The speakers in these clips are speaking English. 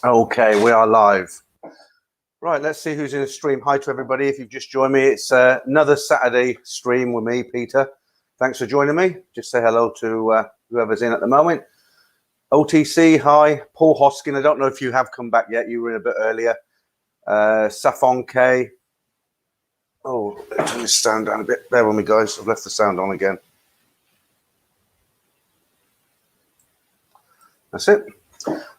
Okay, we are live. Right, let's see who's in the stream. Hi to everybody. If you've just joined me, it's another Saturday stream with me, Peter. Thanks for joining me. Just say hello to whoever's in at the moment. OTC, hi. Paul Hoskin, I don't know if you have come back yet. You were in a bit earlier. Safon K. Oh, let's turn this sound down a bit. Bear with me, guys. I've left the sound on again. That's it.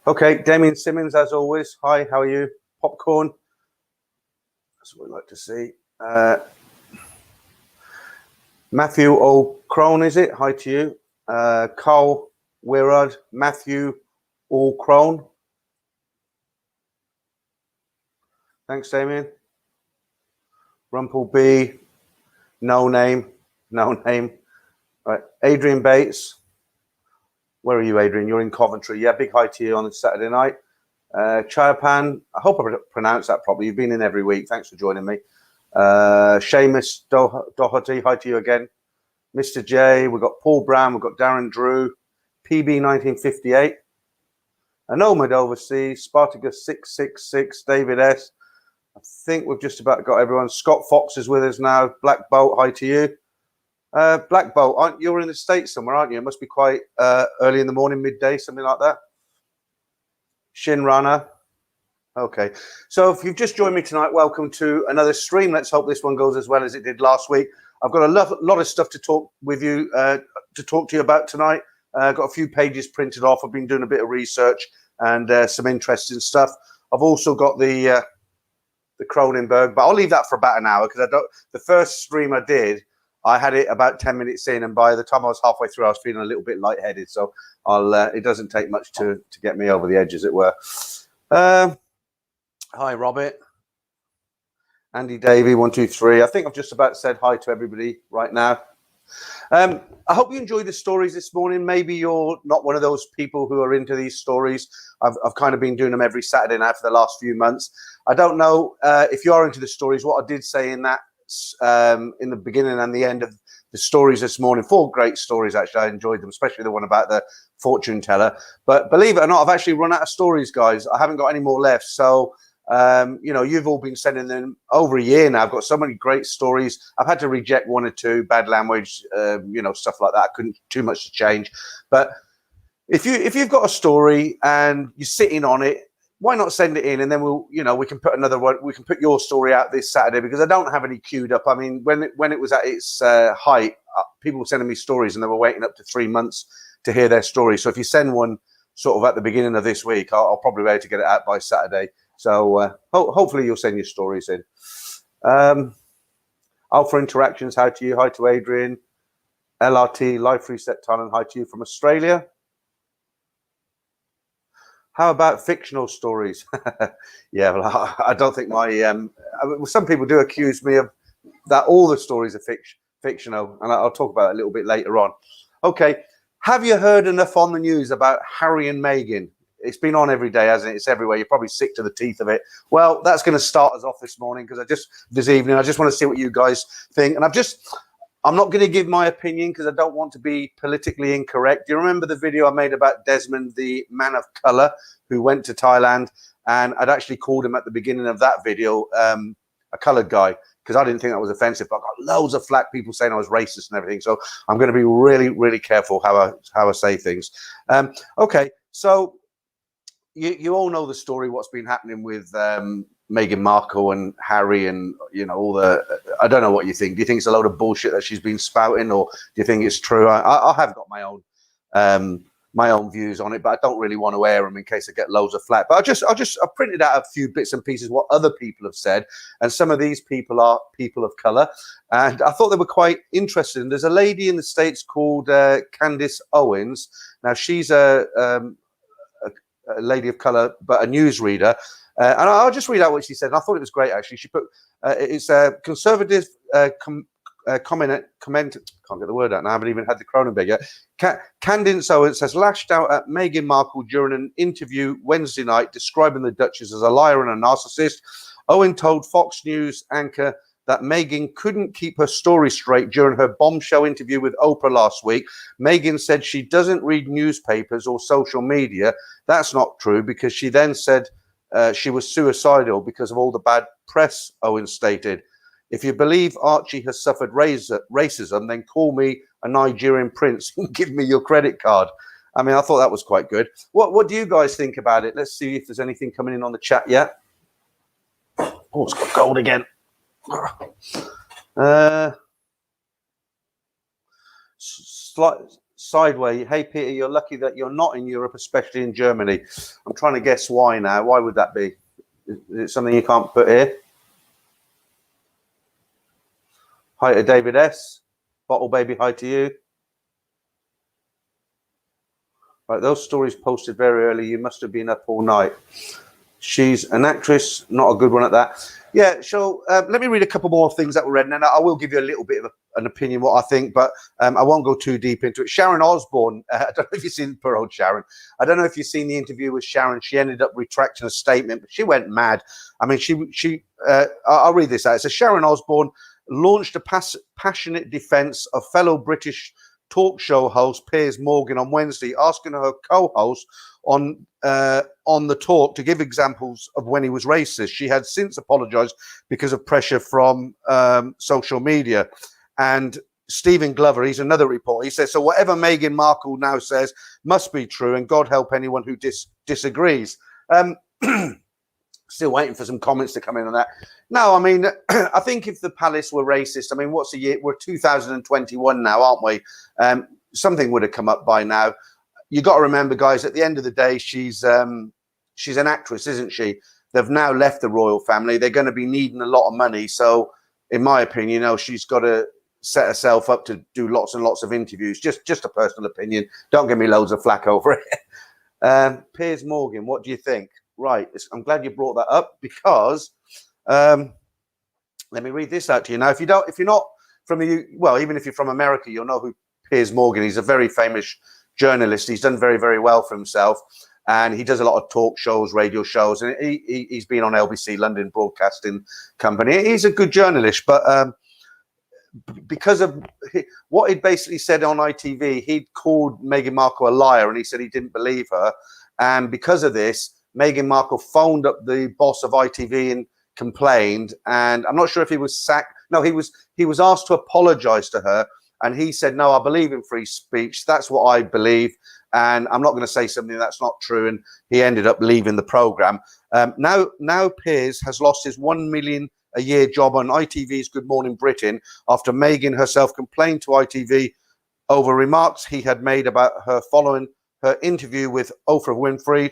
Okay, Damien Simmons, as always. Hi, how are you? Popcorn. That's what we like to see. Matthew O'Crone, is it? Hi to you. Carl Wirrod, Matthew O'Crone. Thanks, Damien. Rumple B, no name. Right, Adrian Bates. Where are you, Adrian? You're in Coventry. Yeah, big hi to you on a Saturday night. Chayapan, I hope I pronounced that properly. You've been in every week. Thanks for joining me. Seamus Doherty, hi to you again. Mr. J, we've got Paul Brown, we've got Darren Drew, PB 1958. Anomad Overseas, Spartacus 666, David S. I think we've just about got everyone. Scott Fox is with us now. Black Bolt, hi to you. Black Bolt, you're in the States somewhere, aren't you? It must be quite early in the morning, midday, something like that. Shin Rana. Okay. So if you've just joined me tonight, welcome to another stream. Let's hope this one goes as well as it did last week. I've got a lot of stuff to talk with you, to talk to you about tonight. I've got a few pages printed off. I've been doing a bit of research and some interesting stuff. I've also got the Cronenberg, but I'll leave that for about an hour because the first stream I did, I had it about 10 minutes in, and by the time I was halfway through, I was feeling a little bit lightheaded. So it doesn't take much to get me over the edge, as it were. Hi, Robert. Andy Davey, 1, 2, 3. I think I've just about said hi to everybody right now. I hope you enjoyed the stories this morning. Maybe you're not one of those people who are into these stories. I've kind of been doing them every Saturday now for the last few months. I don't know if you are into the stories. What I did say in that in the beginning and the end of the stories this morning, 4 great stories, actually. I enjoyed them, especially the one about the fortune teller. But believe it or not, I've actually run out of stories, guys. I haven't got any more left. So you know, you've all been sending them over a year now. I've got so many great stories. I've had to reject 1 or 2, bad language, you know, stuff like that. I couldn't too much to change. But if you've got a story and you're sitting on it, why not send it in, and then we can put another one. We can put your story out this Saturday because I don't have any queued up. I mean, when it was at its height, people were sending me stories and they were waiting up to 3 months to hear their story. So if you send one sort of at the beginning of this week, I'll probably be able to get it out by Saturday. So hopefully you'll send your stories in. Alpha Interactions, hi to you. Hi to Adrian. LRT, Life Reset Thailand, hi to you from Australia. How about fictional stories? Yeah, well, I don't think some people do accuse me of that all the stories are fictional, and I'll talk about it a little bit later on. Okay, have you heard enough on the news about Harry and Meghan? It's been on every day, hasn't it? It's everywhere. You're probably sick to the teeth of it. Well, that's going to start us off this morning because this evening, I just want to see what you guys think. And I'm not going to give my opinion because I don't want to be politically incorrect. Do you remember the video I made about Desmond, the man of color, who went to Thailand? And I'd actually called him at the beginning of that video a colored guy because I didn't think that was offensive. But I got loads of flack, people saying I was racist and everything. So I'm going to be really, really careful how I say things. Okay, so you all know the story, what's been happening with Meghan Markle and Harry, and you know all the. I don't know what you think. Do you think it's a load of bullshit that she's been spouting, or do you think it's true? I have got my own views on it, but I don't really want to air them in case I get loads of flack. But I printed out a few bits and pieces what other people have said, and some of these people are people of color, and I thought they were quite interesting. There's a lady in the States called Candace Owens. Now she's a lady of color, but a newsreader. And I'll just read out what she said. And I thought it was great, actually. She put, it's a conservative comment, can't get the word out now, I haven't even had the Cronenberg yet. Candace Owens has lashed out at Meghan Markle during an interview Wednesday night, describing the Duchess as a liar and a narcissist. Owen told Fox News anchor that Meghan couldn't keep her story straight during her bombshell interview with Oprah last week. Meghan said she doesn't read newspapers or social media. That's not true, because she then said she was suicidal because of all the bad press, Owen stated. If you believe Archie has suffered racism, then call me a Nigerian prince and give me your credit card. I mean, I thought that was quite good. What do you guys think about it? Let's see if there's anything coming in on the chat yet. Oh, it's got gold again. Sideway. Hey, Peter, you're lucky that you're not in Europe, especially in Germany. I'm trying to guess why now. Why would that be? Is it something you can't put here? Hi to David S. Bottle Baby, hi to you. Right, those stories posted very early. You must have been up all night. She's an actress, not a good one at that. Yeah, so let me read a couple more things that were read, and then I will give you a little bit of an opinion what I think, but I won't go too deep into it. Sharon Osbourne, I don't know if you've seen poor old Sharon. I don't know if you've seen the interview with Sharon. She ended up retracting a statement, but she went mad. I mean, I'll read this out. It says, Sharon Osbourne launched a passionate defense of fellow British talk show host Piers Morgan on Wednesday, asking her co-host on the talk to give examples of when he was racist. She had since apologized because of pressure from social media. And Stephen Glover, he's another reporter, he says, so whatever Meghan Markle now says must be true, and God help anyone who disagrees. Still waiting for some comments to come in on that. No, I mean, I think if the palace were racist, I mean, what's the year? We're 2021 now, aren't we? Something would have come up by now. You got to remember, guys, at the end of the day, she's an actress, isn't she? They've now left the royal family. They're going to be needing a lot of money. So, in my opinion, you know, she's got to set herself up to do lots and lots of interviews. Just a personal opinion. Don't give me loads of flack over it. Piers Morgan, what do you think? Right, I'm glad you brought that up, because let me read this out to you now. If you're not from even if you're from America, you'll know who Piers Morgan. He's a very famous journalist. He's done very, very well for himself, and he does a lot of talk shows, radio shows, and he's been on LBC, London Broadcasting Company. He's a good journalist, but because of what he'd basically said on ITV, he'd called Meghan Markle a liar, and he said he didn't believe her, and because of this, Meghan Markle phoned up the boss of ITV and complained, and I'm not sure if he was sacked. No, he was asked to apologize to her, and he said, no, I believe in free speech. That's what I believe, and I'm not going to say something that's not true, and he ended up leaving the program. Now Piers has lost his $1 million a year job on ITV's Good Morning Britain after Meghan herself complained to ITV over remarks he had made about her following her interview with Oprah Winfrey.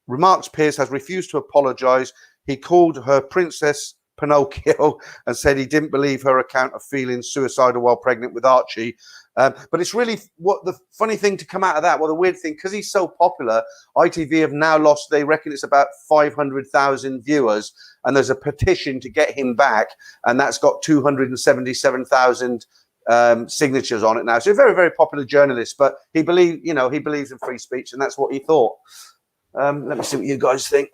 Remarks Piers has refused to apologize. He called her Princess Pinocchio and said he didn't believe her account of feeling suicidal while pregnant with Archie. But it's really what the funny thing to come out of that. Well, the weird thing, because he's so popular, ITV have now lost, they reckon it's about 500,000 viewers, and there's a petition to get him back, and that's got 277,000 signatures on it now. So a very, very popular journalist, but he believes in free speech, and that's what he thought. Let me see what you guys think.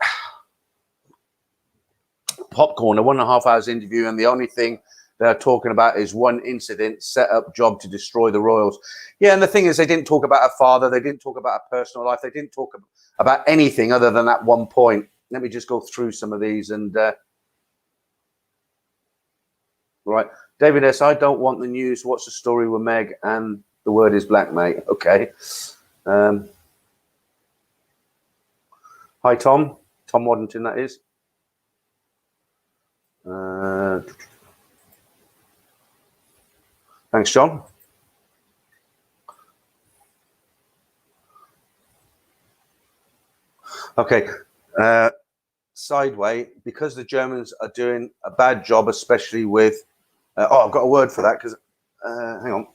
Popcorn, a 1.5 hours interview, and the only thing they're talking about is one incident, set up job to destroy the royals. Yeah, and the thing is, they didn't talk about her father, they didn't talk about her personal life, they didn't talk about anything other than that one point. Let me just go through some of these. And right, David S., I don't want the news. What's the story with Meg? And the word is black, mate. Okay. Hi, Tom Waddington, that is. Thanks, John. Okay. Sideway, because the Germans are doing a bad job, especially with... I've got a word for that, because... hang on.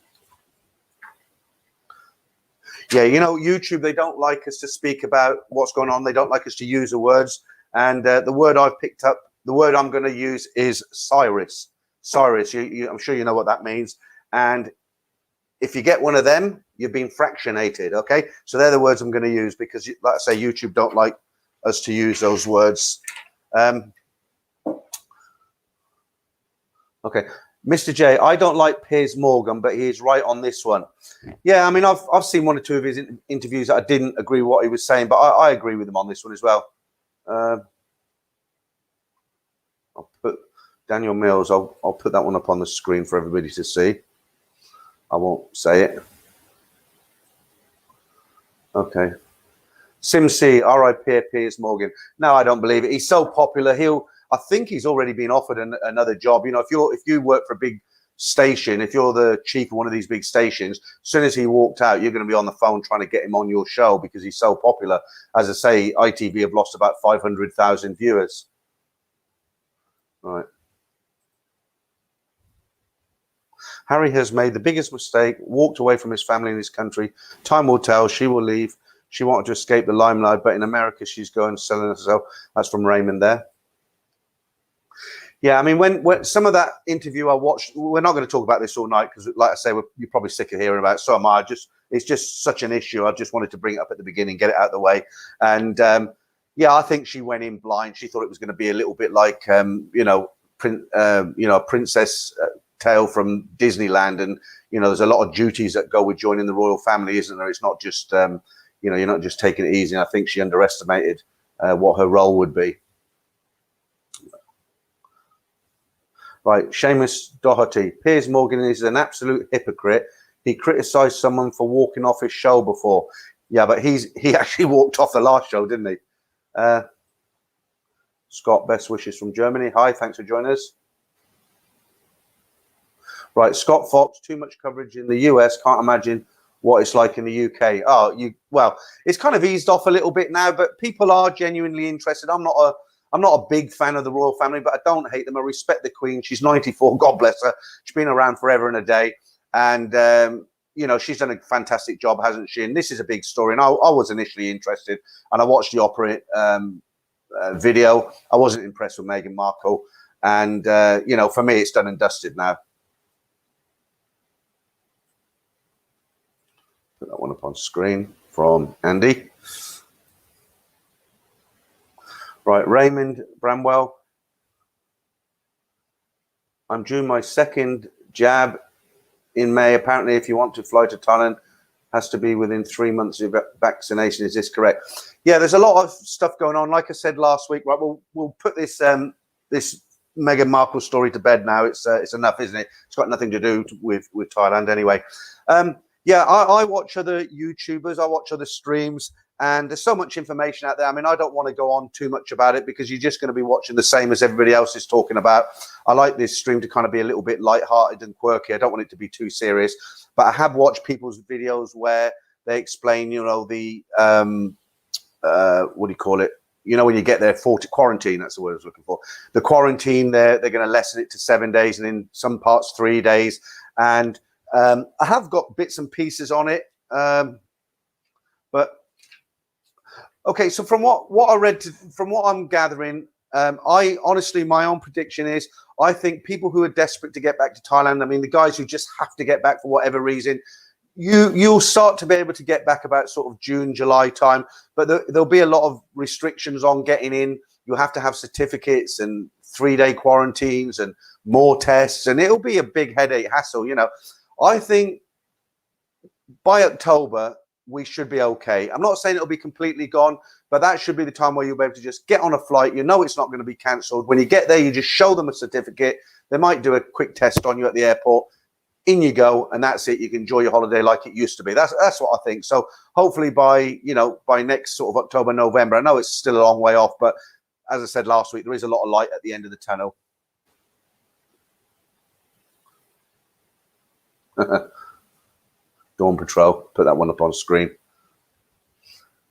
Yeah, you know, YouTube, they don't like us to speak about what's going on. They don't like us to use the words. And the word I've picked up, the word I'm going to use is Cyrus. Cyrus, I'm sure you know what that means. And if you get one of them, you've been fractionated, okay? So they're the words I'm going to use, because, like I say, YouTube don't like us to use those words. Okay. Mr. J, I don't like Piers Morgan, but he is right on this one. Yeah, I mean, I've seen one or two of his interviews that I didn't agree with what he was saying, but I agree with him on this one as well. I'll put Daniel Mills. I'll put that one up on the screen for everybody to see. I won't say it. Okay. SimC, R.I.P. Piers Morgan. No, I don't believe it. He's so popular. I think he's already been offered another job. You know, if you work for a big station, if you're the chief of one of these big stations, as soon as he walked out, you're going to be on the phone trying to get him on your show because he's so popular. As I say, ITV have lost about 500,000 viewers. Right. Harry has made the biggest mistake, walked away from his family and his country. Time will tell. She will leave. She wanted to escape the limelight, but in America, she's going selling herself. That's from Raymond there. Yeah, I mean, when some of that interview I watched, we're not going to talk about this all night because, like I say, you're probably sick of hearing about it. So am I. It's just such an issue. I just wanted to bring it up at the beginning, get it out of the way. And yeah, I think she went in blind. She thought it was going to be a little bit like, princess tale from Disneyland, and there's a lot of duties that go with joining the royal family, isn't there? It's not just you're not just taking it easy. And I think she underestimated what her role would be. Right, Seamus Doherty. Piers Morgan is an absolute hypocrite. He criticised someone for walking off his show before. Yeah, but he actually walked off the last show, didn't he? Scott, best wishes from Germany. Hi, thanks for joining us. Right, Scott Fox, too much coverage in the US. Can't imagine what it's like in the UK. Well, it's kind of eased off a little bit now, but people are genuinely interested. I'm not a big fan of the royal family, but I don't hate them. I respect the Queen. She's 94. God bless her. She's been around forever and a day. And, she's done a fantastic job, hasn't she? And this is a big story. And I was initially interested. And I watched the opera video. I wasn't impressed with Meghan Markle. And, for me, it's done and dusted now. Put that one up on screen from Andy. Right, Raymond Bramwell. I'm due my second jab in May. Apparently, if you want to fly to Thailand, has to be within 3 months of vaccination. Is this correct? Yeah, there's a lot of stuff going on. Like I said last week, right? We'll put this this Meghan Markle story to bed now. It's enough, isn't it? It's got nothing to do with Thailand anyway. Yeah, I watch other YouTubers. I watch other streams. And there's so much information out there. I mean, I don't want to go on too much about it because you're just going to be watching the same as everybody else is talking about. I like this stream to kind of be a little bit lighthearted and quirky. I don't want it to be too serious. But I have watched people's videos where they explain, the, what do you call it? When you get there, quarantine, that's the word I was looking for. The quarantine, they're going to lessen it to 7 days and in some parts 3 days. And I have got bits and pieces on it. But okay, so from what I read, from what I'm gathering, I honestly, my own prediction is I think people who are desperate to get back to Thailand, I mean, the guys who just have to get back for whatever reason, you'll start to be able to get back about sort of June, July time, but there'll be a lot of restrictions on getting in. You'll have to have certificates and 3-day quarantines and more tests, and it'll be a big headache hassle. I think by October, we should be okay. I'm not saying it'll be completely gone, but that should be the time where you'll be able to just get on a flight. It's not going to be cancelled. When you get there, you just show them a certificate. They might do a quick test on you at the airport. In you go, and that's it. You can enjoy your holiday like it used to be. That's what I think. So hopefully by next sort of October, November. I know it's still a long way off, but as I said last week, there is a lot of light at the end of the tunnel. Dawn Patrol, put that one up on screen.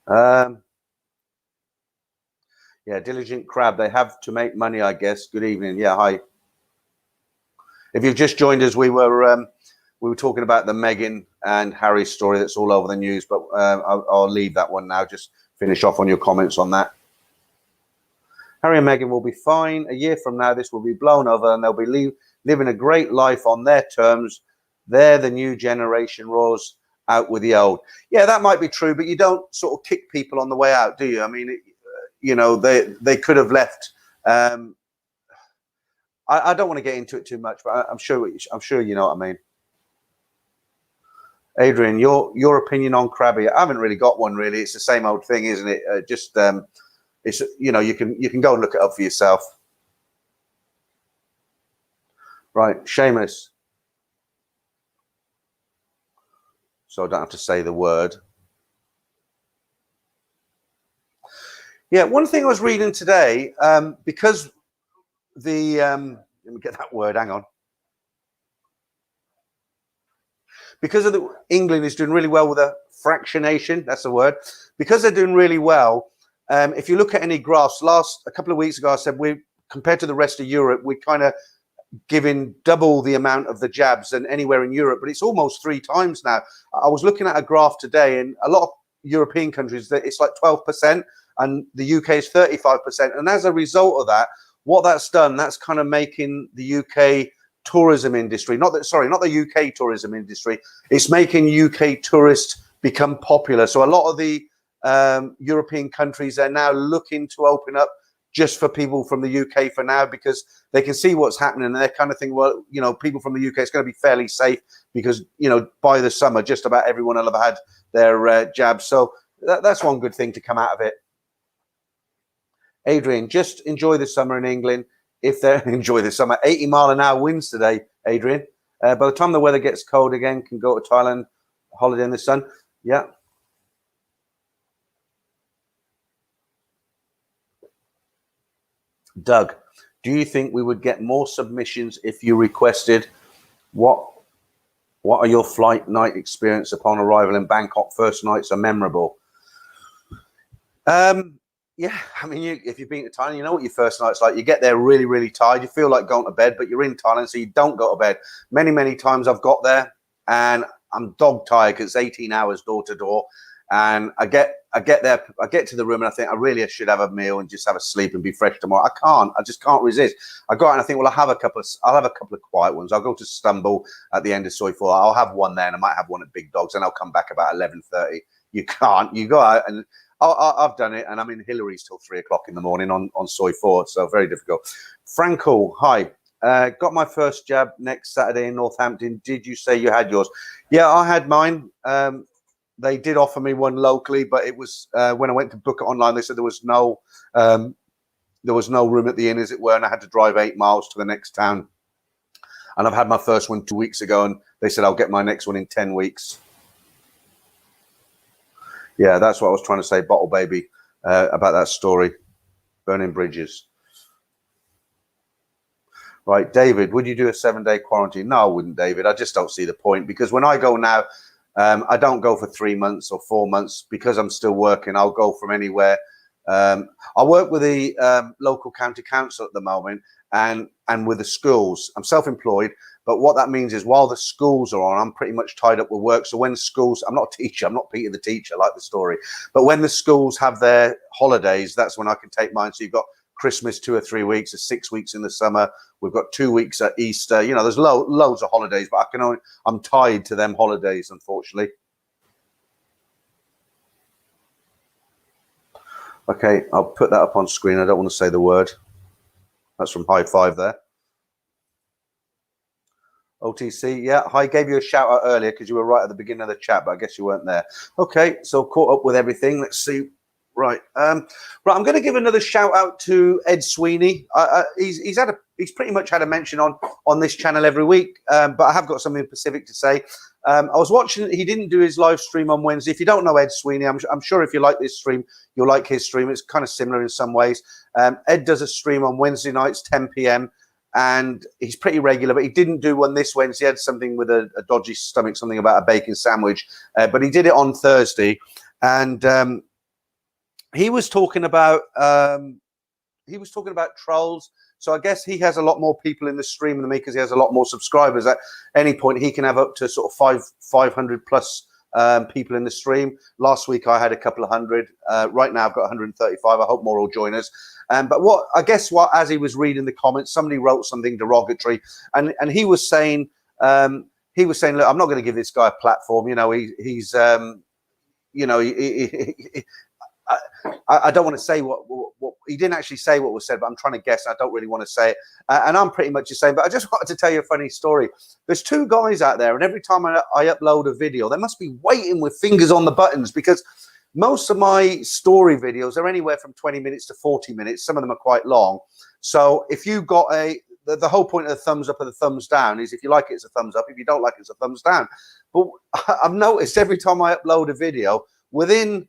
Yeah, Diligent Crab, they have to make money, I guess. Good evening. Yeah, hi. If you've just joined us, we were talking about the Meghan and Harry story that's all over the news, but I'll leave that one now. Just finish off on your comments on that. Harry and Meghan will be fine. A year from now, this will be blown over and they'll be living a great life on their terms. They're the new generation, roars out with the old. Yeah, that might be true, but you don't sort of kick people on the way out, do you? I mean, they could have left. I don't want to get into it too much, but I'm sure you know what I mean. Adrian, your opinion on Krabby? I haven't really got one, really. It's the same old thing, isn't it? It's, you know, you can go and look it up for yourself. Right, Seamus. So I don't have to say the word. Yeah, one thing I was reading today, because the let me get that word. Hang on. Because of the England is doing really well with a fractionation. That's the word. Because they're doing really well. If you look at any graphs, a couple of weeks ago, I said we compared to the rest of Europe, we kind of giving double the amount of the jabs than anywhere in Europe, but it's almost 3 times now. I was looking at a graph today, and a lot of European countries, that it's like 12%, and the UK is 35%. And as a result of that, what that's done, that's kind of making the UK tourism industry, not the UK tourism industry, it's making UK tourists become popular. So a lot of the European countries are now looking to open up just for people from the UK for now, because they can see what's happening, and they're kind of thinking, well, you know, people from the UK, it's going to be fairly safe, because, you know, by the summer, just about everyone will have had their jabs. So that's one good thing to come out of it. Adrian, just enjoy the summer in England. If they enjoy the summer, 80-mile-an-hour winds today, Adrian. By the time the weather gets cold again, can go to Thailand, holiday in the sun. Yeah. Doug, do you think we would get more submissions if you requested what are your flight night experience upon arrival in Bangkok? First nights are memorable. Yeah, I mean, if you've been to Thailand, you know what your first night's like. You get there really, really tired. You feel like going to bed, but you're in Thailand, so you don't go to bed. Many, many times I've got there and I'm dog tired because it's 18 hours door to door. And I get there, I get to the room, and I think I really should have a meal and just have a sleep and be fresh tomorrow. I can't. I just can't resist. I go out and I think, well, I'll have a couple of quiet ones. I'll go to Stumble at the end of Soi 4. I'll have one there, and I might have one at Big Dogs, and I'll come back about 11:30. You can't. You go out, and I've done it, and I'm in Hillary's till 3 o'clock in the morning on Soi 4, so very difficult. Frankel, hi. Got my first jab next Saturday in Northampton. Did you say you had yours? Yeah, I had mine. They did offer me one locally, but it was when I went to book it online, they said there was no room at the inn, as it were, and I had to drive 8 miles to the next town. And I've had my first one 2 weeks ago, and they said I'll get my next one in 10 weeks. Yeah, that's what I was trying to say, Bottle Baby, about that story, burning bridges. Right, David, would you do a 7-day quarantine? No, I wouldn't, David. I just don't see the point, because when I go now, I don't go for 3 months or 4 months because I'm still working. I'll go from anywhere. I work with the local county council at the moment, and with the schools. I'm self-employed, but what that means is while the schools are on, I'm pretty much tied up with work. So when schools, I'm not a teacher, I'm not Peter the teacher, like the story, but when the schools have their holidays, that's when I can take mine. So you've got Christmas 2 or 3 weeks, or 6 weeks in the summer. We've got 2 weeks at Easter. You know, there's loads of holidays, but I'm tied to them holidays, unfortunately. Okay, I'll put that up on screen. I don't want to say the word. That's from High Five there. OTC, yeah. I gave you a shout out earlier because you were right at the beginning of the chat, but I guess you weren't there. Okay, so caught up with everything. Let's see. Right, I'm going to give another shout out to Ed Sweeney. He's pretty much had a mention on this channel every week, but I have got something specific to say. I was watching. He didn't do his live stream on Wednesday. If you don't know Ed Sweeney, I'm sure if you like this stream, you'll like his stream. It's kind of similar in some ways. Ed does a stream on Wednesday nights, 10 p.m. and he's pretty regular, but he didn't do one this Wednesday. He had something with a dodgy stomach, something about a bacon sandwich, but he did it on Thursday, and he was talking about trolls. So I guess he has a lot more people in the stream than me because he has a lot more subscribers. At any point, he can have up to sort of 500 plus people in the stream. Last week I had a couple of hundred. Right now I've got 135. I hope more will join us. But as he was reading the comments, somebody wrote something derogatory, and he was saying, look, I'm not going to give this guy a platform. You know, he's I don't want to say what he didn't actually say what was said, but I'm trying to guess. I don't really want to say it, and I'm pretty much the same. But I just wanted to tell you a funny story. There's 2 guys out there, and every time I upload a video, they must be waiting with fingers on the buttons because most of my story videos are anywhere from 20 minutes to 40 minutes. Some of them are quite long. So if you got the whole point of the thumbs up or the thumbs down is if you like it, it's a thumbs up. If you don't like it, it's a thumbs down. But I've noticed every time I upload a video, within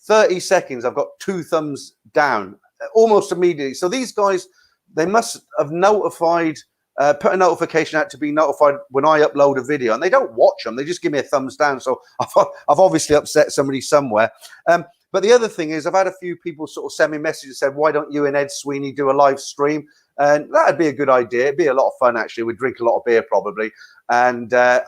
30 seconds, I've got 2 thumbs down almost immediately. So these guys, they must have notified, put a notification out to be notified when I upload a video, and they don't watch them. They just give me a thumbs down. So I've obviously upset somebody somewhere. But the other thing is I've had a few people sort of send me messages and said, why don't you and Ed Sweeney do a live stream? And that'd be a good idea. It'd be a lot of fun, actually. We'd drink a lot of beer probably. And I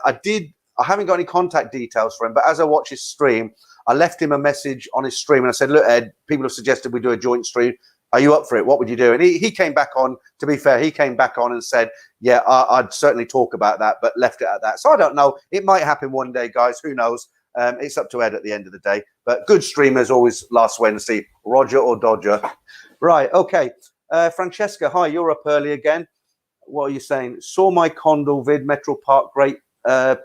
haven't got any contact details for him, but as I watch his stream, I left him a message on his stream and I said, look, Ed, people have suggested we do a joint stream. Are you up for it? What would you do? And he came back on, to be fair, he came back on and said, yeah, I'd certainly talk about that, but left it at that. So I don't know. It might happen one day, guys. Who knows? It's up to Ed at the end of the day. But good streamers always last Wednesday. Roger or Dodger. Right. Okay. Francesca, hi. You're up early again. What are you saying? Saw my condo vid, Metro Park, great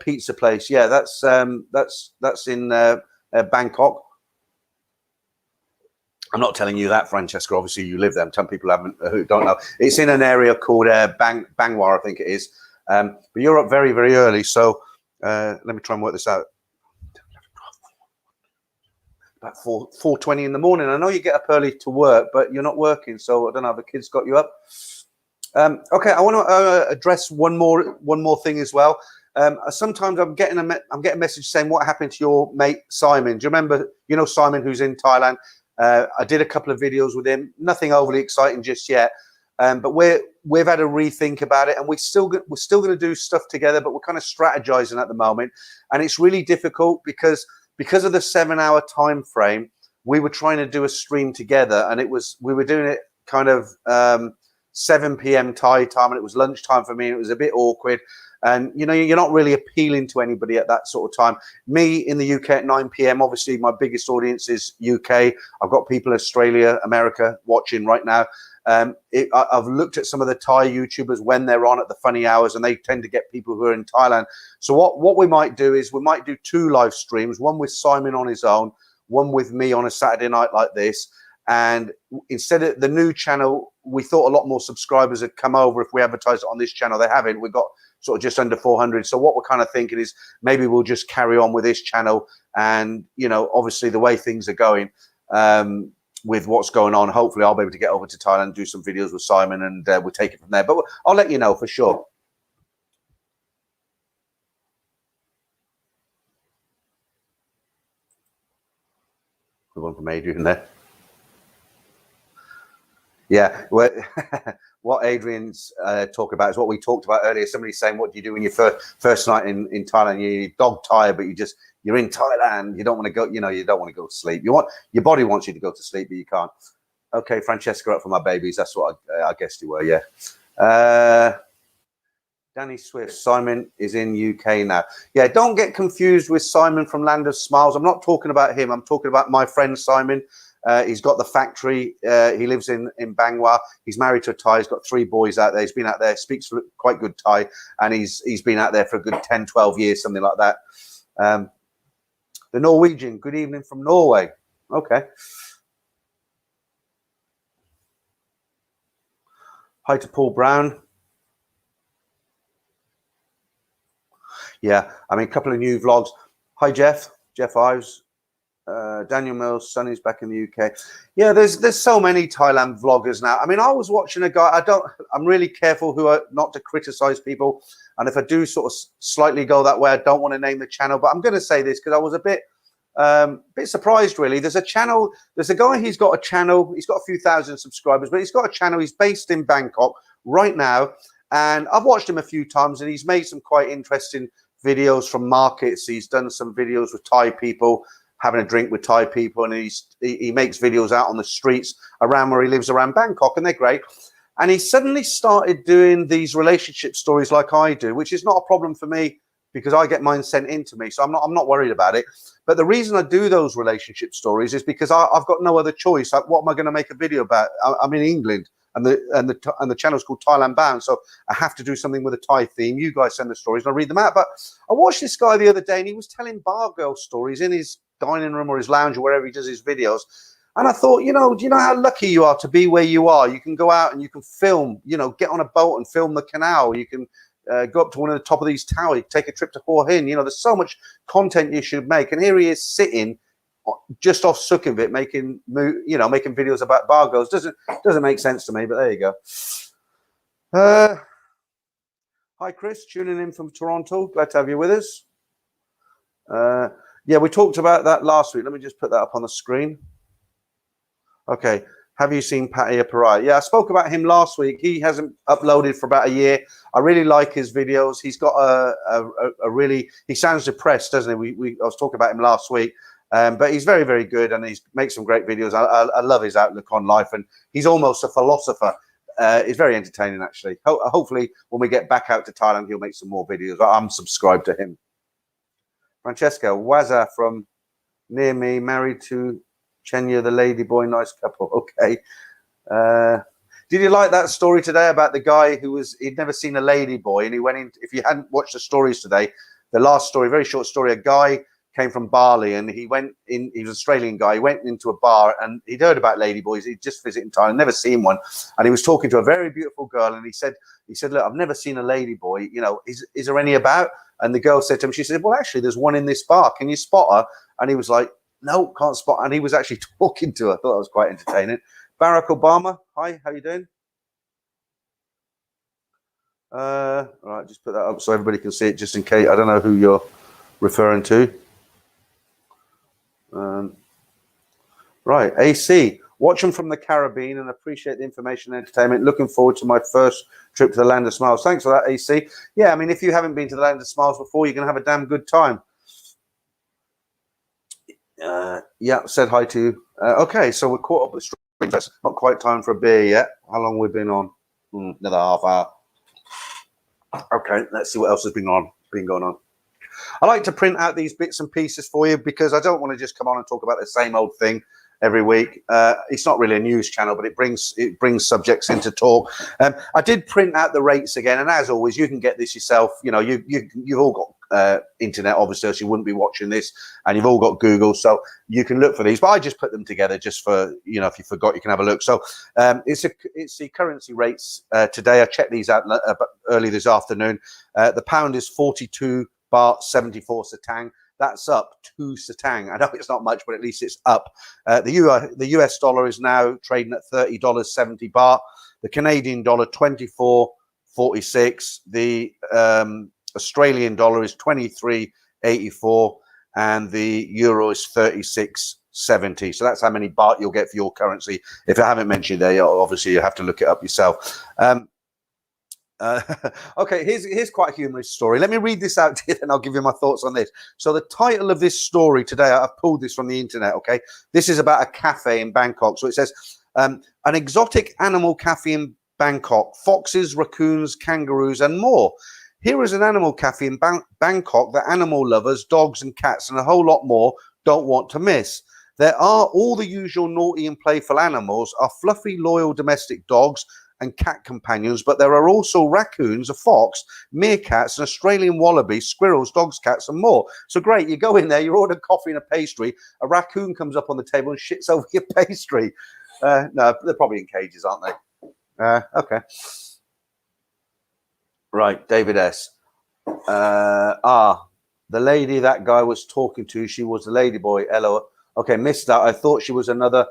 pizza place. Yeah, that's in Bangkok. I'm not telling you that, Francesca. Obviously, you live there. I'm telling people who don't know. It's in an area called Bangwar, I think it is. But you're up very, very early. So let me try and work this out. About 4:20 in the morning. I know you get up early to work, but you're not working. So I don't know if the kids got you up. Okay, I want to address one more thing as well. Sometimes I'm getting a message saying what happened to your mate Simon. Do you remember? You know Simon, who's in Thailand. I did a couple of videos with him. Nothing overly exciting just yet. But we've had a rethink about it, and we're still going to do stuff together. But we're kind of strategizing at the moment, and it's really difficult because of the 7-hour time frame. We were trying to do a stream together, and we were doing it kind of 7 p.m. Thai time, and it was lunchtime for me. And it was a bit awkward. And, you know, you're not really appealing to anybody at that sort of time. Me in the UK at 9 p.m., obviously my biggest audience is UK. I've got people in Australia, America watching right now. I've looked at some of the Thai YouTubers when they're on at the funny hours, and they tend to get people who are in Thailand. So what we might do is we might do 2 live streams, one with Simon on his own, one with me on a Saturday night like this. And instead of the new channel, we thought a lot more subscribers had come over if we advertised it on this channel. They haven't. We've got sort of just under 400. So what we're kind of thinking is maybe we'll just carry on with this channel. And, you know, obviously the way things are going with what's going on, hopefully I'll be able to get over to Thailand, do some videos with Simon, and we'll take it from there. But I'll let you know for sure. Good one from Adrian there. Yeah, well, what Adrian's talking about is what we talked about earlier. Somebody's saying, what do you do when you first night in Thailand? You're dog tired, but you're in Thailand. You don't want to go, you know, you don't want to go to sleep. Your body wants you to go to sleep, but you can't. Okay, Francesca, up for my babies. That's what I guessed you were, yeah. Danny Swift, Simon is in UK now. Yeah, don't get confused with Simon from Land of Smiles. I'm not talking about him. I'm talking about my friend Simon. He's got the factory. He lives in Bangwar. He's married to a Thai. He's got 3 boys out there. He's been out there, speaks quite good Thai, and he's been out there for a good 10, 12 years, something like that. The Norwegian, good evening from Norway. Okay. Hi to Paul Brown. Yeah, I mean, a couple of new vlogs. Hi, Jeff Ives. Daniel Mills, Sonny's back in the UK. Yeah, there's so many Thailand vloggers now. I mean, I was watching a guy. I'm really careful not to criticize people, and if I do sort of slightly go that way, I don't want to name the channel. But I'm going to say this because I was a bit surprised, really. There's a guy. He's got a channel. He's got a few thousand subscribers, but he's got a channel. He's based in Bangkok right now, and I've watched him a few times, and he's made some quite interesting videos from markets. He's done some videos with Thai people, having a drink with Thai people, and he makes videos out on the streets around where he lives around Bangkok, and they're great. And he suddenly started doing these relationship stories like I do, which is not a problem for me because I get mine sent in to me, so I'm not worried about it. But the reason I do those relationship stories is because I've got no other choice. What am I going to make a video about? I'm in England, and the channel's called Thailand Bound, so I have to do something with a Thai theme. You guys send the stories, and I read them out. But I watched this guy the other day, and he was telling bar girl stories in his dining room or his lounge or wherever he does his videos. And I thought, you know, do you know how lucky you are to be where you are? You can go out and you can film, you know, get on a boat and film the canal. You can go up to one of the top of these towers, take a trip to Hua Hin. You know, there's so much content you should make. And here he is sitting just off Sukhumvit making, you know, making videos about bar girls. Doesn't make sense to me, but there you go. Hi, Chris, tuning in from Toronto. Glad to have you with us. Yeah, we talked about that last week. Let me just put that up on the screen. Okay. Have you seen Pattaya? Yeah, I spoke about him last week. He hasn't uploaded for about a year. I really like his videos. He's got a really, he sounds depressed, doesn't he? I was talking about him last week, but he's very, very good, and he's makes some great videos. I love his outlook on life, and he's almost a philosopher. He's very entertaining, actually. Hopefully, when we get back out to Thailand, he'll make some more videos. I'm subscribed to him. Francesca Waza from near me, married to Chang-Mia, the lady boy, nice couple. Okay. Did you like that story today about the guy he'd never seen a lady boy, and he went in? If you hadn't watched the stories today, the last story, very short story, a guy came from Bali and he went in. He was an Australian guy. He went into a bar and he'd heard about lady boys. He'd just visited Thailand, never seen one, and he was talking to a very beautiful girl. And he said, look, I've never seen a lady boy. You know, is there any about? And the girl said to him, she said, well, actually, there's one in this bar. Can you spot her? And he was like, no, can't spot. And he was actually talking to her. I thought that was quite entertaining. Barack Obama, hi, how you doing? All right, just put that up so everybody can see it, just in case. I don't know who you're referring to. Right, AC. Watch them from the Caribbean and appreciate the information and entertainment. Looking forward to my first trip to the Land of Smiles. Thanks for that, AC. Yeah, I mean, if you haven't been to the Land of Smiles before, you're going to have a damn good time. Yeah, said hi to you. Okay, so we're caught up with strangers. Not quite time for a beer yet. How long we've been on? Another half hour. Okay, let's see what else has been going on. I like to print out these bits and pieces for you because I don't want to just come on and talk about the same old thing every week. It's not really a news channel, but it brings subjects into talk. I did print out the rates again, and as always, you can get this yourself. You know, you've all got internet, obviously, so you wouldn't be watching this, and you've all got Google, so you can look for these. But I just put them together just for, you know, if you forgot, you can have a look. So it's the currency rates today. I checked these out early this afternoon. The pound is 42 baht 74 satang. That's up 2 satang. I know it's not much, but at least it's up. The US dollar is now trading at $30.70 baht. The Canadian dollar 24.46. The Australian dollar is 23.84, and the euro is 36.70. So that's how many baht you'll get for your currency. If I haven't mentioned there, obviously you have to look it up yourself. Okay, here's quite a humorous story. Let me read this out to you, and I'll give you my thoughts on this. So the title of this story today, I've pulled this from the internet. Okay, this is about a cafe in Bangkok. So it says an exotic animal cafe in Bangkok: foxes, raccoons, kangaroos, and more. Here is an animal cafe in Bangkok that animal lovers, dogs and cats, and a whole lot more don't want to miss. There are all the usual naughty and playful animals, are fluffy, loyal domestic dogs and cat companions, but there are also raccoons, a fox, meerkats, an Australian wallaby, squirrels, dogs, cats, and more. So great, you go in there, you order coffee and a pastry, a raccoon comes up on the table and shits over your pastry. No, they're probably in cages, aren't they? Okay. Right, David S. The lady that guy was talking to, she was the lady boy. Hello. Okay, missed that. I thought she was another.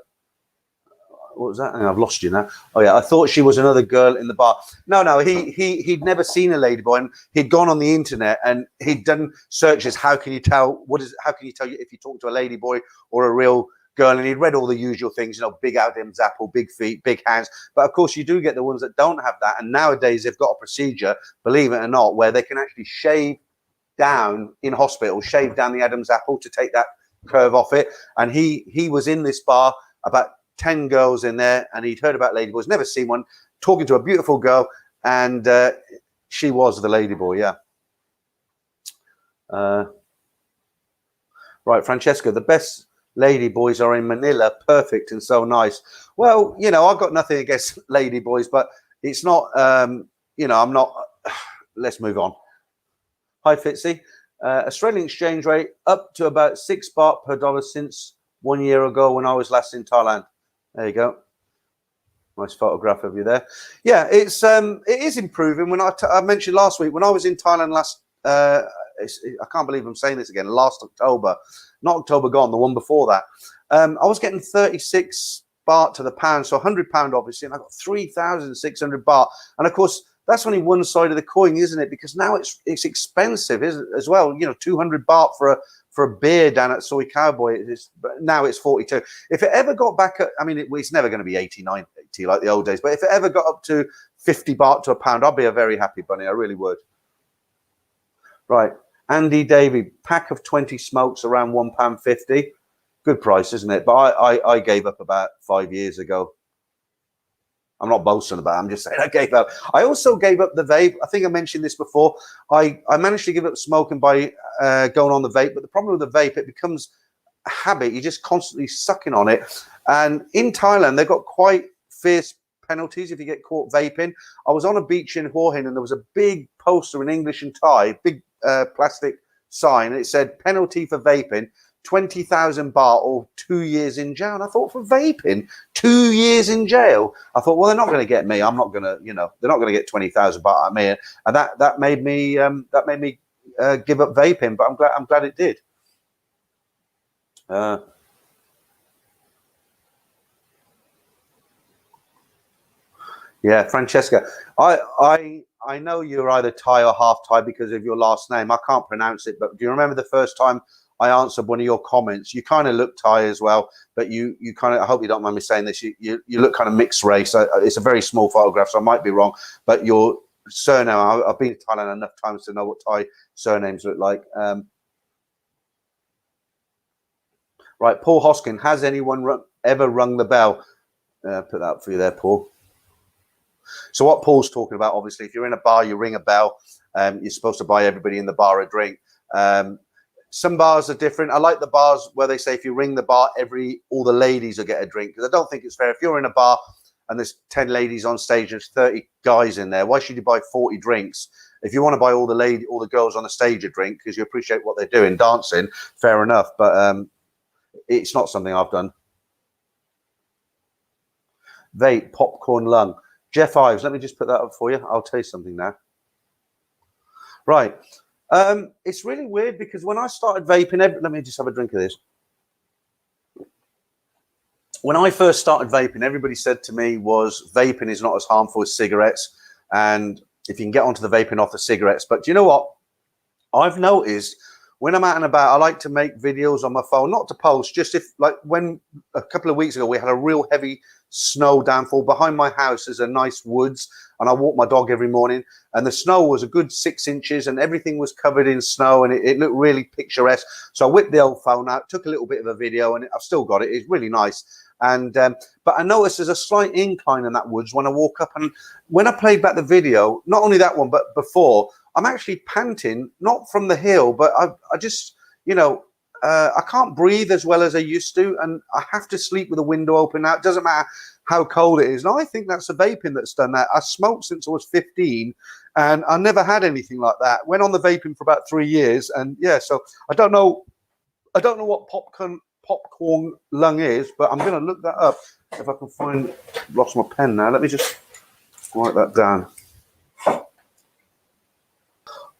What was that? I've lost you now. Oh yeah, I thought she was another girl in the bar. No, he'd never seen a lady boy, and he'd gone on the internet and he'd done searches. How can you tell how can you tell if you talk to a lady boy or a real girl? And he'd read all the usual things, you know, big Adam's apple, big feet, big hands. But of course, you do get the ones that don't have that. And nowadays, they've got a procedure, believe it or not, where they can actually shave down in hospital, shave down the Adam's apple to take that curve off it. And he was in this bar, about 10 girls in there, and he'd heard about ladyboys, never seen one, talking to a beautiful girl, and she was the ladyboy, yeah. Right, Francesca, the best ladyboys are in Manila, perfect and so nice. Well, you know, I've got nothing against ladyboys, but it's not, you know, I'm not, let's move on. Hi, Fitzy. Australian exchange rate up to about 6 baht per dollar since 1 year ago when I was last in Thailand. There you go. Nice photograph of you there. Yeah, it is improving. When I mentioned last week when I was in Thailand last, I can't believe I'm saying this again. Last October, not October gone, the one before that. I was getting 36 baht to the pound, so £100 obviously, and I got 3,600 baht. And of course, that's only one side of the coin, isn't it? Because now it's expensive, isn't it, as well? You know, 200 baht for a beer down at Soy Cowboy. But now it's 42. If it ever got back at, I mean, it's never going to be 89, 80 like the old days. But if it ever got up to 50 baht to a pound, I'd be a very happy bunny. I really would. Right, Andy Davey, pack of 20 smokes around £1.50. Good price, isn't it? But I gave up about 5 years ago. I'm not boasting about it. I'm just saying I gave up. I also gave up the vape. I think I mentioned this before. I managed to give up smoking by going on the vape. But the problem with the vape, it becomes a habit. You're just constantly sucking on it. And in Thailand, they've got quite fierce penalties if you get caught vaping. I was on a beach in Hua Hin and there was a big poster in English and Thai, big plastic sign. And it said penalty for vaping, 20,000 baht or 2 years in jail. And I thought, for vaping, 2 years in jail. I thought, well, they're not going to get me. I'm not going to, you know, they're not going to get 20,000 baht at me. And that made me give up vaping. But I'm glad it did. Yeah, Francesca, I know you're either Thai or half Thai because of your last name. I can't pronounce it, but do you remember the first time I answered one of your comments? You kind of look Thai as well, but you kind of, I hope you don't mind me saying this, you look kind of mixed race. It's a very small photograph, so I might be wrong, but your surname, I've been to Thailand enough times to know what Thai surnames look like. Right, Paul Hoskin, has anyone ever rung the bell? Put that up for you there, Paul. So what Paul's talking about, obviously, if you're in a bar, you ring a bell. You're supposed to buy everybody in the bar a drink. Some bars are different. I like the bars where they say if you ring the bar, all the ladies will get a drink, because I don't think it's fair. If you're in a bar and there's 10 ladies on stage, there's 30 guys in there, why should you buy 40 drinks? If you want to buy all the girls on the stage a drink because you appreciate what they're doing, dancing, fair enough. But it's not something I've done. Vape, popcorn lung. Jeff Ives, let me just put that up for you. I'll tell you something now. Right. It's really weird because when I started vaping, let me just have a drink of this. When I first started vaping, everybody said to me was vaping is not as harmful as cigarettes. And if you can get onto the vaping off the cigarettes. But do you know what? I've noticed when I'm out and about, I like to make videos on my phone, not to post, just if, like when a couple of weeks ago, we had a real heavy snow downfall. Behind my house is a nice woods, and I walk my dog every morning, and the snow was a good 6 inches and everything was covered in snow, and it looked really picturesque. So I whipped the old phone out, took a little bit of a video, and I've still got it. It's really nice. And but I noticed there's a slight incline in that woods when I walk up, and when I played back the video, not only that one, but before, I'm actually panting, not from the hill, but I just, you know, I can't breathe as well as I used to, and I have to sleep with the window open now. It doesn't matter how cold it is. And I think that's the vaping that's done that. I smoked since I was 15, and I never had anything like that. Went on the vaping for about 3 years, and yeah, so I don't know what popcorn lung is, but I'm going to look that up if I can find. Lost my pen now. Let me just write that down.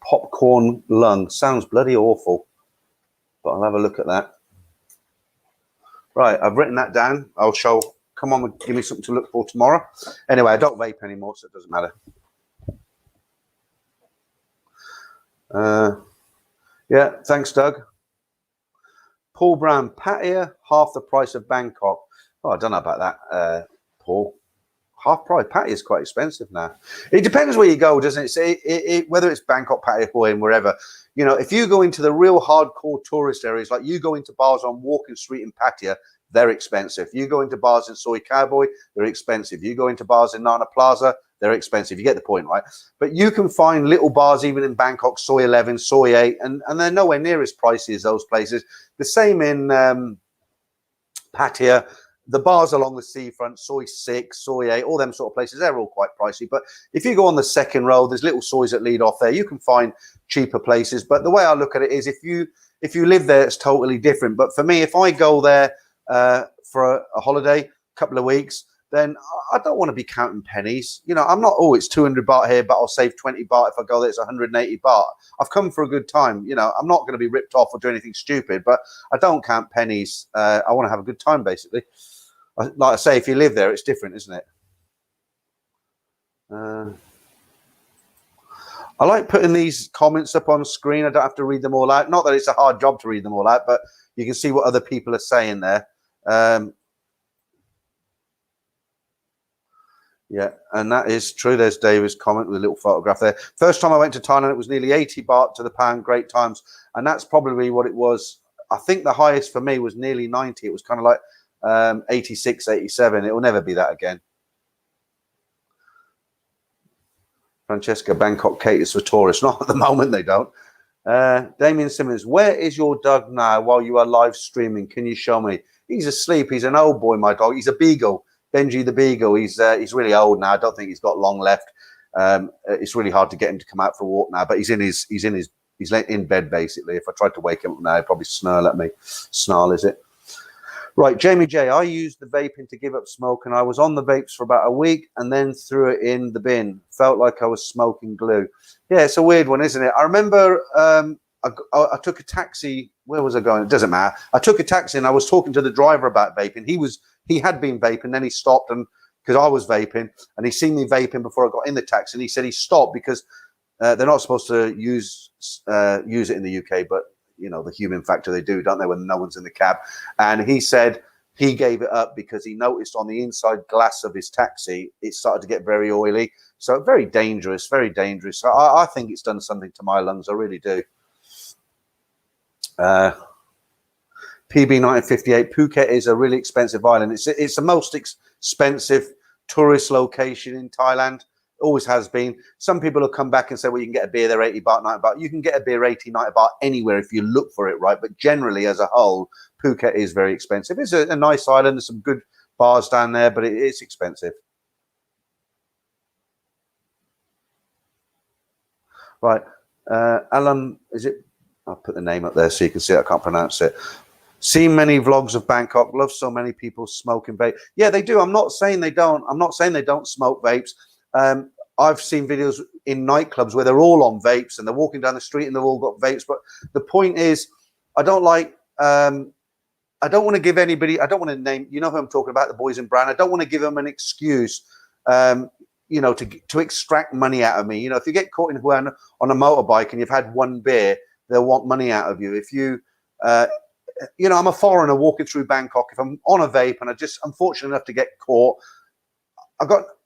Popcorn lung sounds bloody awful, but I'll have a look at that. Right, I've written that down. I'll show. Come on, give me something to look for tomorrow. Anyway, I don't vape anymore, so it doesn't matter. Yeah, thanks, Doug. Paul Brown, Pattaya, half the price of Bangkok. Oh, I don't know about that, Paul. Half price. Pattaya is quite expensive now. It depends where you go, doesn't it? Whether it's Bangkok, Pattaya, or wherever. You know, if you go into the real hardcore tourist areas, like you go into bars on Walking Street in Pattaya, they're expensive. You go into bars in Soy Cowboy, they're expensive. You go into bars in Nana Plaza, they're expensive. You get the point, right? But you can find little bars even in Bangkok, Soy 11, Soy 8, and they're nowhere near as pricey as those places. The same in Pattaya. the bars along the seafront, Soy 6, Soy 8, all them sort of places, they're all quite pricey. But if you go on the second row, there's little soys that lead off there. You can find cheaper places. But the way I look at it is if you live there, it's totally different. But for me, if I go there for a holiday, a couple of weeks, then I don't want to be counting pennies. You know, I'm not, oh, it's 200 baht here, but I'll save 20 baht if I go there. It's 180 baht. I've come for a good time. You know, I'm not going to be ripped off or do anything stupid, but I don't count pennies. I want to have a good time, basically. Like I say, if you live there, it's different, isn't it? I like putting these comments up on screen. I don't have to read them all out. Not that it's a hard job to read them all out, but you can see what other people are saying there. Yeah, and that is true. There's David's comment with a little photograph there. First time I went to Thailand, it was nearly 80 baht to the pound. Great times. And that's probably what it was. I think the highest for me was nearly 90. It was kind of like 86, 87. It will never be that again. Francesca, Bangkok caters for tourists. Not at the moment, they don't. Damien Simmons, where is your dog now while you are live streaming? Can you show me? He's asleep. He's an old boy, my dog. He's a beagle. Benji the beagle. He's really old now. I don't think he's got long left. It's really hard to get him to come out for a walk now. But he's in bed basically. If I tried to wake him up now, he'd probably snarl at me. Snarl, is it? Right, Jamie J. I used the vaping to give up smoke, and I was on the vapes for about a week, and then threw it in the bin. Felt like I was smoking glue. Yeah, it's a weird one, isn't it? I remember I took a taxi. Where was I going? It doesn't matter. I took a taxi, and I was talking to the driver about vaping. He had been vaping, then he stopped, and because I was vaping, and he seen me vaping before I got in the taxi, and he said he stopped because they're not supposed to use it in the UK, but you know the human factor, they do, don't they, when no one's in the cab? And he said he gave it up because he noticed on the inside glass of his taxi it started to get very oily, so very dangerous, very dangerous. So I think it's done something to my lungs, I really do. PB 1958, Phuket is a really expensive island. It's the most expensive tourist location in Thailand. Always has been. Some people will come back and say, well, you can get a beer there 80 baht, 90 baht. You can get a beer 80, 90 baht anywhere if you look for it, right? But generally, as a whole, Phuket is very expensive. It's a nice island. There's some good bars down there, but it's expensive. Right. Alan, is it? I'll put the name up there so you can see it. I can't pronounce it. Seen many vlogs of Bangkok. Love so many people smoking vape. Yeah, they do. I'm not saying they don't. I'm not saying they don't smoke vapes. I've seen videos in nightclubs where they're all on vapes and they're walking down the street and they've all got vapes. But the point is, I don't want to give anybody, I don't want to name, you know who I'm talking about, the boys in brown. I don't want to give them an excuse, you know, to extract money out of me. You know, if you get caught in Hua Hin on a motorbike and you've had one beer, they'll want money out of you. If you, you know, I'm a foreigner walking through Bangkok. If I'm on a vape and I'm fortunate enough to get caught,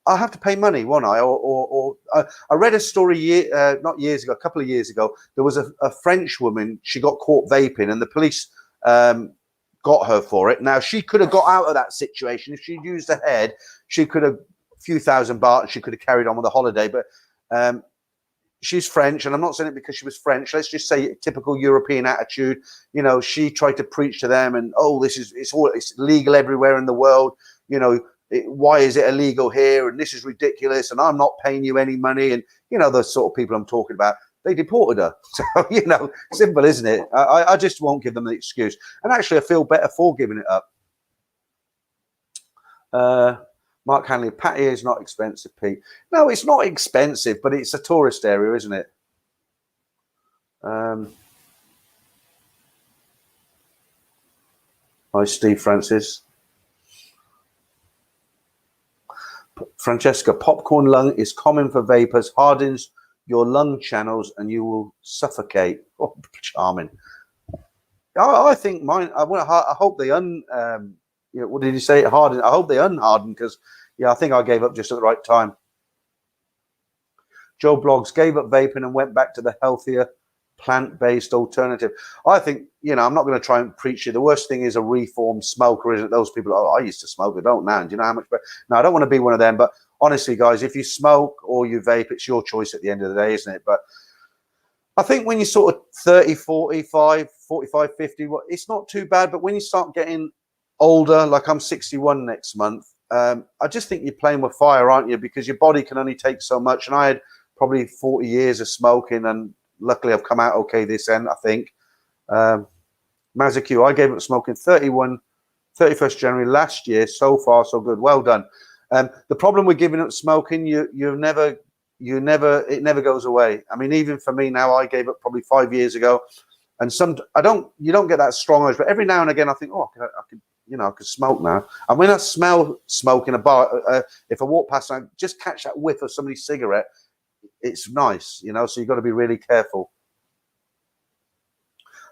I have to pay money, won't I? Or I read a story not years ago, a couple of years ago. There was a French woman. She got caught vaping, and the police got her for it. Now she could have got out of that situation if she'd used her head. She could have a few thousand baht. She could have carried on with the holiday. But she's French, and I'm not saying it because she was French. Let's just say typical European attitude. You know, she tried to preach to them, and it's legal everywhere in the world. You know. Why is it illegal here? And this is ridiculous. And I'm not paying you any money. And, you know, the sort of people I'm talking about, they deported her. So, you know, simple, isn't it? I just won't give them the excuse. And actually, I feel better for giving it up. Mark Hanley, Pattaya is not expensive, Pete. No, it's not expensive, but it's a tourist area, isn't it? Hi, Steve Francis. Francesca, popcorn lung is common for vapors, hardens your lung channels and you will suffocate. Oh, charming. I think mine, I hope they you know, what did you say? Harden. I hope they unharden because, yeah, I think I gave up just at the right time. Joe Blogs gave up vaping and went back to the healthier plant-based alternative. I think, you know, I'm not going to try and preach you. The worst thing is a reformed smoker, isn't it? Those people, oh, I used to smoke, I don't now. Do you know how much better? No, I don't want to be one of them. But honestly, guys, if you smoke or you vape, it's your choice at the end of the day, isn't it? But I think when you're sort of 30, 45, 45, 50, well, it's not too bad. But when you start getting older, like I'm 61 next month, I just think you're playing with fire, aren't you? Because your body can only take so much. And I had probably 40 years of smoking, and luckily I've come out okay this end, I think. Mazaku, I gave up smoking 31st January last year. So far, so good. Well done. The problem with giving up smoking, it never goes away. I mean, even for me now, I gave up probably 5 years ago, and you don't get that strong urge, but every now and again I think, oh, I could smoke now. And when I smell smoke in a bar, if I walk past and I just catch that whiff of somebody's cigarette, it's nice, so you've got to be really careful.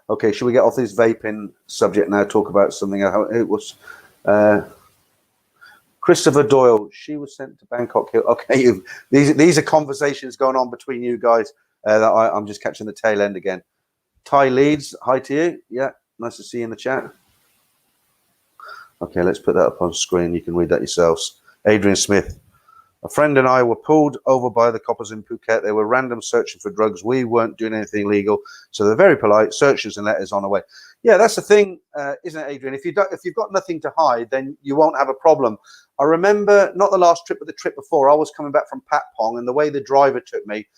Okay, should we get off this vaping subject now? Talk about something. It was Christopher Doyle. She was sent to Bangkok. Okay, these are conversations going on between you guys that I'm just catching the tail end again. Ty Leeds, hi to you. Yeah, nice to see you in the chat. Okay, let's put that up on screen. You can read that yourselves. Adrian Smith. A friend and I were pulled over by the coppers in Phuket. They were random searching for drugs. We weren't doing anything illegal, so they're very polite. Searches and letters on the way. Yeah, that's the thing, isn't it, Adrian? If you've got nothing to hide, then you won't have a problem. I remember not the last trip, but the trip before. I was coming back from Pat Pong, and the way the driver took me,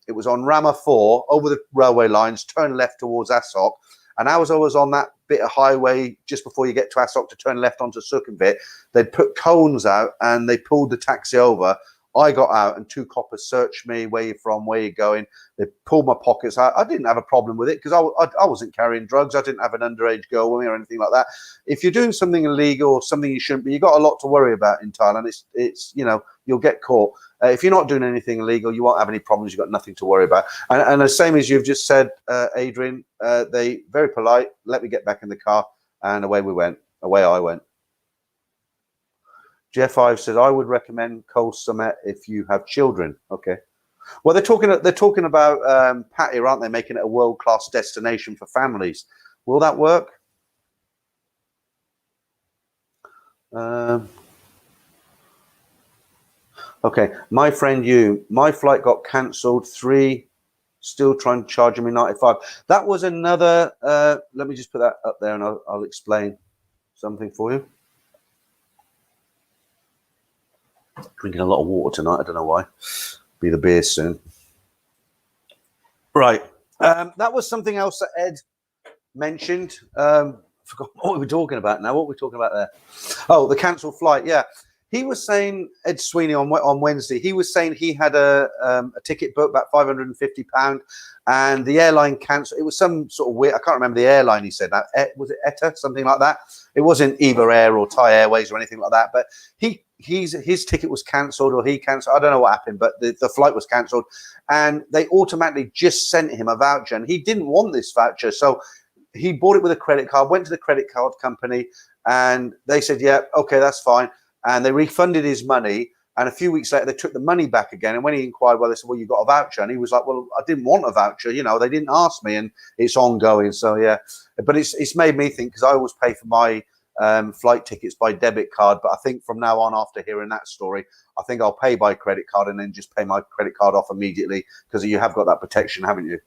it was on Rama 4 over the railway lines, turn left towards Asok. And as I was on that bit of highway just before you get to Asok to turn left onto Sukhumvit, they'd put cones out and they pulled the taxi over. I got out and two coppers searched me. Where you from? Where you going? They pulled my pockets out. I didn't have a problem with it because I wasn't carrying drugs. I didn't have an underage girl with me or anything like that. If you're doing something illegal or something you shouldn't be, you've got a lot to worry about in Thailand. It's you'll get caught. If you're not doing anything illegal, you won't have any problems. You've got nothing to worry about. And the same as you've just said, Adrian, they very polite. Let me get back in the car, and away we went. Away I went. Jeff Ives said, I would recommend Koh Summit if you have children. Okay. Well, they're talking about Pattaya, aren't they? Making it a world-class destination for families. Will that work? Okay. My friend, my flight got cancelled. 3 still trying to charge me 95. That was another. Let me just put that up there, and I'll explain something for you. Drinking a lot of water tonight. I don't know why. Be the beer soon. Right. That was something else that Ed mentioned. Forgot what we were talking about now. What were we talking about there? Oh, the cancelled flight. Yeah. He was saying, Ed Sweeney on Wednesday, he was saying he had a ticket booked, about £550, and the airline cancelled. It was some sort of weird, I can't remember the airline he said. Was it ETA? Something like that. It wasn't either Air or Thai Airways or anything like that. But his ticket was cancelled, or he cancelled. I don't know what happened, but the flight was cancelled. And they automatically just sent him a voucher. And he didn't want this voucher. So he bought it with a credit card, went to the credit card company, and they said, yeah, okay, that's fine. And they refunded his money. And a few weeks later, they took the money back again. And when he inquired, well, they said, well, you got a voucher. And he was like, well, I didn't want a voucher. They didn't ask me, and it's ongoing. So, yeah. But it's made me think, because I always pay for my flight tickets by debit card. But I think from now on, after hearing that story, I think I'll pay by credit card and then just pay my credit card off immediately, because you have got that protection, haven't you?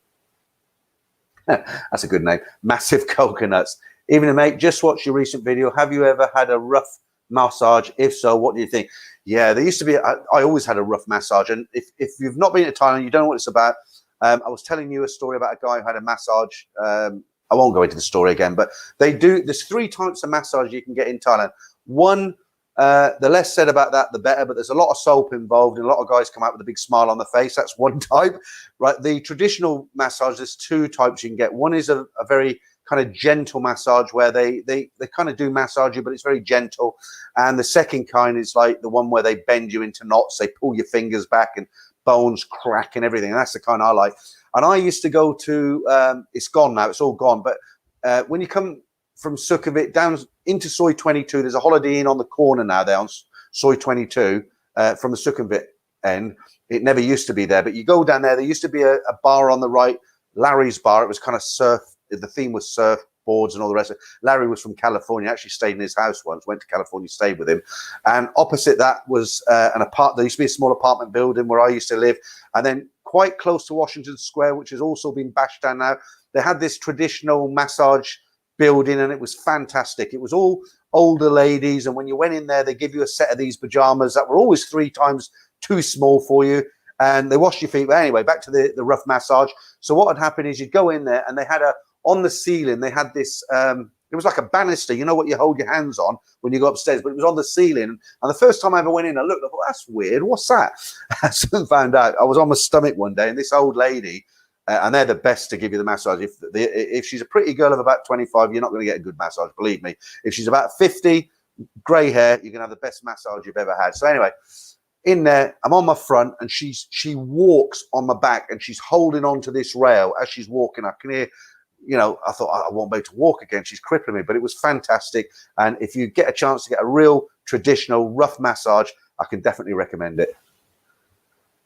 That's a good name. Massive Coconuts. Evening, mate. Just watched your recent video. Have you ever had a rough massage? If so, what do you think? Yeah, there used to be. I always had a rough massage, and if you've not been to Thailand, you don't know what it's about. I was telling you a story about a guy who had a massage. I won't go into the story again, but they do. There's 3 types of massage you can get in Thailand. One, the less said about that, the better. But there's a lot of soap involved, and a lot of guys come out with a big smile on the face. That's one type, right? The traditional massage. There's 2 types you can get. One is a very kind of gentle massage where they kind of do massage you, but it's very gentle. And the second kind is like the one where they bend you into knots. They pull your fingers back and bones crack and everything. And that's the kind I like. And I used to go to, it's gone now, it's all gone. But when you come from Sukhumvit down into Soi 22, there's a Holiday Inn on the corner now there on Soi 22 from the Sukhumvit end. It never used to be there, but you go down there. There used to be a bar on the right, Larry's Bar. It was kind of surf. The theme was surfboards and all the rest of it. Larry was from California. Actually stayed in his house once. Went to California, stayed with him. And opposite that was an apartment. There used to be a small apartment building where I used to live. And then quite close to Washington Square, which has also been bashed down now, they had this traditional massage building, and it was fantastic. It was all older ladies, and when you went in there, they give you a set of these pajamas that were always 3 times too small for you, and they washed your feet. But anyway, back to the rough massage. So what would happen is you'd go in there, and they had on the ceiling, they had this, it was like a banister, you know what you hold your hands on when you go upstairs, but it was on the ceiling. And the first time I ever went in, I looked, I thought, that's weird, what's that? I soon found out. I was on my stomach one day, and this old lady, and they're the best to give you the massage. If she's a pretty girl of about 25, you're not going to get a good massage, believe me. If she's about 50, grey hair, you're going to have the best massage you've ever had. So anyway, in there, I'm on my front, and she walks on my back, and she's holding on to this rail as she's walking. I can hear, you know, I thought, I won't be able to walk again. She's crippling me, but it was fantastic. And if you get a chance to get a real traditional rough massage, I can definitely recommend it.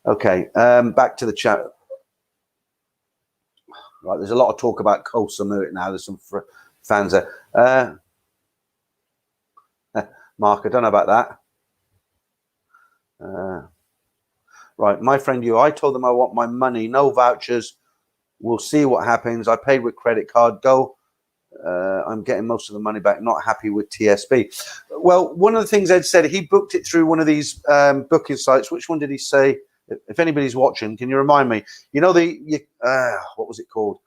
Okay, back to the chat. Right, there's a lot of talk about Koh Samui now. There's some fans there. Mark, I don't know about that. Right, my friend, I told them I want my money, no vouchers. We'll see what happens. I paid with credit card. Go. I'm getting most of the money back. Not happy with TSB. Well, one of the things Ed said, he booked it through one of these booking sites. Which one did he say? If anybody's watching, can you remind me? You know, what was it called?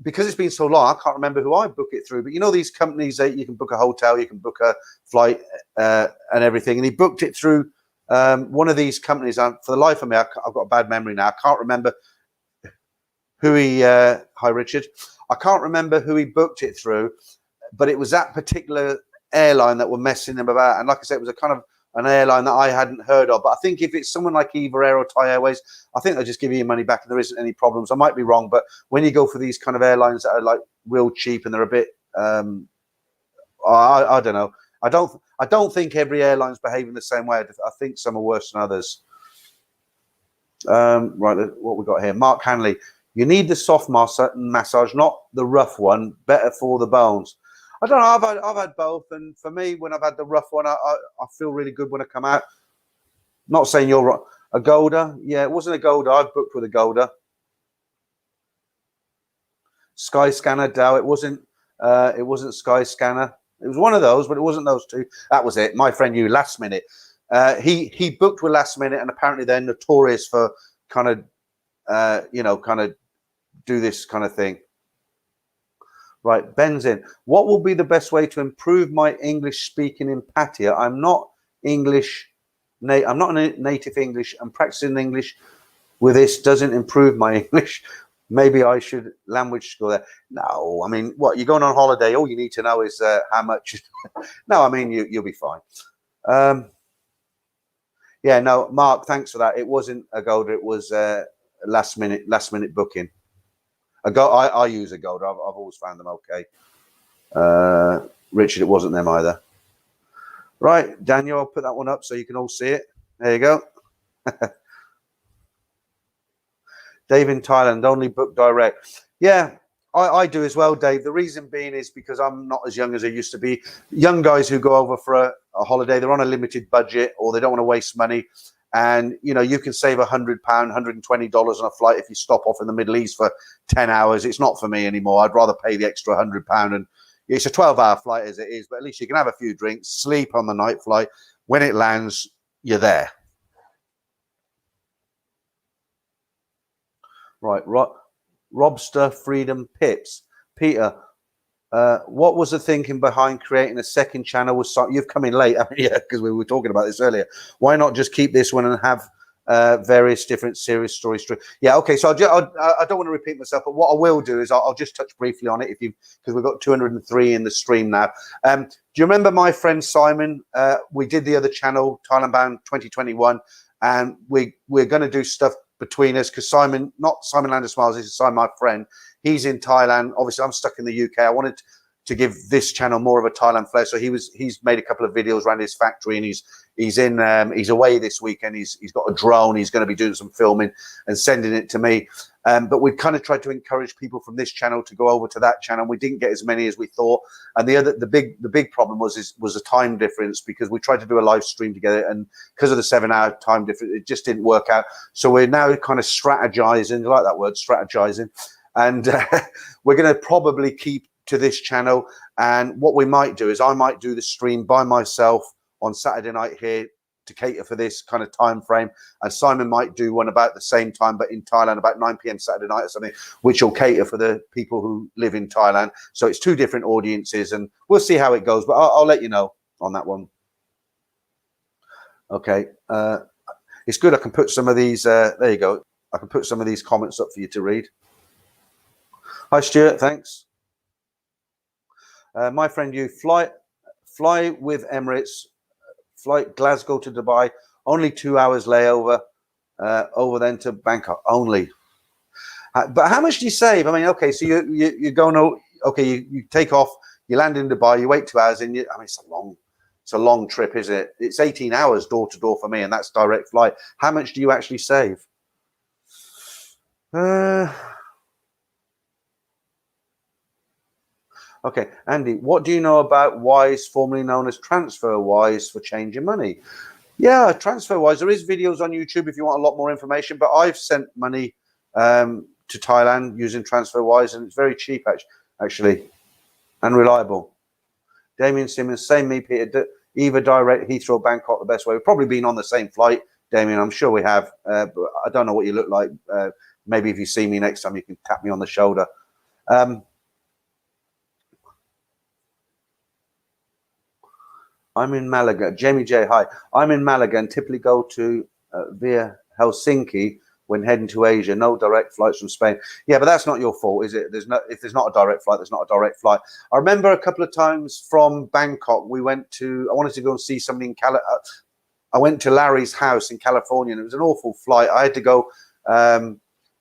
Because it's been so long, I can't remember who I booked it through. But you know, these companies that you can book a hotel, you can book a flight and everything. And he booked it through one of these companies. For the life of me, I've got a bad memory now. I can't remember who he. Hi, Richard. I can't remember who he booked it through, but it was that particular airline that were messing him about. And like I said, it was a kind of an airline that I hadn't heard of. But I think if it's someone like Eva Air or Thai Airways, I think they'll just give you your money back and there isn't any problems. I might be wrong, but when you go for these kind of airlines that are like real cheap and they're a bit, I don't know. I don't think every airline's behaving the same way. I think some are worse than others. Right, what we got here? Mark Hanley. You need the soft massage, not the rough one. Better for the bones. I don't know. I've had both, and for me, when I've had the rough one, I feel really good when I come out. Not saying you're right. A Golda, yeah, it wasn't a Golda. I booked with a Golda. Sky Scanner, Dow. It wasn't Sky Scanner. It was one of those, but it wasn't those two. That was it. My friend, you last minute. He booked with last minute, and apparently they're notorious for kind of, kind of do this kind of thing. Right, Ben's in. What will be the best way to improve my English speaking in Pattaya? I'm not English. I'm not native English. And practicing English with this doesn't improve my English. Maybe I should language school there. No, I mean, what, you're going on holiday? All you need to know is how much. No, I mean, you'll be fine. Yeah, no, Mark, thanks for that. It wasn't a Golda. It was last minute booking. I use a Golda. I've always found them okay. Richard, it wasn't them either. Right, Daniel, I'll put that one up so you can all see it. There you go. Dave in Thailand, only book direct. Yeah, I do as well, Dave. The reason being is because I'm not as young as I used to be. Young guys who go over for a holiday, they're on a limited budget or they don't want to waste money. And, you know, you can save £100, $120 on a flight if you stop off in the Middle East for 10 hours. It's not for me anymore. I'd rather pay the extra £100. And it's a 12-hour flight as it is, but at least you can have a few drinks, sleep on the night flight. When it lands, you're there. Right, Robster Freedom Pips. Peter, what was the thinking behind creating a second channel with you've come in late, haven't you? Because we were talking about this earlier. Why not just keep this one and have various different series stories? Yeah, okay. So I don't want to repeat myself, but what I will do is I'll just touch briefly on it because we've got 203 in the stream now. Do you remember my friend Simon? We did the other channel, Thailand Bound 2021, and we're going to do stuff between us because Simon, not Simon Lander Smiles, this is Simon, my friend. He's in Thailand. Obviously, I'm stuck in the UK. I wanted to give this channel more of a Thailand flair. So he's made a couple of videos around his factory, and he's away this weekend. He's got a drone. He's going to be doing some filming and sending it to me. But we kind of tried to encourage people from this channel to go over to that channel. We didn't get as many as we thought. And the big problem was the time difference, because we tried to do a live stream together, and because of the 7-hour time difference, it just didn't work out. So we're now kind of strategizing. I like that word, strategizing. And we're going to probably keep to this channel. And what we might do is I might do the stream by myself on Saturday night here to cater for this kind of time frame, and Simon might do one about the same time but in Thailand about 9 p.m. Saturday night or something, which will cater for the people who live in Thailand. So it's 2 different audiences, and we'll see how it goes, but I'll let you know on that one. Okay, it's good. I can put some of these there you go, I can put some of these comments up for you to read. Hi Stuart, thanks. My friend, you fly with Emirates, flight Glasgow to Dubai, only 2 hours layover, over then to Bangkok only. But how much do you save? I mean, okay, so you go no, okay, you take off, you land in Dubai, you wait 2 hours, and I mean, it's a long trip, isn't it? It's 18 hours door to door for me, and that's direct flight. How much do you actually save? Okay, Andy, what do you know about Wise, formerly known as TransferWise, for changing money? Yeah, TransferWise, there is videos on YouTube if you want a lot more information, but I've sent money to Thailand using TransferWise, and it's very cheap, actually, and reliable. Damien Simmons, same me, Peter, either direct Heathrow, Bangkok, the best way. We've probably been on the same flight, Damien, I'm sure we have, but I don't know what you look like. Maybe if you see me next time, you can tap me on the shoulder. I'm in Malaga. Jamie J, hi. I'm in Malaga and typically go to via Helsinki when heading to Asia. No direct flights from Spain. Yeah, but that's not your fault, is it? If there's not a direct flight, there's not a direct flight. I remember a couple of times from Bangkok, I wanted to go and see somebody in I went to Larry's house in California, and it was an awful flight. I had to go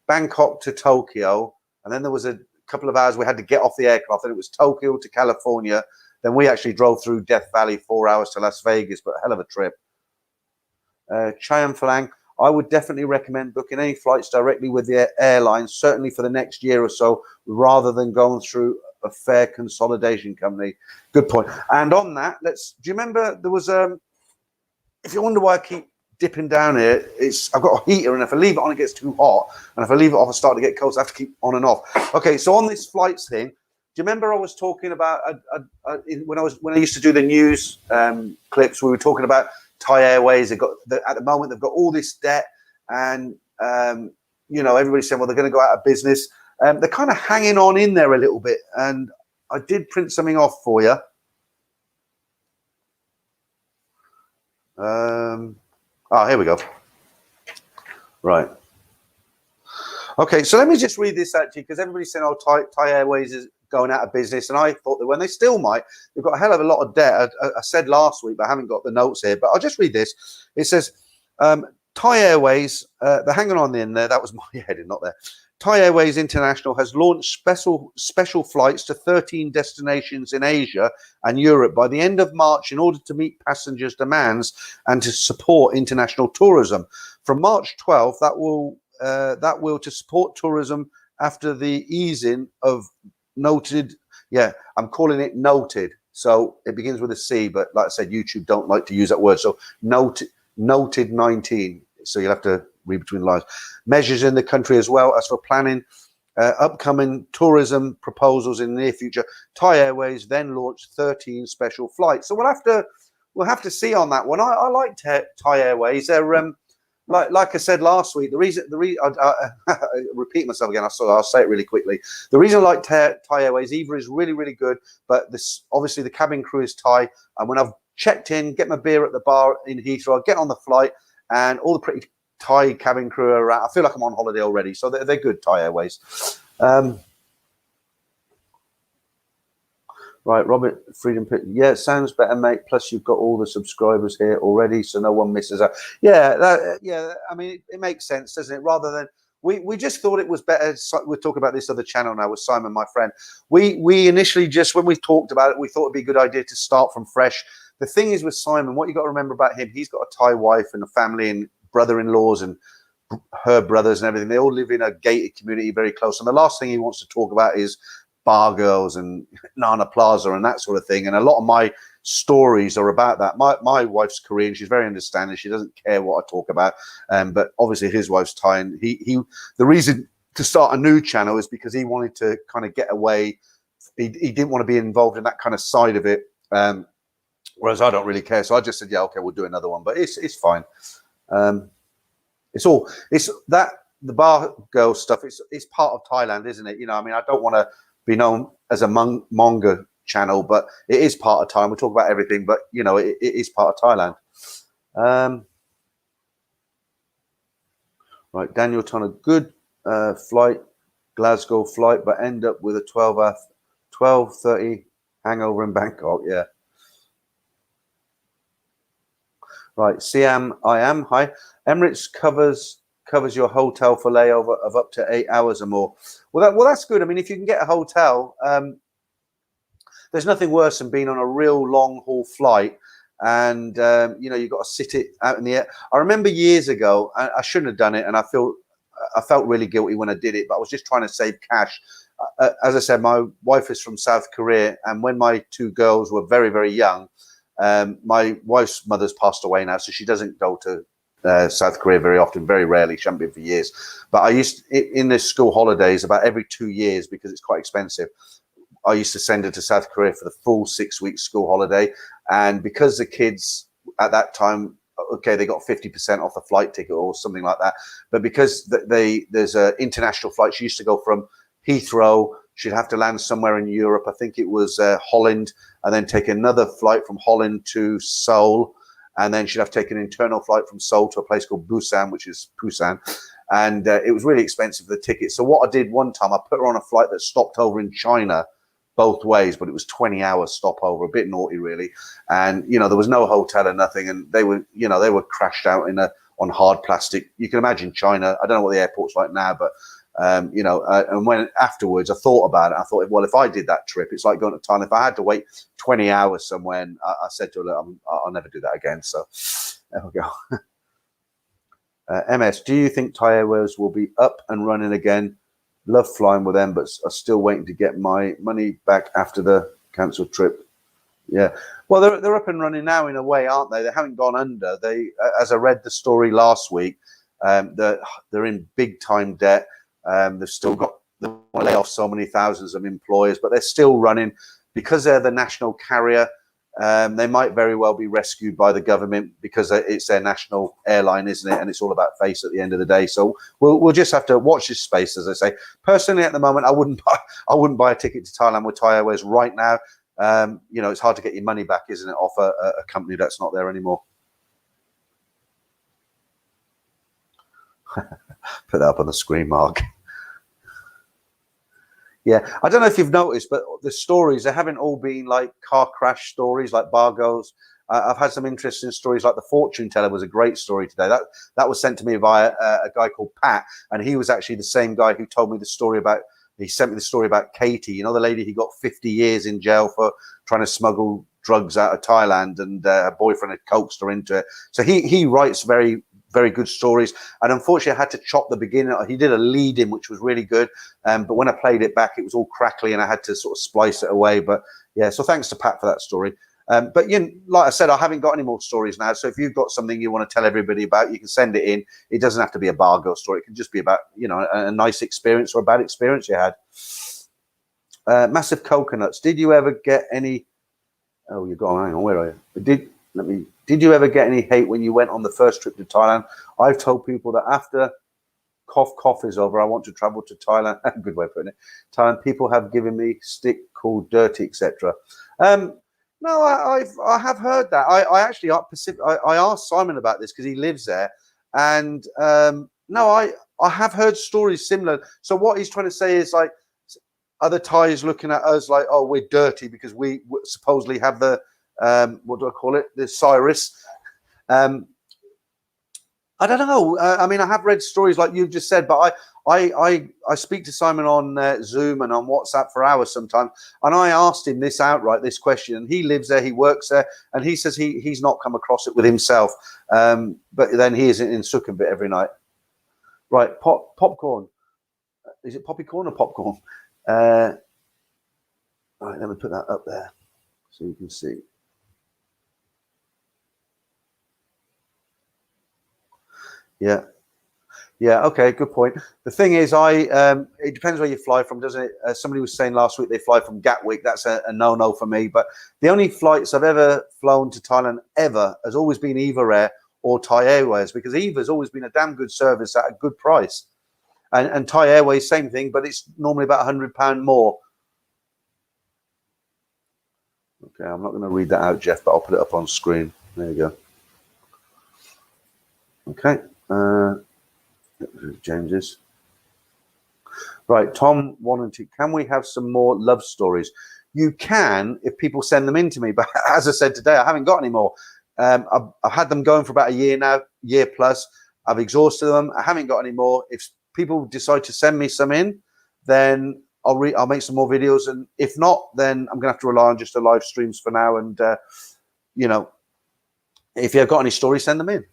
Bangkok to Tokyo, and then there was a couple of hours we had to get off the aircraft, and it was Tokyo to California. Then we actually drove through Death Valley, 4 hours to Las Vegas, but a hell of a trip. Chayan Falang, I would definitely recommend booking any flights directly with the airline, certainly for the next year or so, rather than going through a fare consolidation company. Good point. And on that, do you remember there was, if you wonder why I keep dipping down here, I've got a heater, and if I leave it on, it gets too hot. And if I leave it off, I start to get cold, so I have to keep on and off. Okay, so on this flights thing, do you remember I was talking about when I used to do the news clips? We were talking about Thai Airways. At the moment they've got all this debt, and everybody's saying, well, they're going to go out of business. They're kind of hanging on in there a little bit, and I did print something off for you. Here we go. Right. Okay, so let me just read this out to you, because everybody's saying, oh, Thai Airways is going out of business, and I thought that when they still might, they've got a hell of a lot of debt. I said last week, but I haven't got the notes here, but I'll just read this. It says, Thai Airways, they're hanging on in there. That was my heading, not there. Thai Airways International has launched special flights to 13 destinations in Asia and Europe by the end of March in order to meet passengers' demands and to support international tourism. From March 12th, that will to support tourism after the easing of noted, I'm calling it noted, so it begins with a C, but like I said, YouTube don't like to use that word, so noted 19, so you'll have to read between the lines. Measures in the country, as well as for planning upcoming tourism proposals in the near future. Thai Airways then launched 13 special flights, so we'll have to see on that one. I like Thai Airways. They're like I said last week, the reason I repeat myself again, I'll say it really quickly. The reason I like Thai Airways, either is really, really good, but obviously the cabin crew is Thai, and when I've checked in, get my beer at the bar in Heathrow, I get on the flight, and all the pretty Thai cabin crew are around. I feel like I'm on holiday already, so they're good, Thai Airways. Right, Robert, Freedom Pit. Yeah, it sounds better, mate. Plus, you've got all the subscribers here already, so no one misses out. Yeah, I mean, it makes sense, doesn't it? Rather than we just thought it was better. We're talking about this other channel now with Simon, my friend. We initially just, when we talked about it, we thought it'd be a good idea to start from fresh. The thing is with Simon, what you got to remember about him, he's got a Thai wife and a family and brother-in-laws and her brothers and everything. They all live in a gated community very close, and the last thing he wants to talk about is bar girls and Nana Plaza and that sort of thing. And a lot of my stories are about that. My wife's Korean, she's very understanding, she doesn't care what I talk about, but obviously his wife's Thai, and he the reason to start a new channel is because he wanted to kind of get away he didn't want to be involved in that kind of side of it. Whereas I don't really care. So I just said, yeah, okay, we'll do another one. But it's fine. The bar girl stuff. It's part of Thailand, isn't it? You know, I mean, I don't want to be known as a manga channel, but it is part of Thailand. We talk about everything, but you know, it is part of Thailand. Right, Daniel on a good flight, Glasgow flight, but end up with a 12:30 hangover in Bangkok. Yeah. Right, Siam, I am. Hi, Emirates covers your hotel for layover of up to 8 hours or more. Well, that's good. I mean, if you can get a hotel, there's nothing worse than being on a real long haul flight, and you know, you've got to sit it out in the air. I remember years ago, I shouldn't have done it, and I felt really guilty when I did it, but I was just trying to save cash. As I said, my wife is from South Korea, and when my two girls were very, very young, my wife's mother's passed away now, so she doesn't go to South Korea very often, very rarely. She hasn't been for years. But I used in the school holidays about every 2 years, because it's quite expensive, I used to send her to South Korea for the full 6 weeks school holiday. And because the kids at that time, okay, they got 50% off the flight ticket or something like that. But because there's an international flight, she used to go from Heathrow. She'd have to land somewhere in Europe. I think it was Holland, and then take another flight from Holland to Seoul. And then she'd have to take an internal flight from Seoul to a place called Busan, which is Busan. And it was really expensive, the ticket. So what I did one time, I put her on a flight that stopped over in China both ways, but it was 20 hours stopover, a bit naughty, really. And, you know, there was no hotel or nothing. And they were crashed out on hard plastic. You can imagine China. I don't know what the airport's like now, but you know, and when afterwards I thought about it, I thought, well, if I did that trip, it's like going to Thailand. If I had to wait 20 hours somewhere, and I said to her, I'll never do that again. So there we go. MS, do you think Thai Airways will be up and running again? Love flying with them, but I'm still waiting to get my money back after the cancelled trip. Yeah, well, they're up and running now in a way, aren't they? They haven't gone under. They, as I read the story last week, they're in big time debt. They've still got, they want to lay off so many thousands of employers, but they're still running because they're the national carrier. They might very well be rescued by the government because it's their national airline, isn't it? And it's all about face at the end of the day. So we'll just have to watch this space, as I say. Personally, at the moment, I wouldn't buy a ticket to Thailand with Thai Airways right now. You know, it's hard to get your money back, isn't it, off a company that's not there anymore. Put that up on the screen, Mark. Yeah, I don't know if you've noticed, but the stories, they haven't all been like car crash stories like Bargos. I've had some interesting stories, like the fortune teller was a great story today. That was sent to me via a guy called Pat, and he was actually the same guy who told me the story about, he sent me the story about Katie, you know, the lady who got 50 years in jail for trying to smuggle drugs out of Thailand, and her boyfriend had coaxed her into it. So he writes very, very good stories, and unfortunately I had to chop the beginning. He did a lead in which was really good, but when I played it back it was all crackly and I had to sort of splice it away. But yeah, so thanks to Pat for that story. But you know, like I said, I haven't got any more stories now, so if you've got something you want to tell everybody about, you can send it in. It doesn't have to be a Bargo story, it can just be about, you know, a nice experience or a bad experience you had. Massive coconuts, did you ever get any, oh, you're gone, hang on, where are you? Did you ever get any hate when you went on the first trip to Thailand? I've told people that after cough is over, I want to travel to Thailand. Good way of putting it. Thailand, people have given me stick called dirty, etc. No, I have heard that. I actually I asked Simon about this because he lives there, and no, I have heard stories similar. So what he's trying to say is, like, other Thais looking at us like, oh, we're dirty because we supposedly have the what do I call it? The Cyrus. I don't know. I mean, I have read stories like you've just said, but I speak to Simon on Zoom and on WhatsApp for hours sometimes, and I asked him this outright, this question, and he lives there, he works there, and he says he's not come across it with himself, but then he is in Sukhumvit every night. Right, popcorn. Is it poppycorn or popcorn? Right, let me put that up there so you can see. Yeah, Yeah, okay, good point. The thing is, it depends where you fly from, doesn't it? Somebody was saying last week they fly from Gatwick. That's a no-no for me. But the only flights I've ever flown to Thailand ever has always been Eva Air or Thai Airways, because Eva's always been a damn good service at a good price. And Thai Airways, same thing, but it's normally about £100 more. Okay, I'm not going to read that out, Jeff, but I'll put it up on screen. There you go. Okay. James's. Right, Tom wanted, can we have some more love stories? You can if people send them in to me, but as I said today, I haven't got any more. I've had them going for about a year now, year plus. I've exhausted them. I haven't got any more. If people decide to send me some in, then I'll make some more videos, and if not, then I'm gonna have to rely on just the live streams for now. And you know, if you've got any stories, send them in.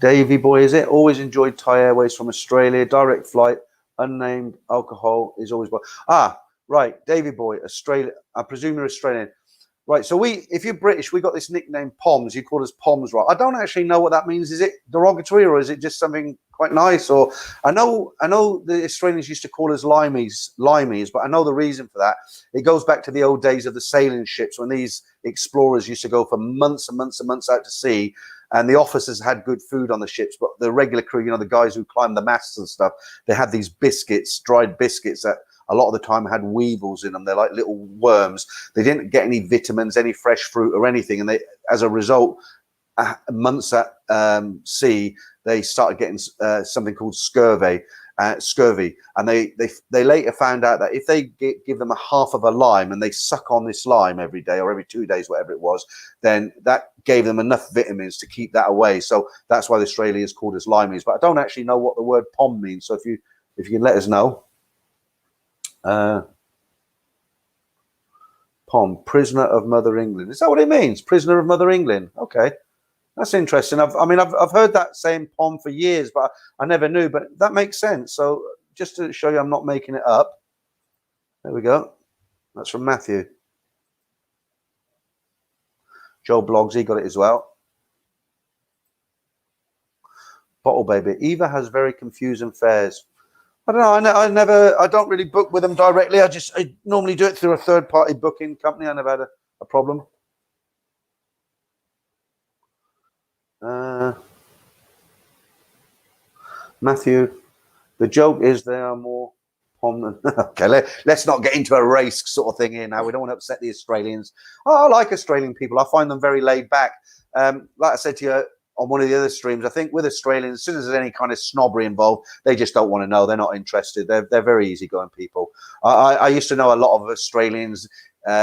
Davy boy, is it? Always enjoyed Thai Airways from Australia. Direct flight, unnamed alcohol is always. Right, Davy boy, Australia. I presume you're Australian. Right, so if you're British, we got this nickname Poms. You call us Poms, right? I don't actually know what that means. Is it derogatory, or is it just something quite nice? Or I know the Australians used to call us limeys, but I know the reason for that. It goes back to the old days of the sailing ships, when these explorers used to go for months and months and months out to sea, and the officers had good food on the ships, but the regular crew, you know, the guys who climbed the masts and stuff, they had these biscuits, dried biscuits that a lot of the time had weevils in them. They're like little worms. They didn't get any vitamins, any fresh fruit or anything. And they, as a result, months at sea, they started getting something called scurvy. And they later found out that if they give them a half of a lime and they suck on this lime every day or every 2 days, whatever it was, then that gave them enough vitamins to keep that away. So that's why the Australia is called as limeys. But I don't actually know what the word pom means. So if you can let us know. Pom, prisoner of Mother England. Is that what it means? Prisoner of Mother England. Okay, that's interesting. I've heard that saying Pom for years, but I never knew. But that makes sense. So just to show you, I'm not making it up. There we go. That's from Matthew. Joe Blogs, he got it as well. Bottle Baby. Eva has very confusing fares. I don't know. I don't really book with them directly. I normally do it through a third-party booking company. I never had a problem. Matthew, the joke is they are more Pom than... Okay, let's not get into a race sort of thing here now. We don't want to upset the Australians. Oh, I like Australian people. I find them very laid back. Like I said to you on one of the other streams, I think with Australians, as soon as there's any kind of snobbery involved, they just don't want to know. They're not interested. They're very easygoing people. I used to know a lot of Australians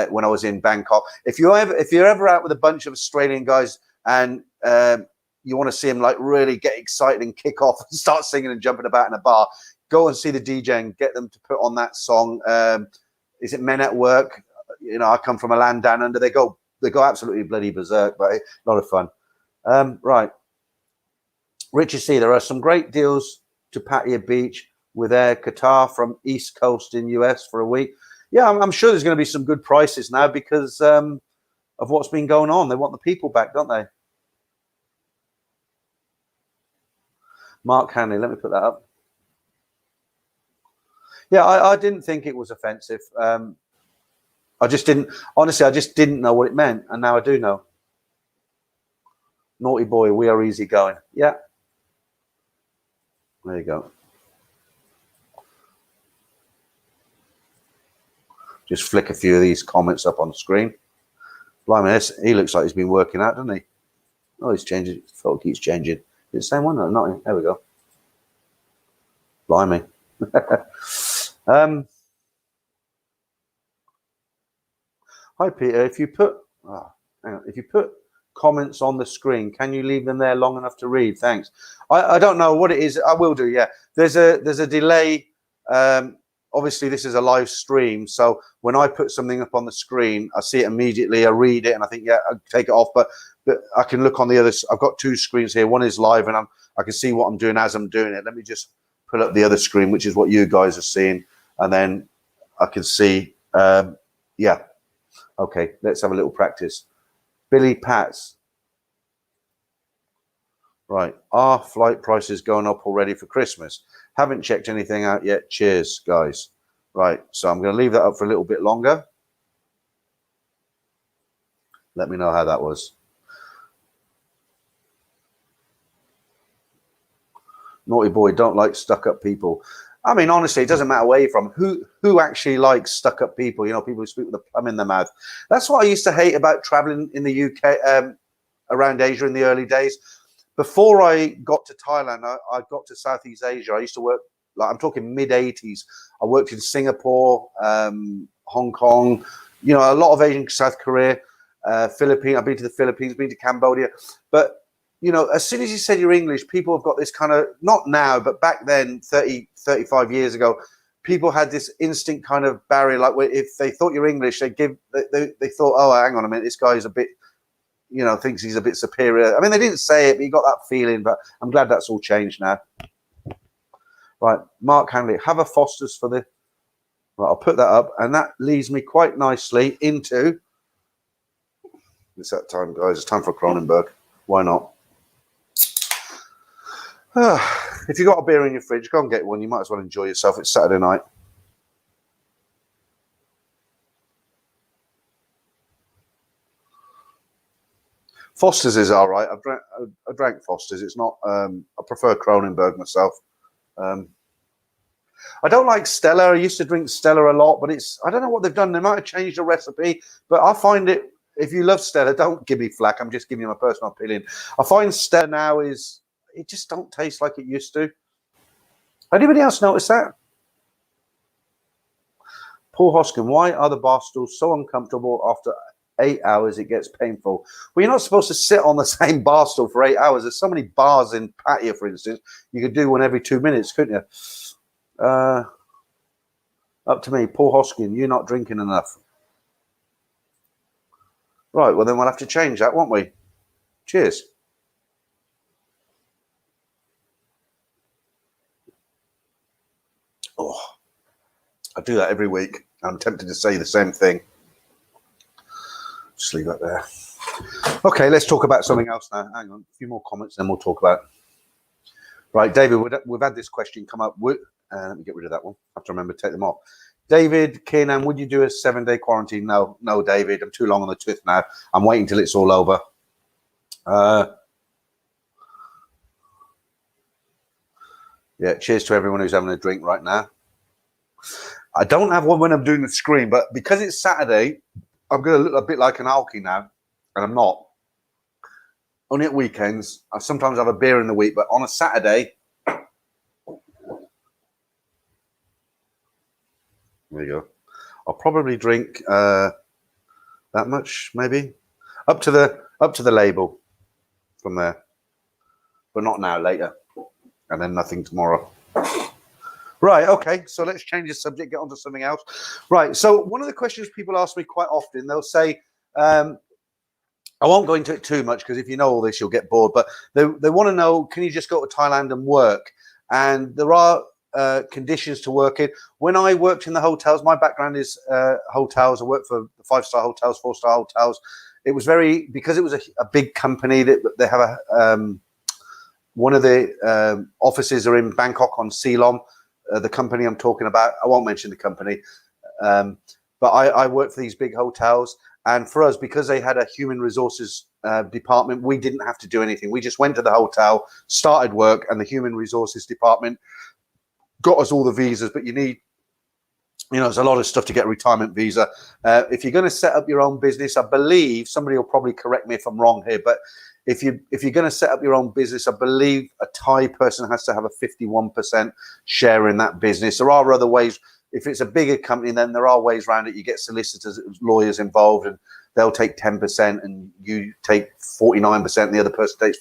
when I was in Bangkok. If you're ever out with a bunch of Australian guys and you want to see them like really get excited and kick off and start singing and jumping about in a bar, go and see the DJ and get them to put on that song. Is it Men at Work? You know, I come from a land down under. They go absolutely bloody berserk, but a lot of fun. Right, Richard C. There are some great deals to Pattaya Beach with Air Qatar from East Coast in US for a week. Yeah, I'm sure there's going to be some good prices now because of what's been going on. They want the people back, don't they? Mark Hanley, let me put that up. Yeah, I didn't think it was offensive. I just didn't know what it meant, and now I do know. Naughty boy, we are easy going. Yeah. There you go. Just flick a few of these comments up on the screen. Blimey, he looks like he's been working out, doesn't he? Oh, he's changing. His photo keeps changing. It's the same one, though, not. There we go. Blimey. Hi, Peter. If you put comments on the screen, can you leave them there long enough to read? Thanks. I don't know what it is. I will do. Yeah. There's a delay. Obviously, this is a live stream, so when I put something up on the screen, I see it immediately. I read it, and I think, yeah, I'll take it off. But I can look on the others. I've got two screens here. One is live, and I can see what I'm doing as I'm doing it. Let me just pull up the other screen, which is what you guys are seeing, and then I can see. Yeah. Okay. Let's have a little practice. Billy Pats. Right. Are flight prices going up already for Christmas? Haven't checked anything out yet. Cheers, guys. Right. So I'm going to leave that up for a little bit longer. Let me know how that was. Naughty boy, don't like stuck-up people. I mean, honestly, it doesn't matter where you're from. Who actually likes stuck-up people? You know, people who speak with a plum in their mouth. That's what I used to hate about traveling in the UK, around Asia in the early days. Before I got to Thailand, I got to Southeast Asia. I used to work, like I'm talking mid-80s. I worked in Singapore, Hong Kong, you know, a lot of Asian, South Korea, Philippines. I've been to the Philippines, been to Cambodia. But, you know, as soon as you said you're English, people have got this kind of, not now, but back then, 30, 35 years ago, people had this instinct kind of barrier. Like if they thought you're English, they thought, oh, hang on a minute, this guy's a bit, you know, thinks he's a bit superior. I mean, they didn't say it, but you got that feeling. But I'm glad that's all changed now. Right, Mark Hanley, have a Foster's for the. Right, I'll put that up, and that leads me quite nicely into. It's that time, guys. It's time for Kronenberg. Why not? If you got a beer in your fridge, go and get one. You might as well enjoy yourself. It's Saturday night. Foster's is all right. I drank Foster's. It's not. I prefer Kronenberg myself. I don't like Stella. I used to drink Stella a lot, but I don't know what they've done. They might have changed the recipe, but I find it. If you love Stella, don't give me flack. I'm just giving you my personal opinion. I find Stella now it just don't taste like it used to. Anybody else notice that? Paul Hoskin, why are the bar stools so uncomfortable after 8 hours? It gets painful. Well, you're not supposed to sit on the same bar stool for 8 hours. There's so many bars in Pattaya, for instance. You could do one every 2 minutes, couldn't you? Up to me, Paul Hoskin, you're not drinking enough. Right, well then we'll have to change that, won't we? Cheers. Oh, I do that every week. I'm tempted to say the same thing. Just leave that there. Okay, let's talk about something else now. Hang on, a few more comments, then we'll talk about. Right, David, we've had this question come up. Let me get rid of that one. I have to remember to take them off. David Keenan, would you do a 7-day quarantine? No, David. I'm too long on the tooth now. I'm waiting till it's all over. Yeah, cheers to everyone who's having a drink right now. I don't have one when I'm doing the screen, but because it's Saturday, I'm going to look a bit like an alky now, and I'm not. Only at weekends. I sometimes have a beer in the week, but on a Saturday, there you go. I'll probably drink that much, maybe up to the label from there, but not now. Later, and then nothing tomorrow. Right. Okay. So let's change the subject. Get on to something else. Right. So one of the questions people ask me quite often, they'll say, I won't go into it too much because if you know all this, you'll get bored. But they want to know, can you just go to Thailand and work? And there are conditions to work in. When I worked in the hotels, my background is hotels. I worked for the 5-star hotels, 4-star hotels. It was because it was a big company that they have one of the offices are in Bangkok on Ceylon. The company I'm talking about, I won't mention the company, but I worked for these big hotels. And for us, because they had a human resources department, we didn't have to do anything. We just went to the hotel, started work, and the human resources department got us all the visas. But you need, there's a lot of stuff to get a retirement visa. If you're going to set up your own business, I believe, somebody will probably correct me if I'm wrong here, but if you're going to set up your own business, I believe a Thai person has to have a 51% share in that business. There are other ways. If it's a bigger company, then there are ways around it. You get solicitors, lawyers involved, and they'll take 10% and you take 49%, and the other person takes.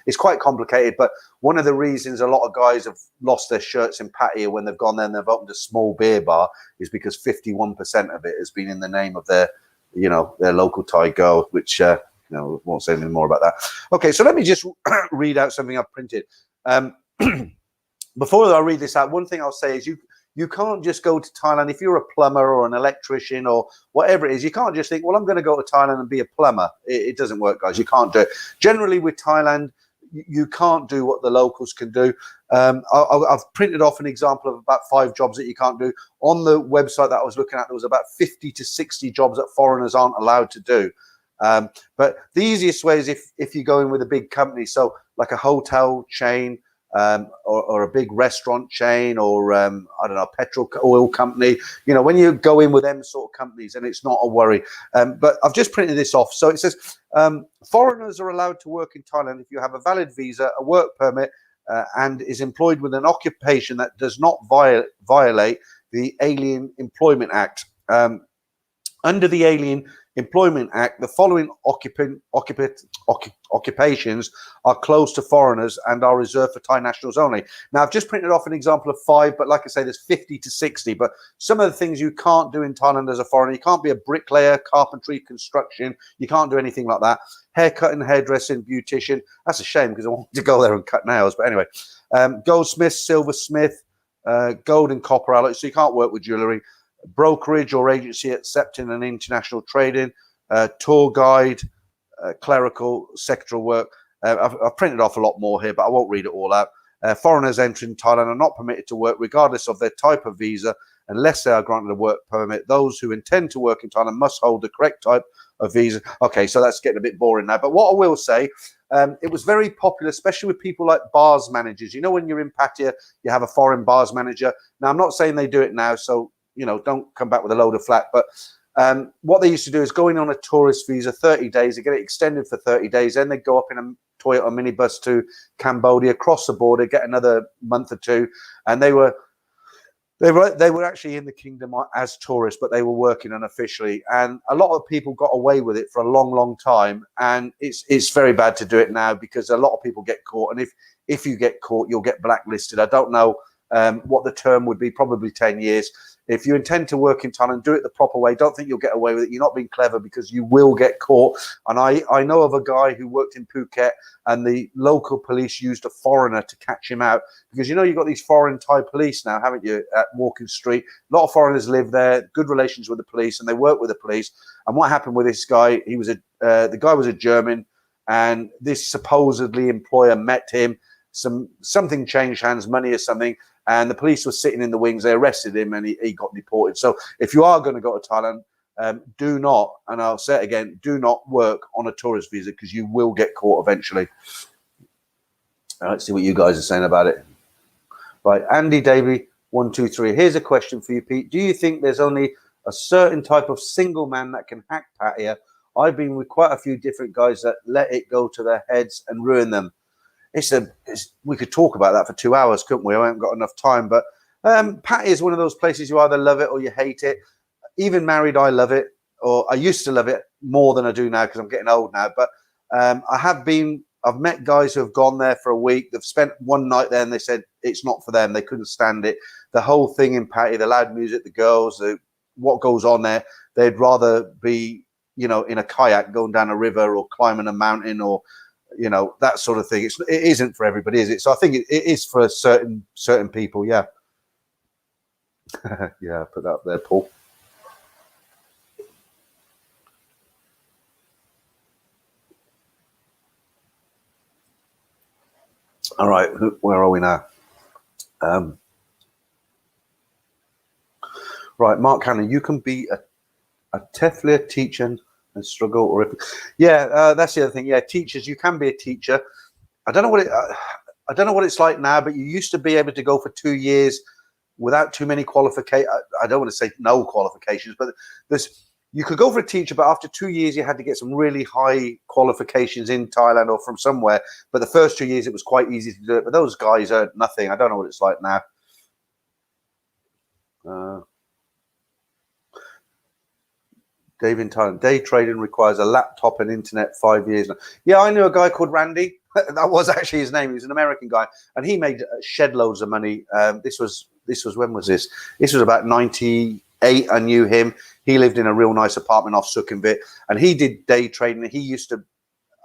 It's quite complicated. But one of the reasons a lot of guys have lost their shirts in Pattaya when they've gone there and they've opened a small beer bar is because 51% of it has been in the name of their local Thai girl, which won't say anything more about that. Okay, so let me just read out something I've printed. Before I read this out, one thing I'll say is you can't just go to Thailand. If you're a plumber or an electrician or whatever it is, you can't just think, well, I'm going to go to Thailand and be a plumber. It doesn't work, guys. You can't do it. Generally with Thailand, you can't do what the locals can do. I've printed off an example of about 5 jobs that you can't do. On the website that I was looking at, there was about 50 to 60 jobs that foreigners aren't allowed to do. But the easiest way is if you go in with a big company, so like a hotel chain, or a big restaurant chain, or I don't know, petrol oil company. You know, when you go in with them sort of companies, and it's not a worry. But I've just printed this off. So it says foreigners are allowed to work in Thailand if you have a valid visa, a work permit, and is employed with an occupation that does not violate the Alien Employment Act. Under the Alien Employment Act, the following occupations are closed to foreigners and are reserved for Thai nationals only. Now, I've just printed off an example of 5, but like I say, there's 50 to 60. But some of the things you can't do in Thailand as a foreigner, you can't be a bricklayer, carpentry, construction. You can't do anything like that. Haircutting, hairdressing, beautician. That's a shame because I wanted to go there and cut nails. But anyway, goldsmith, silversmith, gold and copper alloys. So you can't work with jewellery. Brokerage or agency accepting an international trading, tour guide, clerical, secretarial work. I've printed off a lot more here, but I won't read it all out. Foreigners entering Thailand are not permitted to work regardless of their type of visa unless they are granted a work permit. Those who intend to work in Thailand must hold the correct type of visa. Okay, so that's getting a bit boring now. But what I will say, it was very popular, especially with people like bars managers. You know, when you're in Pattaya, you have a foreign bars manager. Now, I'm not saying they do it now, so you know, don't come back with a load of flack. But what they used to do is go in on a tourist visa, 30 days. They get it extended for 30 days. Then they go up in a Toyota minibus to Cambodia, cross the border, get another month or 2, and they were actually in the kingdom as tourists, but they were working unofficially. And a lot of people got away with it for a long, long time. And it's very bad to do it now because a lot of people get caught. And if you get caught, you'll get blacklisted. I don't know what the term would be, probably 10 years. If you intend to work in Thailand, do it the proper way. Don't think you'll get away with it. You're not being clever because you will get caught. And I know of a guy who worked in Phuket and the local police used a foreigner to catch him out. Because, you know, you've got these foreign Thai police now, haven't you, at Walking Street. A lot of foreigners live there, good relations with the police, and they work with the police. And what happened with this guy, the guy was a German, and this supposedly employer met him. Something changed hands, money or something. And the police were sitting in the wings. They arrested him and he got deported. So if you are going to go to Thailand, do not, and I'll say it again, do not work on a tourist visa because you will get caught eventually. Let's see what you guys are saying about it. Right, Andy Davey, 123. Here's a question for you, Pete. Do you think there's only a certain type of single man that can hack Pattaya? I've been with quite a few different guys that let it go to their heads and ruin them. We could talk about that for 2 hours, couldn't we? I haven't got enough time, but Pattaya is one of those places you either love it or you hate it. Even married, I love it, or I used to love it more than I do now because I'm getting old now. But I've met guys who have gone there for a week. They've spent one night there and they said it's not for them. They couldn't stand it. The whole thing in Pattaya, the loud music, the girls, what goes on there, they'd rather be, you know, in a kayak going down a river or climbing a mountain or, you know, that sort of thing. It isn't for everybody, is it? So I think it is for certain people. Yeah. Yeah, put that up there, Paul. All right, where are we now? Right, Mark Hanlon, you can be a TEFL teacher and struggle, or that's the other thing. Yeah, teachers, you can be a teacher. I don't know what it's like now, but you used to be able to go for 2 years without too many qualifications. I don't want to say no qualifications, but you could go for a teacher, but after 2 years you had to get some really high qualifications in Thailand or from somewhere. But the first 2 years it was quite easy to do it. But those guys earned nothing. I don't know what it's like now. Dave in Thailand, day trading requires a laptop and internet 5 years now. Yeah, I knew a guy called Randy. That was actually his name. He was an American guy, and he made shed loads of money. This was when was this? This was about 98. I knew him. He lived in a real nice apartment off Sukhumvit, and he did day trading. He used to,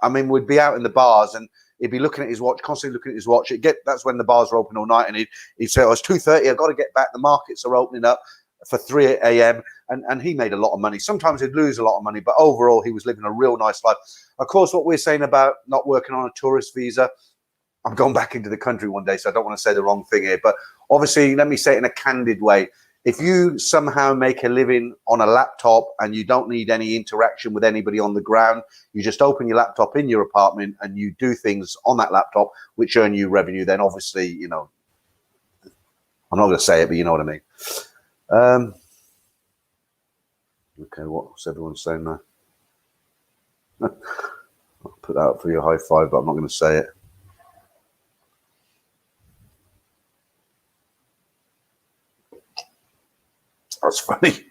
I mean, we'd be out in the bars, and he'd be looking at his watch, constantly looking at his watch. That's when the bars were open all night, and he'd say, "Oh, it's 2:30. I've got to get back. The markets are opening up for 3 a.m." And he made a lot of money. Sometimes he'd lose a lot of money, but overall he was living a real nice life. Of course, what we're saying about not working on a tourist visa, I'm going back into the country one day, so I don't want to say the wrong thing here. But obviously, let me say it in a candid way. If you somehow make a living on a laptop and you don't need any interaction with anybody on the ground, you just open your laptop in your apartment and you do things on that laptop which earn you revenue, then obviously, you know, I'm not going to say it, but you know what I mean. Okay, what's everyone saying now? I'll put that up for your high five, but I'm not going to say it. That's funny.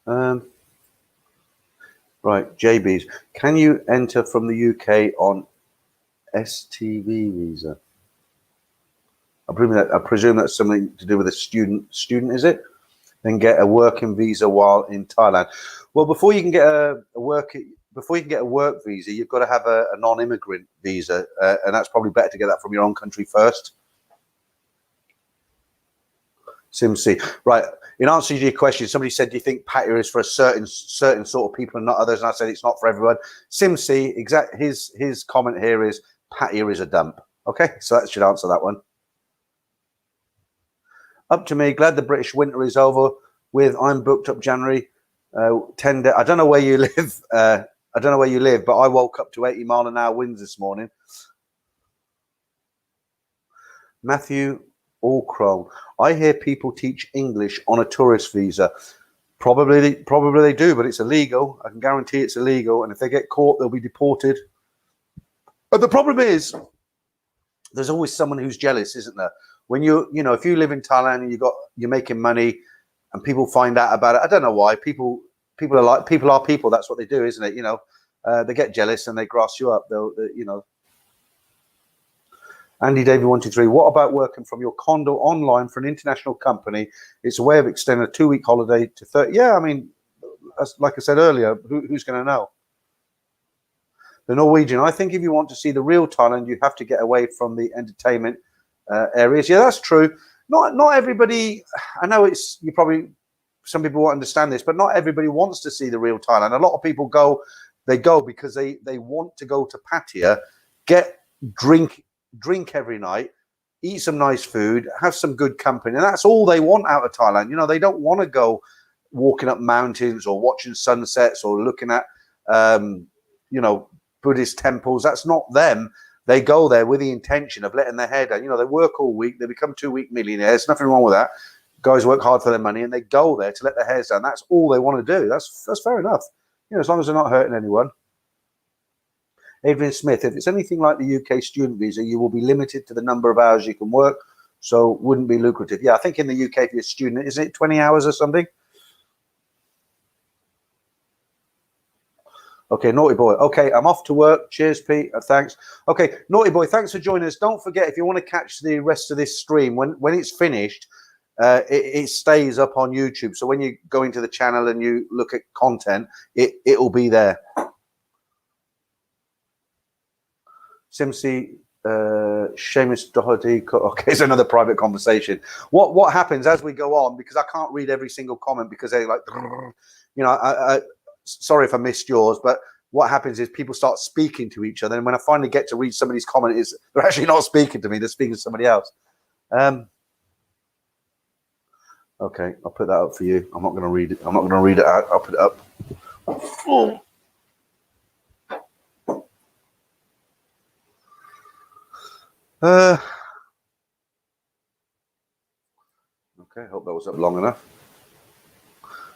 Right, JB's. Can you enter from the UK on STV visa? I presume that's something to do with a student, is it? Then get a working visa while in Thailand. Well, before you can get a work visa, you've got to have a non-immigrant visa, and that's probably better to get that from your own country first. SimC. Right. In answer to your question, somebody said, do you think Pattaya is for a certain sort of people and not others? And I said it's not for everyone. SimC, his comment here is Pattaya is a dump. Okay, so that should answer that one. Up to me. Glad the British winter is over with. I'm booked up January 10 days. I don't know where you live. I don't know where you live, but I woke up to 80-mile-an-hour winds this morning. Matthew Allcrow. I hear people teach English on a tourist visa. Probably they do, but it's illegal. I can guarantee it's illegal. And if they get caught, they'll be deported. But the problem is, there's always someone who's jealous, isn't there? When you know, if you live in Thailand and you're making money, and people find out about it, I don't know why. People are people. That's what they do, isn't it? You know, they get jealous and they grass you up. They'll you know. Andy David 123. What about working from your condo online for an international company? It's a way of extending a 2-week holiday to 30. Yeah, I mean, like I said earlier, who's going to know? The Norwegian. I think if you want to see the real Thailand, you have to get away from the entertainment areas. Yeah, that's true. Not everybody. I know some people won't understand this, but not everybody wants to see the real Thailand. A lot of people go because they want to go to Pattaya, drink every night, eat some nice food, have some good company, and that's all they want out of Thailand. You know, they don't want to go walking up mountains or watching sunsets or looking at you know, Buddhist temples. That's not them. They go there with the intention of letting their hair down. You know, they work all week, they become 2-week millionaires. Nothing wrong with that. Guys work hard for their money and they go there to let their hairs down. That's all they want to do. That's fair enough. You know, as long as they're not hurting anyone. Adrian Smith, if it's anything like the UK student visa, you will be limited to the number of hours you can work, so wouldn't be lucrative. Yeah, I think in the UK, if you're a student, isn't it 20 hours or something? Okay, Naughty Boy. Okay, I'm off to work. Cheers, Pete. Thanks. Okay, Naughty Boy, thanks for joining us. Don't forget, if you want to catch the rest of this stream, when it's finished, it stays up on YouTube. So when you go into the channel and you look at content, it'll be there. SimC, Seamus Doherty. Okay, it's another private conversation. What happens as we go on, because I can't read every single comment because they like, you know, sorry if I missed yours, but what happens is people start speaking to each other, and when I finally get to read somebody's comment, they're actually not speaking to me; they're speaking to somebody else. Okay, I'll put that up for you. I'm not going to read it. I'm not going to read it out. I'll put it up. Oh. Okay, hope that was up long enough.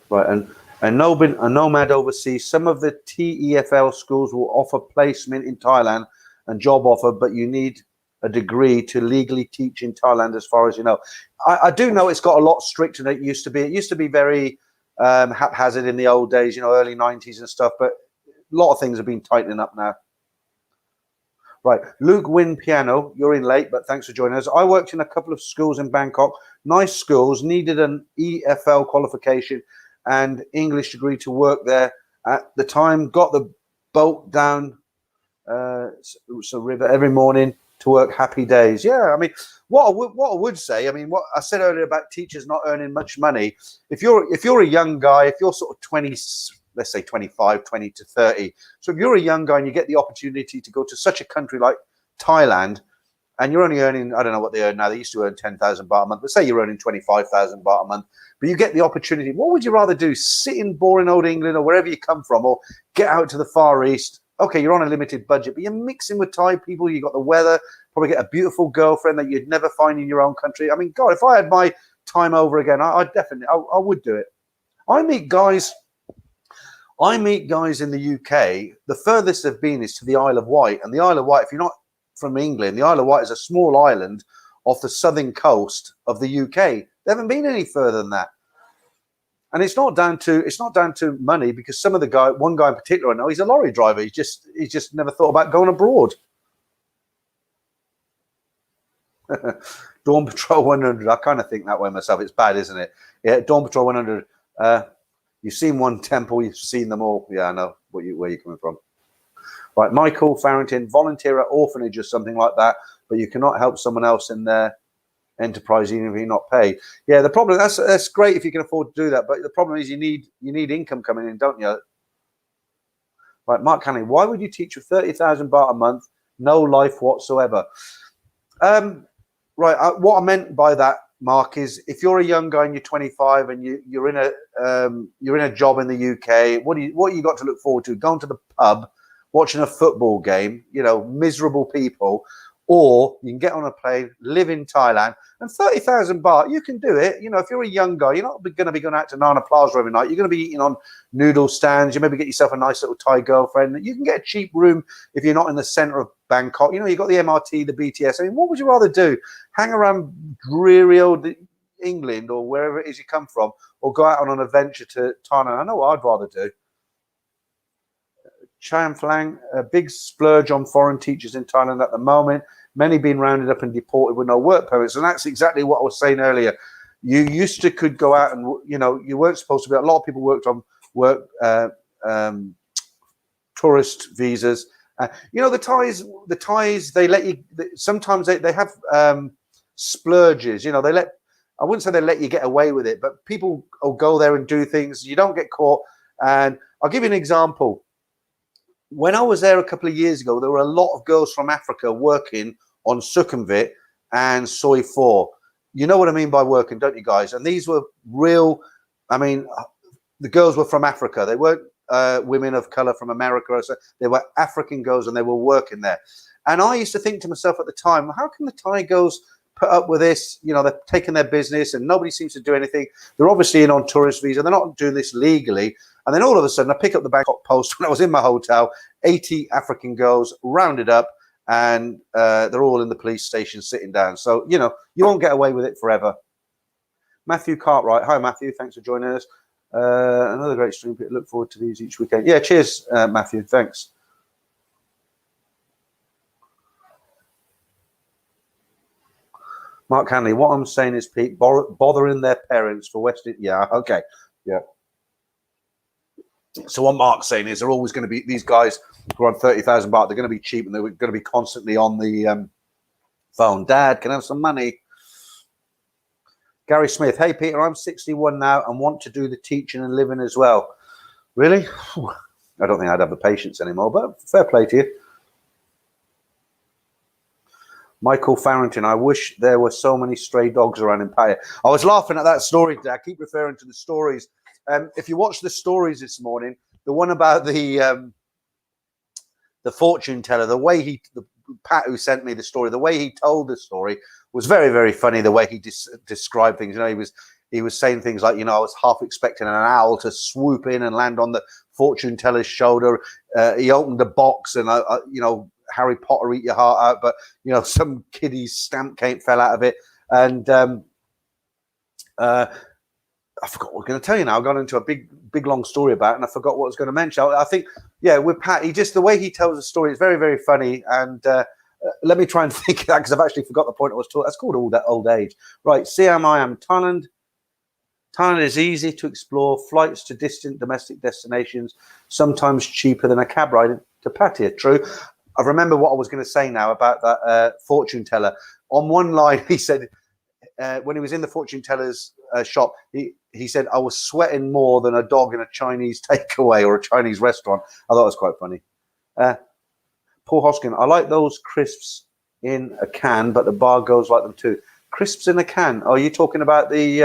Right, and Nomad overseas. Some of the TEFL schools will offer placement in Thailand and job offer, but you need a degree to legally teach in Thailand, as far as you know. I do know it's got a lot stricter than it used to be. It used to be very haphazard in the old days, you know, early 90s and stuff, but a lot of things have been tightening up now. Right, Luke Win Piano, you're in late, but thanks for joining us. I worked in a couple of schools in Bangkok, nice schools, needed an EFL qualification and English degree to work there at the time. Got the boat down so river every morning, to work. Happy days. Yeah, I mean, what I would say, I mean, what I said earlier about teachers not earning much money. If you're a young guy, if you're sort of 20, let's say 25, 20 to 30. So if you're a young guy and you get the opportunity to go to such a country like Thailand, and you're only earning, I don't know what they earn now. They used to earn 10,000 baht a month. But say you're earning 25,000 baht a month, but you get the opportunity. What would you rather do? Sit in boring old England or wherever you come from, or get out to the Far East? Okay, you're on a limited budget, but you're mixing with Thai people. You got the weather. Probably get a beautiful girlfriend that you'd never find in your own country. I mean, God, if I had my time over again, I definitely would do it. I meet guys in the UK. The furthest they've been is to the Isle of Wight, and the Isle of Wight, if you're not from England, the Isle of Wight is a small island off the southern coast of the UK. They haven't been any further than that, and it's not down to money, because some of the one guy in particular I know, he's a lorry driver. He's just never thought about going abroad. Dawn Patrol 100. I kind of think that way myself. It's bad, isn't it? Yeah, Dawn Patrol 100. You've seen one temple, you've seen them all. Yeah, I know where you're coming from. Right, Michael Farrington, volunteer at orphanage or something like that, but you cannot help someone else in their enterprise even if you're not paid. Yeah, the problem, that's great if you can afford to do that, but the problem is you need income coming in, don't you? Right, Mark Hanley, why would you teach for 30,000 baht a month, no life whatsoever? Right, what I meant by that, Mark, is if you're a young guy and you're 25 and you're in a job in the UK, what you got to look forward to? Going to the pub, watching a football game, miserable people, or you can get on a plane, live in Thailand, and 30,000 baht, you can do it. If you're a young guy, you're not going to be going out to Nana Plaza every night. You're going to be eating on noodle stands. You maybe get yourself a nice little Thai girlfriend. You can get a cheap room if you're not in the center of Bangkok. You've got the MRT, the BTS. I mean, what would you rather do? Hang around dreary old England or wherever it is you come from, or go out on an adventure to Thailand? I know what I'd rather do. Cham Flang, a big splurge on foreign teachers in Thailand at the moment. Many being rounded up and deported with no work permits. And that's exactly what I was saying earlier. You used to could go out and, you weren't supposed to be. A lot of people worked on tourist visas. The Thais, they let you, sometimes they have splurges. I wouldn't say they let you get away with it, but people will go there and do things. You don't get caught. And I'll give you an example. When I was there a couple of years ago, there were a lot of girls from Africa working on Sukhumvit and Soi 4. You know what I mean by working, don't you guys? And these were real, the girls were from Africa. They weren't women of color from America. So they were African girls and they were working there. And I used to think to myself at the time, how can the Thai girls put up with this? They're taking their business and nobody seems to do anything. They're obviously in on tourist visa. They're not doing this legally. And then all of a sudden, I pick up the Bangkok Post when I was in my hotel, 80 African girls rounded up, and they're all in the police station sitting down. So, you won't get away with it forever. Matthew Cartwright. Hi, Matthew. Thanks for joining us. Another great stream. Look forward to these each weekend. Yeah, cheers, Matthew. Thanks. Mark Hanley, what I'm saying is, Pete, bothering their parents for Western. Yeah, okay. Yeah. So what Mark's saying is they're always going to be, these guys who are on 30,000 baht, they're going to be cheap and they're going to be constantly on the phone. Dad, can I have some money? Gary Smith, hey, Peter, I'm 61 now and want to do the teaching and living as well. Really? I don't think I'd have the patience anymore, but fair play to you. Michael Farrington, I wish there were so many stray dogs around in Pattaya. I was laughing at that story today. I keep referring to the stories. If you watch the stories this morning, the one about the fortune teller, the Pat who sent me the story, the way he told the story was very, very funny. The way he described things, he was saying things like, I was half expecting an owl to swoop in and land on the fortune teller's shoulder. He opened the box and Harry Potter eat your heart out, but some kiddie's stamp fell out of it, and I forgot what I was going to tell you now. I got into a big long story about it, and I forgot what I was going to mention. I think, with Pat, the way he tells the story is very, very funny. And let me try and think of that, because I've actually forgot the point I was talking. That's called old age. Right, CMIM Thailand. Thailand is easy to explore. Flights to distant domestic destinations, sometimes cheaper than a cab ride to Pattaya. True. I remember what I was going to say now about that fortune teller. On one line, he said, when he was in the fortune teller's shop, he said, I was sweating more than a dog in a Chinese takeaway or a Chinese restaurant. I thought it was quite funny. Paul Hoskin, I like those crisps in a can, but the bar goes like them too. Crisps in a can. Are you talking about the,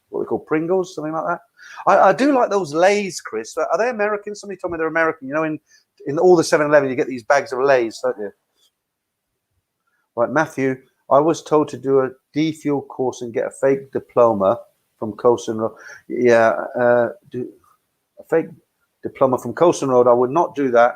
what they call Pringles, something like that? I do like those Lay's crisps. Are they American? Somebody told me they're American. You know, in all the 7-Eleven, you get these bags of Lay's, don't you? Right, Matthew, I was told to do a defuel course and get a fake diploma from Coastal Road. Yeah, do a fake diploma from Coastal Road. I would not do that,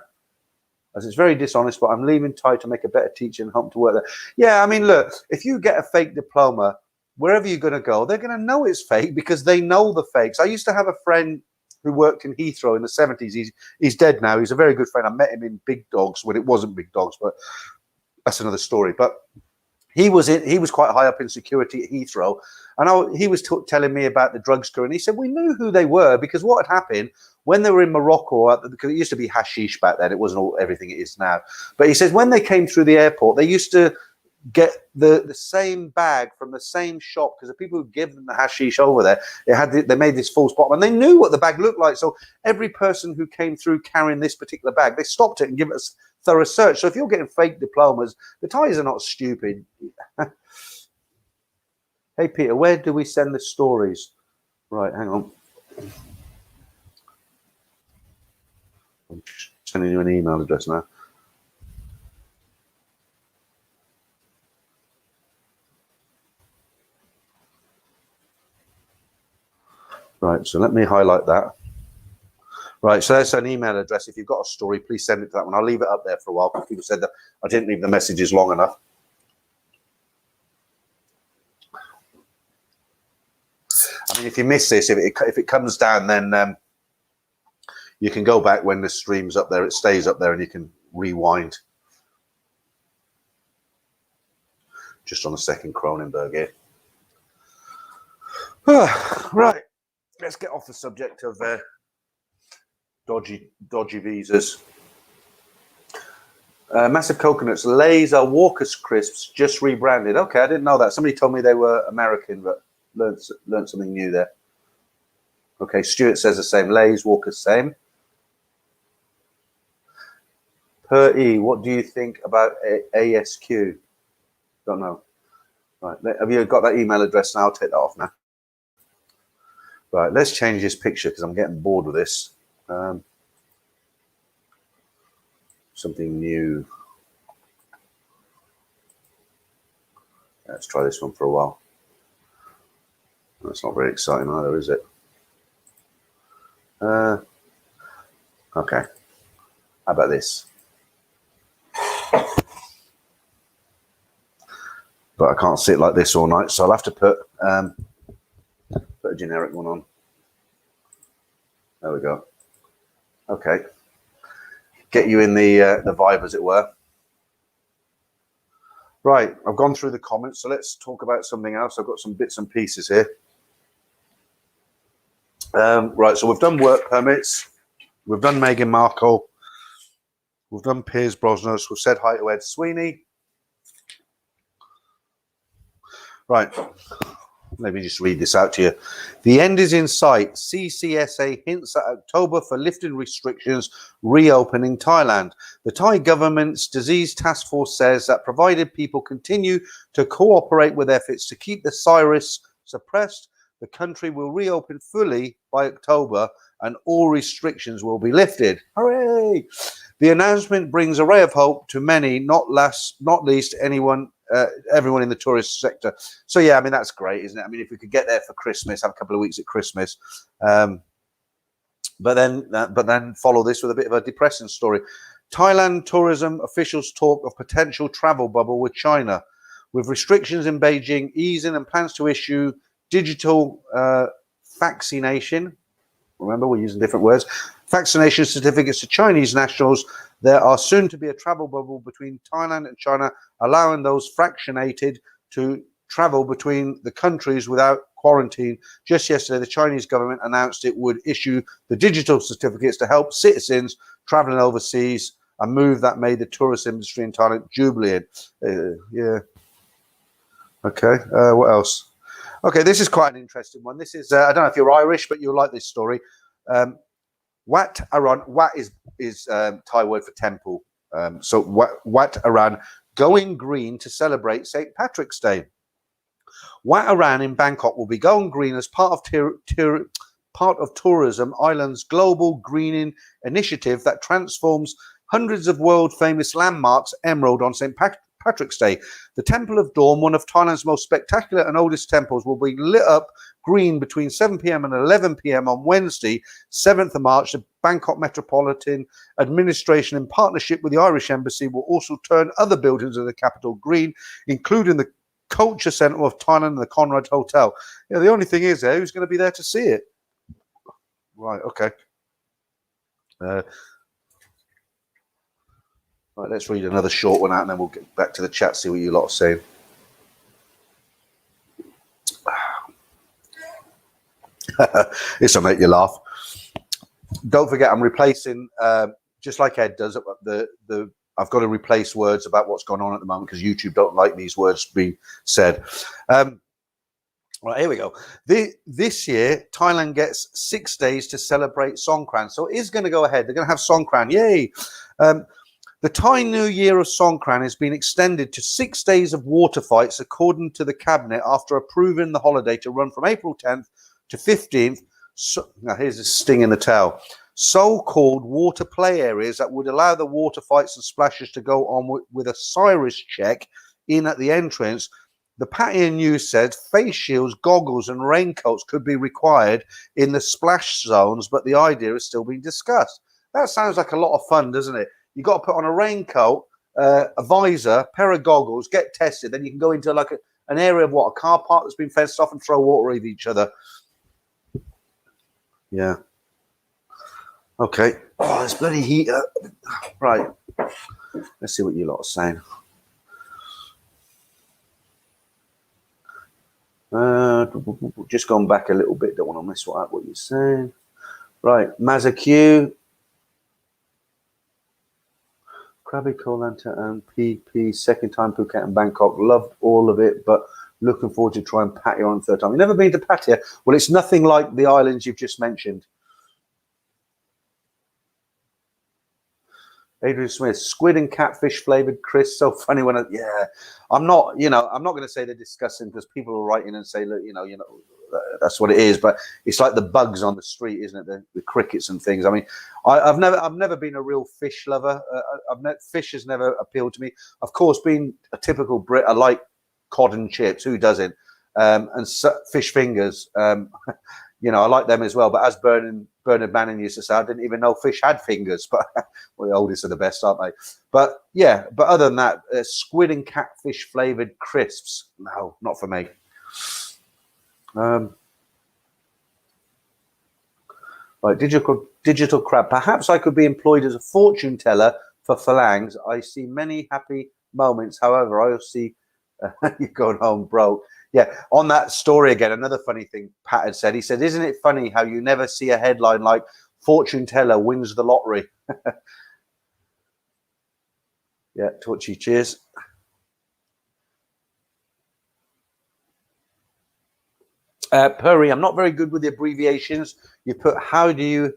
as it's very dishonest, but I'm leaving Thai to make a better teacher and hope to work there. Yeah, I mean, look, if you get a fake diploma, wherever you're going to go, they're going to know it's fake because they know the fakes. I used to have a friend who worked in Heathrow in the 70s. He's dead now. He's a very good friend. I met him in Big Dogs when it wasn't Big Dogs, but that's another story. But he was quite high up in security at Heathrow, and he was telling me about the drugs crew, and he said we knew who they were because what had happened when they were in Morocco, because it used to be hashish back then, it wasn't everything it is now. But he says when they came through the airport, they used to get the same bag from the same shop because the people who give them the hashish over there, they made this false bottom, and they knew what the bag looked like. So every person who came through carrying this particular bag, they stopped it and give it a thorough search. So if you're getting fake diplomas, the Thais are not stupid. Hey Peter, where do we send the stories? Right, hang on. I'm sending you an email address now. Right, so let me highlight that. Right, so that's an email address. If you've got a story, please send it to that one. I'll leave it up there for a while because people said that I didn't leave the messages long enough. I mean, if you miss this, if it comes down, then you can go back when the stream's up there. It stays up there and you can rewind. Just on a second, Cronenberg here. Right. Let's get off the subject of dodgy visas. Massive coconuts. Lay's are Walker's crisps, just rebranded. Okay, I didn't know that. Somebody told me they were American, but learned something new there. Okay, Stuart says the same. Lay's, Walker's, same. Per E, what do you think about ASQ? Don't know. Right, have you got that email address now? I'll take that off now. Right, let's change this picture because I'm getting bored with this. Something new. Let's try this one for a while. That's not very exciting either, is it? Okay. How about this? But I can't sit like this all night, so I'll have to put a generic one on. There we go. Okay. Get you in the vibe, as it were. Right, I've gone through the comments, so let's talk about something else. I've got some bits and pieces here. Right, so we've done work permits. We've done Meghan Markle. We've done Piers Morgan. We've said hi to Ed Sweeney. Right. Let me just read this out to you. The end is in sight. CCSA hints at October for lifting restrictions, reopening Thailand. The Thai government's disease task force says that provided people continue to cooperate with efforts to keep the virus suppressed, the country will reopen fully by October and all restrictions will be lifted. Hooray! The announcement brings a ray of hope to many, not least everyone in the tourist sector. So yeah, I mean, that's great, isn't it? I mean, if we could get there for Christmas, have a couple of weeks at Christmas, but then follow this with a bit of a depressing story. Thailand tourism officials talk of potential travel bubble with China, with restrictions in Beijing easing and plans to issue digital vaccination. Remember, we're using different words. Vaccination certificates to Chinese nationals. There are soon to be a travel bubble between Thailand and China, allowing those vaccinated to travel between the countries without quarantine. Just yesterday, the Chinese government announced it would issue the digital certificates to help citizens traveling overseas a move that made the tourist industry in Thailand jubilant. Yeah. Okay. What else? Okay, this is quite an interesting one. This is I don't know if you're Irish, but you'll like this story. Wat Aran. Wat is Thai word for temple. So Wat Aran going green to celebrate St. Patrick's Day. Wat Aran in Bangkok will be going green as part of Tourism Island's global greening initiative that transforms hundreds of world-famous landmarks emerald on St. Patrick's Day. The Temple of Dawn, one of Thailand's most spectacular and oldest temples, will be lit up green between 7 p.m. and 11 p.m. on Wednesday, 7th of March. The Bangkok Metropolitan Administration, in partnership with the Irish Embassy, will also turn other buildings of the capital green, including the Culture Centre of Thailand and the Conrad Hotel. Yeah, the only thing is, who's going to be there to see it? Right, okay. Right, let's read another short one out, and then we'll get back to the chat, see what you lot are saying. This will make you laugh. Don't forget, I'm replacing, just like Ed does, I've got to replace words about what's going on at the moment because YouTube don't like these words being said. Right, here we go. This year, Thailand gets 6 days to celebrate Songkran. So it is going to go ahead. They're going to have Songkran. Yay! The Thai New Year of Songkran has been extended to 6 days of water fights, according to the cabinet, after approving the holiday to run from April 10th to 15th. So, now here's a sting in the tail. So-called water play areas that would allow the water fights and splashes to go on with a Cyrus check in at the entrance. The Pattaya News said face shields, goggles and raincoats could be required in the splash zones, but the idea is still being discussed. That sounds like a lot of fun, doesn't it? You got to put on a raincoat, a visor, pair of goggles, get tested, then you can go into like an area of a car park that's been fenced off and throw water at each other. Yeah. Okay. Oh, there's bloody heat. Right. Let's see what you lot are saying. Just going back a little bit. Don't want to miss what you're saying. Right. Mazaq, Krabi, Koh Lanta and PP. Second time Phuket and Bangkok. Loved all of it, but looking forward to trying Pattaya on the third time. You've never been to Pattaya? Well, it's nothing like the islands you've just mentioned. Adrian Smith, squid and catfish flavored crisp. So funny when I'm not going to say they're disgusting because people will write in and say, look, that's what it is. But it's like the bugs on the street, isn't it? The crickets and things. I mean, I've never been a real fish lover. Fish has never appealed to me. Of course, being a typical Brit, I like cod and chips. Who doesn't? And fish fingers. I like them as well. But as Bernard Manning used to say, I didn't even know fish had fingers. But well, the oldest are the best, aren't they? But yeah, but other than that, squid and catfish flavored crisps. No, not for me. Right, digital crab. Perhaps I could be employed as a fortune teller for Phalanx. I see many happy moments. However, I also see you're going home broke. Yeah, on that story again, another funny thing Pat had said. He said, isn't it funny how you never see a headline like fortune teller wins the lottery? Yeah, Torchy, cheers. Purry, I'm not very good with the abbreviations. You put how do you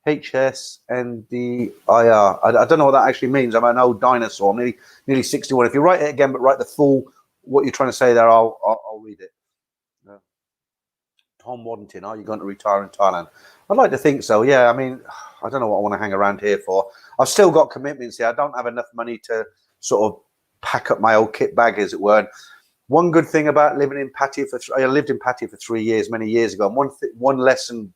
HSNDIR. I don't know what that actually means. I'm an old dinosaur. I'm nearly 61. If you write it again, but write the full what you're trying to say there, I'll read it. Tom Waddington, are you going to retire in Thailand? I'd like to think so. Yeah, I mean, I don't know what I want to hang around here for. I've still got commitments here. I don't have enough money to sort of pack up my old kit bag, as it were. And one good thing about living in Pattaya I lived in Pattaya for 3 years, many years ago. And one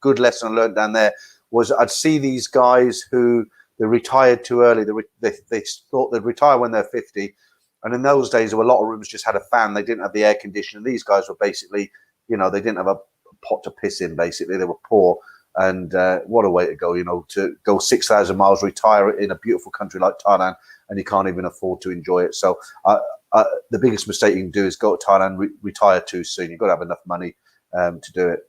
good lesson I learned down there was I'd see these guys who they retired too early. They thought they'd retire when they're 50. And in those days, there were a lot of rooms just had a fan. They didn't have the air conditioning. These guys were basically, they didn't have a pot to piss in, basically. They were poor. And what a way to go, to go 6,000 miles, retire in a beautiful country like Thailand, and you can't even afford to enjoy it. So the biggest mistake you can do is go to Thailand, retire too soon. You've got to have enough money to do it.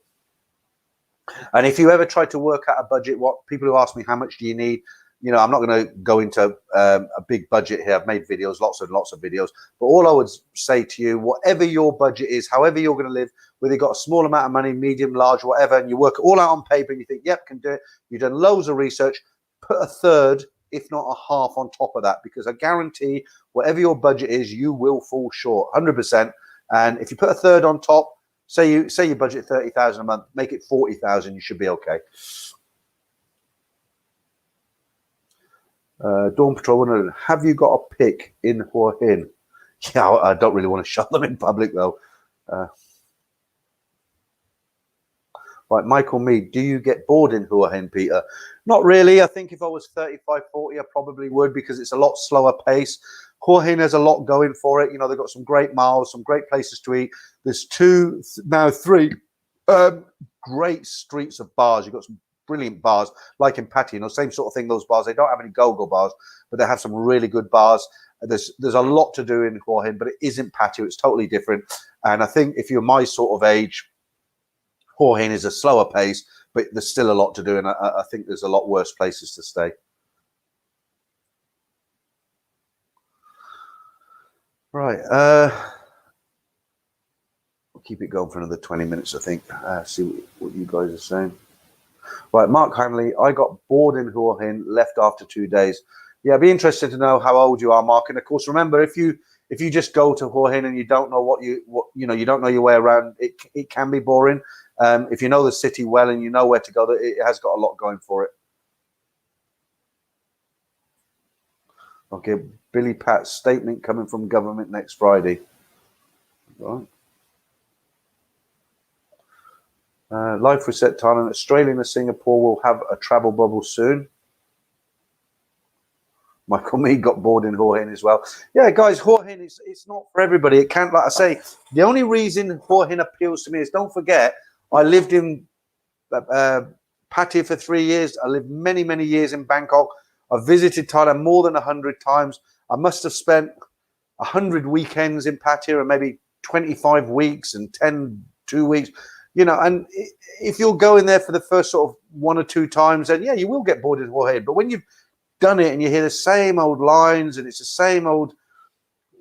And if you ever try to work out a budget, what people who ask me, how much do you need? You know, I'm not going to go into a big budget here. I've made videos, lots and lots of videos. But all I would say to you, whatever your budget is, however you're going to live, whether you've got a small amount of money, medium, large, whatever, and you work all out on paper and you think, yep, can do it. You've done loads of research. Put a third, if not a half, on top of that, because I guarantee whatever your budget is, you will fall short 100%. And if you put a third on top, say you budget 30,000 a month, make it 40,000, you should be okay. Dawn Patrol, have you got a pic in Hua Hin? Yeah, I don't really want to show them in public though. Right, Michael Mead, do you get bored in Hua Hin, Peter? Not really. I think if I was 35, 40, I probably would, because it's a lot slower pace. Hua Hin has a lot going for it. You know, they've got some great malls, some great places to eat. There's now three great streets of bars. You've got some brilliant bars, like in Pattaya, you know, same sort of thing, those bars. They don't have any go-go bars, but they have some really good bars. There's a lot to do in Hua Hin, but it isn't Pattaya. It's totally different. And I think if you're my sort of age, Hua Hin is a slower pace, but there's still a lot to do, and I think there's a lot worse places to stay. Right, we'll keep it going for another 20 minutes, I think. See what you guys are saying. Right, Mark Hanley, I got bored in Hua Hin, left after 2 days. Yeah, I'd be interested to know how old you are, Mark. And of course, remember, if you just go to Hua Hin and you don't know you don't know your way around, it can be boring. If you know the city well and you know where to go, it has got a lot going for it. Okay, Billy Pat, statement coming from government next Friday. Right. Life Reset Thailand, Australia and Singapore will have a travel bubble soon. Michael Mead got bored in Hua Hin as well. Yeah, guys, Hua Hin, it's not for everybody. It can't, like I say, the only reason Hua Hin appeals to me is, don't forget, I lived in Pattaya for 3 years. I lived many, many years in Bangkok. I visited Thailand more than 100 times. I must have spent 100 weekends in Pattaya and maybe 25 weeks and 2 weeks. You know, and if you're going there for the first sort of 1 or 2 times, then yeah, you will get bored in Hua Hin. But when you've done it and you hear the same old lines and it's the same old,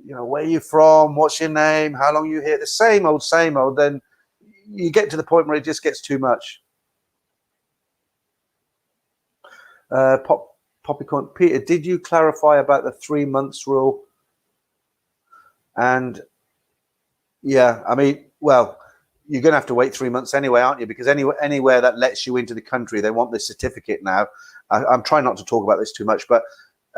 you know, where you from, what's your name, how long you here, the same old, then you get to the point where it just gets too much. Poppycorn, Peter, did you clarify about the 3 months rule? And yeah, I mean, well, you're going to have to wait 3 months anyway, aren't you? Because anywhere that lets you into the country, they want this certificate now. I'm trying not to talk about this too much, but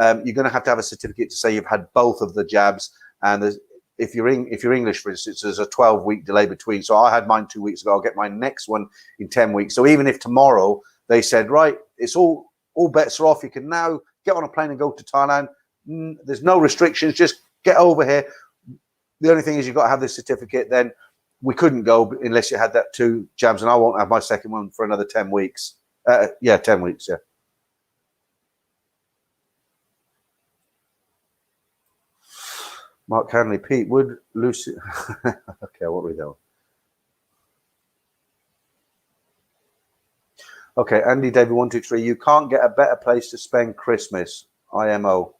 you're going to have a certificate to say you've had both of the jabs. And if you're English, for instance, there's a 12-week delay between. So I had mine 2 weeks ago. I'll get my next one in 10 weeks. So even if tomorrow they said, right, it's all bets are off, you can now get on a plane and go to Thailand. There's no restrictions. Just get over here. The only thing is you've got to have this certificate. Then we couldn't go unless you had that 2 jabs, and I won't have my second one for another 10 weeks. Yeah, 10 weeks, yeah. Mark Hanley, Pete, would Lucy... Okay, I won't read that one. Okay, Andy David 123, you can't get a better place to spend Christmas. IMO.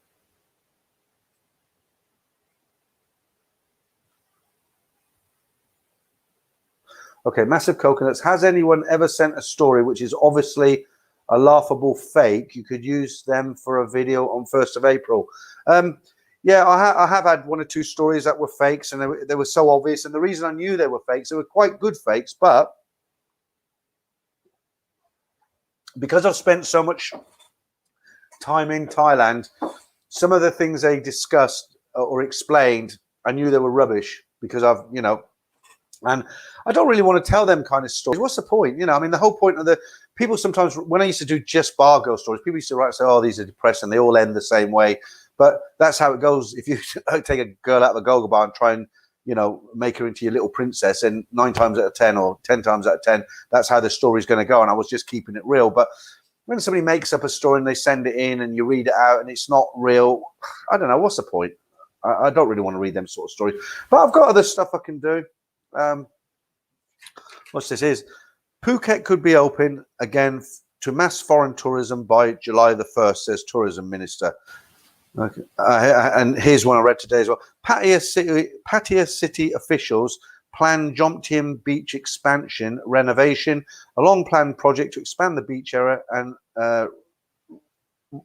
Okay, Massive Coconuts. Has anyone ever sent a story which is obviously a laughable fake? You could use them for a video on 1st of April. Yeah, I have had 1 or 2 stories that were fakes, and they were so obvious. And the reason I knew they were fakes, they were quite good fakes, but because I've spent so much time in Thailand, some of the things they discussed or explained, I knew they were rubbish because I've, you know, and I don't really want to tell them kind of stories. What's the point? You know, I mean, the whole point of the people sometimes, when I used to do just bar girl stories, people used to write and say, oh, these are depressing. They all end the same way. But that's how it goes. If you take a girl out of a go-go bar and try and, you know, make her into your little princess, and 9 times out of 10 or 10 times out of 10, that's how the story's going to go. And I was just keeping it real. But when somebody makes up a story and they send it in and you read it out and it's not real, I don't know, what's the point? I don't really want to read them sort of stories. But I've got other stuff I can do. What's this is? Phuket could be open again to mass foreign tourism by July the 1st, says Tourism Minister. Okay. And here's one I read today as well. Pattaya City officials plan Jomtien Beach expansion renovation, a long-planned project to expand the beach area and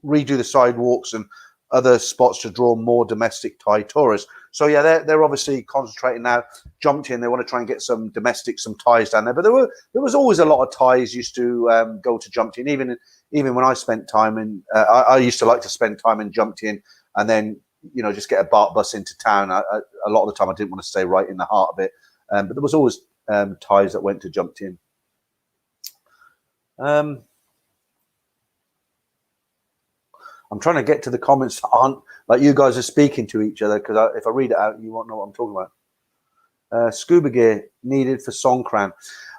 redo the sidewalks and other spots to draw more domestic Thai tourists. So yeah, they're obviously concentrating now. Jomtien, they want to try and get some domestic, some Thais down there. But there was always a lot of Thais used to go to Jomtien. Even when I spent time in, I used to like to spend time in Jomtien, and then just get a BART bus into town. A lot of the time, I didn't want to stay right in the heart of it. But there was always Thais that went to Jomtien. I'm trying to get to the comments that aren't like you guys are speaking to each other, because if I read it out, you won't know what I'm talking about. Scuba gear needed for Songkran.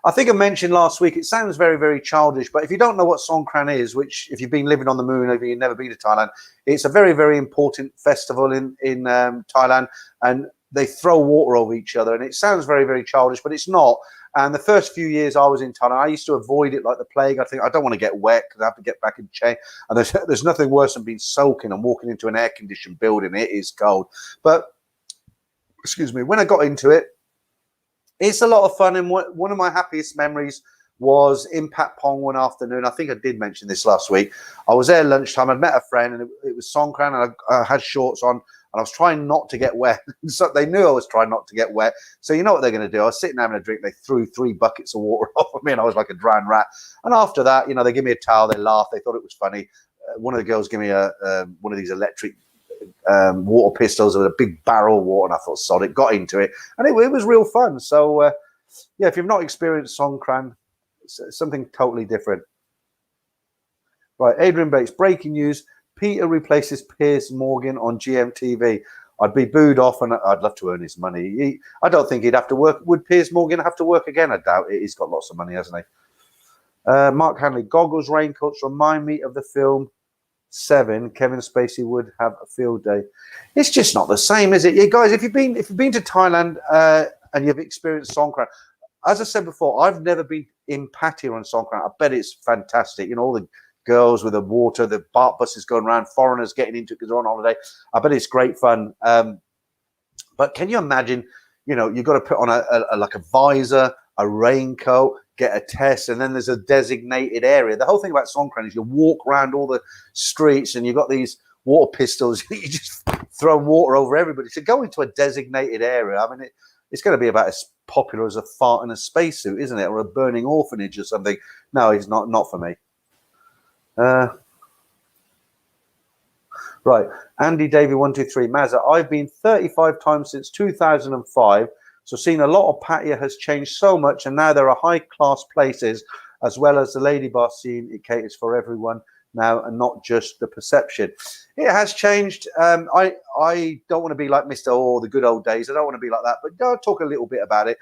I think I mentioned last week, it sounds very, very childish, but if you don't know what Songkran is, which if you've been living on the moon, if you've never been to Thailand, it's a very, very important festival in Thailand, and they throw water over each other, and it sounds very, very childish, but it's not. And the first few years I was in Thailand, I used to avoid it like the plague. I think I don't want to get wet because I have to get back in change. And there's nothing worse than being soaking and walking into an air-conditioned building. It is cold. But, excuse me, when I got into it, it's a lot of fun. And one of my happiest memories was in Pat Pong one afternoon. I think I did mention this last week. I was there at lunchtime. I'd met a friend, and it was Songkran, and I had shorts on. And I was trying not to get wet. So they knew I was trying not to get wet. So you know what they're going to do? I was sitting having a drink. They threw 3 buckets of water over me, and I was like a drowned rat. And after that, they give me a towel. They laughed. They thought it was funny. One of the girls gave me one of these electric water pistols with a big barrel of water, and I thought, sod it, got into it. And it was real fun. So, yeah, if you've not experienced Songkran, it's something totally different. Right, Adrian Bates, breaking news. Peter replaces Piers Morgan on GMTV. I'd be booed off, and I'd love to earn his money. I don't think he'd have to work. Would Piers Morgan have to work again? I doubt it. He's got lots of money, hasn't he? Mark Hanley, goggles, raincoats remind me of the film 7. Kevin Spacey would have a field day. It's just not the same, is it? Yeah, guys, if you've been to Thailand and you've experienced Songkran, as I said before, I've never been in Pattaya on Songkran. I bet it's fantastic. All the girls with the water, the BART buses going around, foreigners getting into it because they're on holiday. I bet it's great fun. But can you imagine, you've got to put on a visor, a raincoat, get a test, and then there's a designated area. The whole thing about Songkran is you walk around all the streets and you've got these water pistols. You just throw water over everybody. To go into a designated area, I mean, it's going to be about as popular as a fart in a spacesuit, isn't it? Or a burning orphanage or something. No, it's not for me. Right, Andy Davey 123 Mazza. I've been 35 times since 2005, so seen a lot of Pattaya has changed so much, and now there are high class places as well as the lady bar scene. It caters for everyone now and not just the perception. It has changed. I don't want to be like Mr. The good old days. I don't want to be like that, but I'll talk a little bit about it.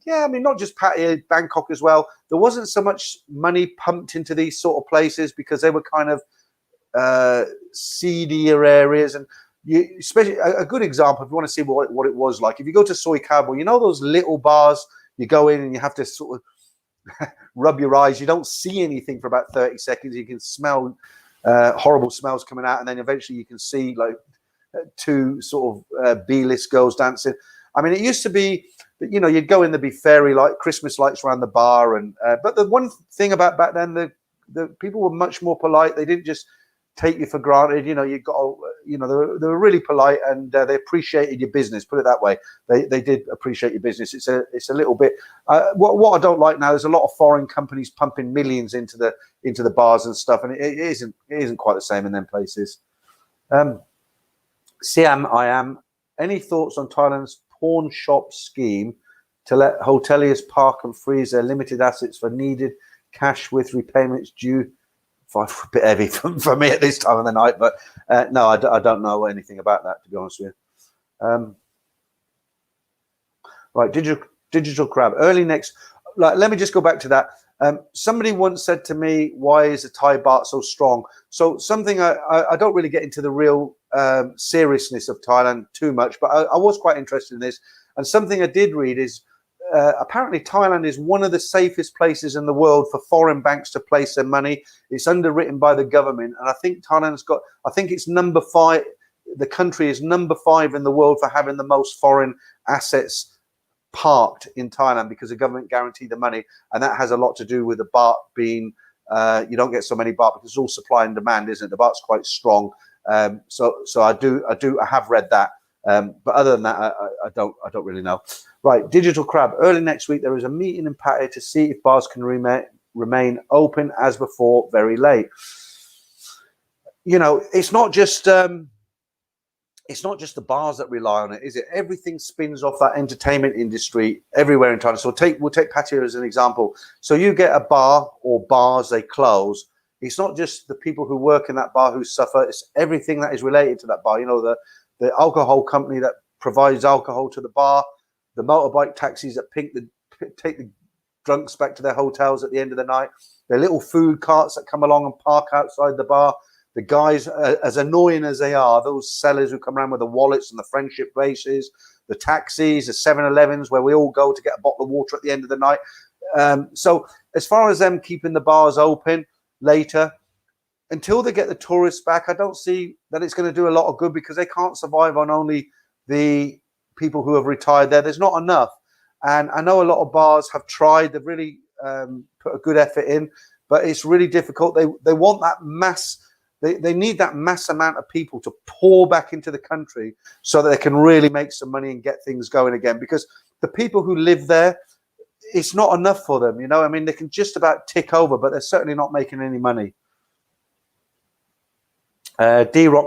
Yeah, I mean, not just Pattaya, Bangkok as well. There wasn't so much money pumped into these sort of places because they were kind of seedier areas. And especially a good example, if you want to see what it was like, if you go to Soy Cabo, those little bars, you go in and you have to sort of rub your eyes. You don't see anything for about 30 seconds. You can smell horrible smells coming out, and then eventually you can see like 2 sort of B-list girls dancing. I mean, it used to be that, you'd go in, there'd be fairy light, Christmas lights around the bar. And but the one thing about back then, the people were much more polite. They didn't just take you for granted. You got, they were really polite, and they appreciated your business. Put it that way. They did appreciate your business. It's a little bit. What I don't like now, there's a lot of foreign companies pumping millions into the bars and stuff, and it isn't quite the same in them places. Siam, I am. Any thoughts on Thailand's pawn shop scheme to let hoteliers park and freeze their limited assets for needed cash with repayments due? A bit heavy for me at this time of the night, but no, I don't know anything about that, to be honest with you. Right, digital crab. Early next. Let me just go back to that. Somebody once said to me, "Why is the Thai baht so strong?" So something I don't really get into the real seriousness of Thailand too much, but I was quite interested in this. And something I did read is apparently Thailand is one of the safest places in the world for foreign banks to place their money. It's underwritten by the government, and I think I think it's number 5. The country is number 5 in the world for having the most foreign assets parked in Thailand, because the government guaranteed the money, and that has a lot to do with the baht being, you don't get so many baht because it's all supply and demand, isn't it? The baht's quite strong. So I have read that. But other than that, I don't really know. Right, Digital Crab. Early next week, there is a meeting in Pattaya to see if bars can remain open as before, very late. You know, it's not just the bars that rely on it, is it? Everything spins off that entertainment industry everywhere in Thailand. So we'll take Pattaya as an example. So you get a bar or bars, they close. It's not just the people who work in that bar who suffer. It's everything that is related to that bar. You know, the alcohol company that provides alcohol to the bar, the motorbike taxis that take the drunks back to their hotels at the end of the night, the little food carts that come along and park outside the bar, the guys, as annoying as they are, those sellers who come around with the wallets and the friendship braces, the taxis, the 7-Elevens where we all go to get a bottle of water at the end of the night. So as far as them keeping the bars open later, until they get the tourists back, I don't see that it's going to do a lot of good, because they can't survive on only the people who have retired there. There's not enough. And I know a lot of bars have tried. They've really put a good effort in, but it's really difficult. They want that mass. They need that mass amount of people to pour back into the country so that they can really make some money and get things going again. Because the people who live there, it's not enough for them. You know, I mean, they can just about tick over, but they're certainly not making any money. D-Rock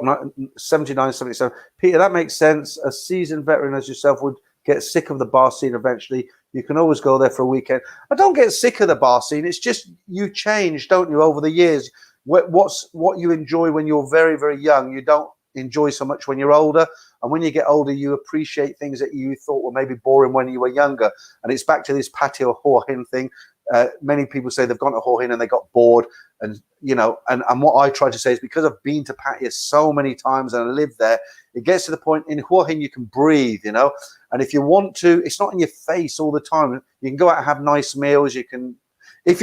7977. Peter, that makes sense. A seasoned veteran as yourself would get sick of the bar scene eventually. You can always go there for a weekend. I don't get sick of the bar scene. It's just you change, don't you, over the years. What you enjoy when you're very, very young, you don't enjoy so much when you're older. And when you get older, you appreciate things that you thought were maybe boring when you were younger. And it's back to this Pattaya Hua Hin thing. Many people say they've gone to Hua Hin and they got bored. And, you know, and what I try to say is, because I've been to Pattaya so many times and I live there, it gets to the point in Hua Hin you can breathe, you know. And if you want to, it's not in your face all the time. You can go out and have nice meals. You can, if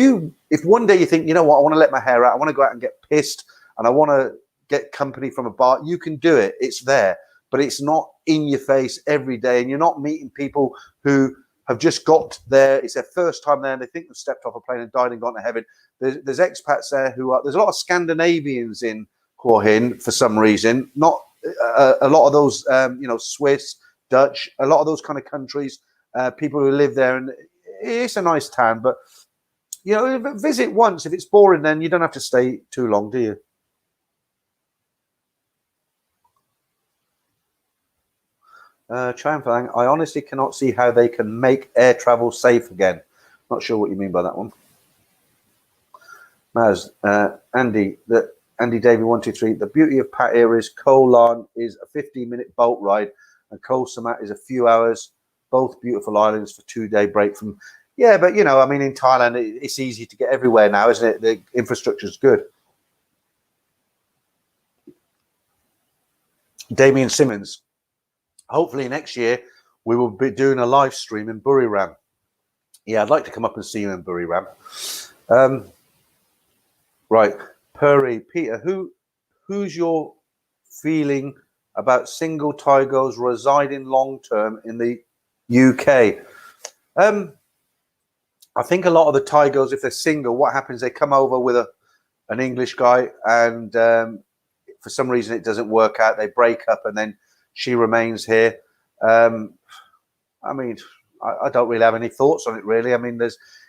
one day you think, you know what, I want to let my hair out, I want to go out and get pissed, and I want to get company from a bar, you can do it. It's there, but it's not in your face every day, and you're not meeting people who have just got there. It's their first time there, and they think they've stepped off a plane and died and gone to heaven. There's expats there who are. There's a lot of Scandinavians in Hua Hin for some reason. Not a lot of those, you know, Swiss, Dutch, a lot of those kind of countries. People who live there, and it's a nice town. But you know, visit once. If it's boring, then you don't have to stay too long, do you? Triumphant, I honestly cannot see how they can make air travel safe again. Not sure what you mean by that one. Maz, Andy Davey 123. The beauty of Pattaya is Koh Lan is a 15-minute boat ride, and Koh Samat is a few hours. Both beautiful islands for 2-day break from. Yeah, but you know, I mean, in Thailand, it's easy to get everywhere now, isn't it? The infrastructure is good. Damien Simmons. Hopefully next year we will be doing a live stream in Buriram. Yeah, I'd like to come up and see you in Buriram. Right, Puri, Peter, who's your feeling about single Taigos residing long term in the UK? I think a lot of the Taigos, if they're single, what happens? They come over with an English guy, and for some reason it doesn't work out. They break up, and then she remains here. I mean, I don't really have any thoughts on it, really. I mean,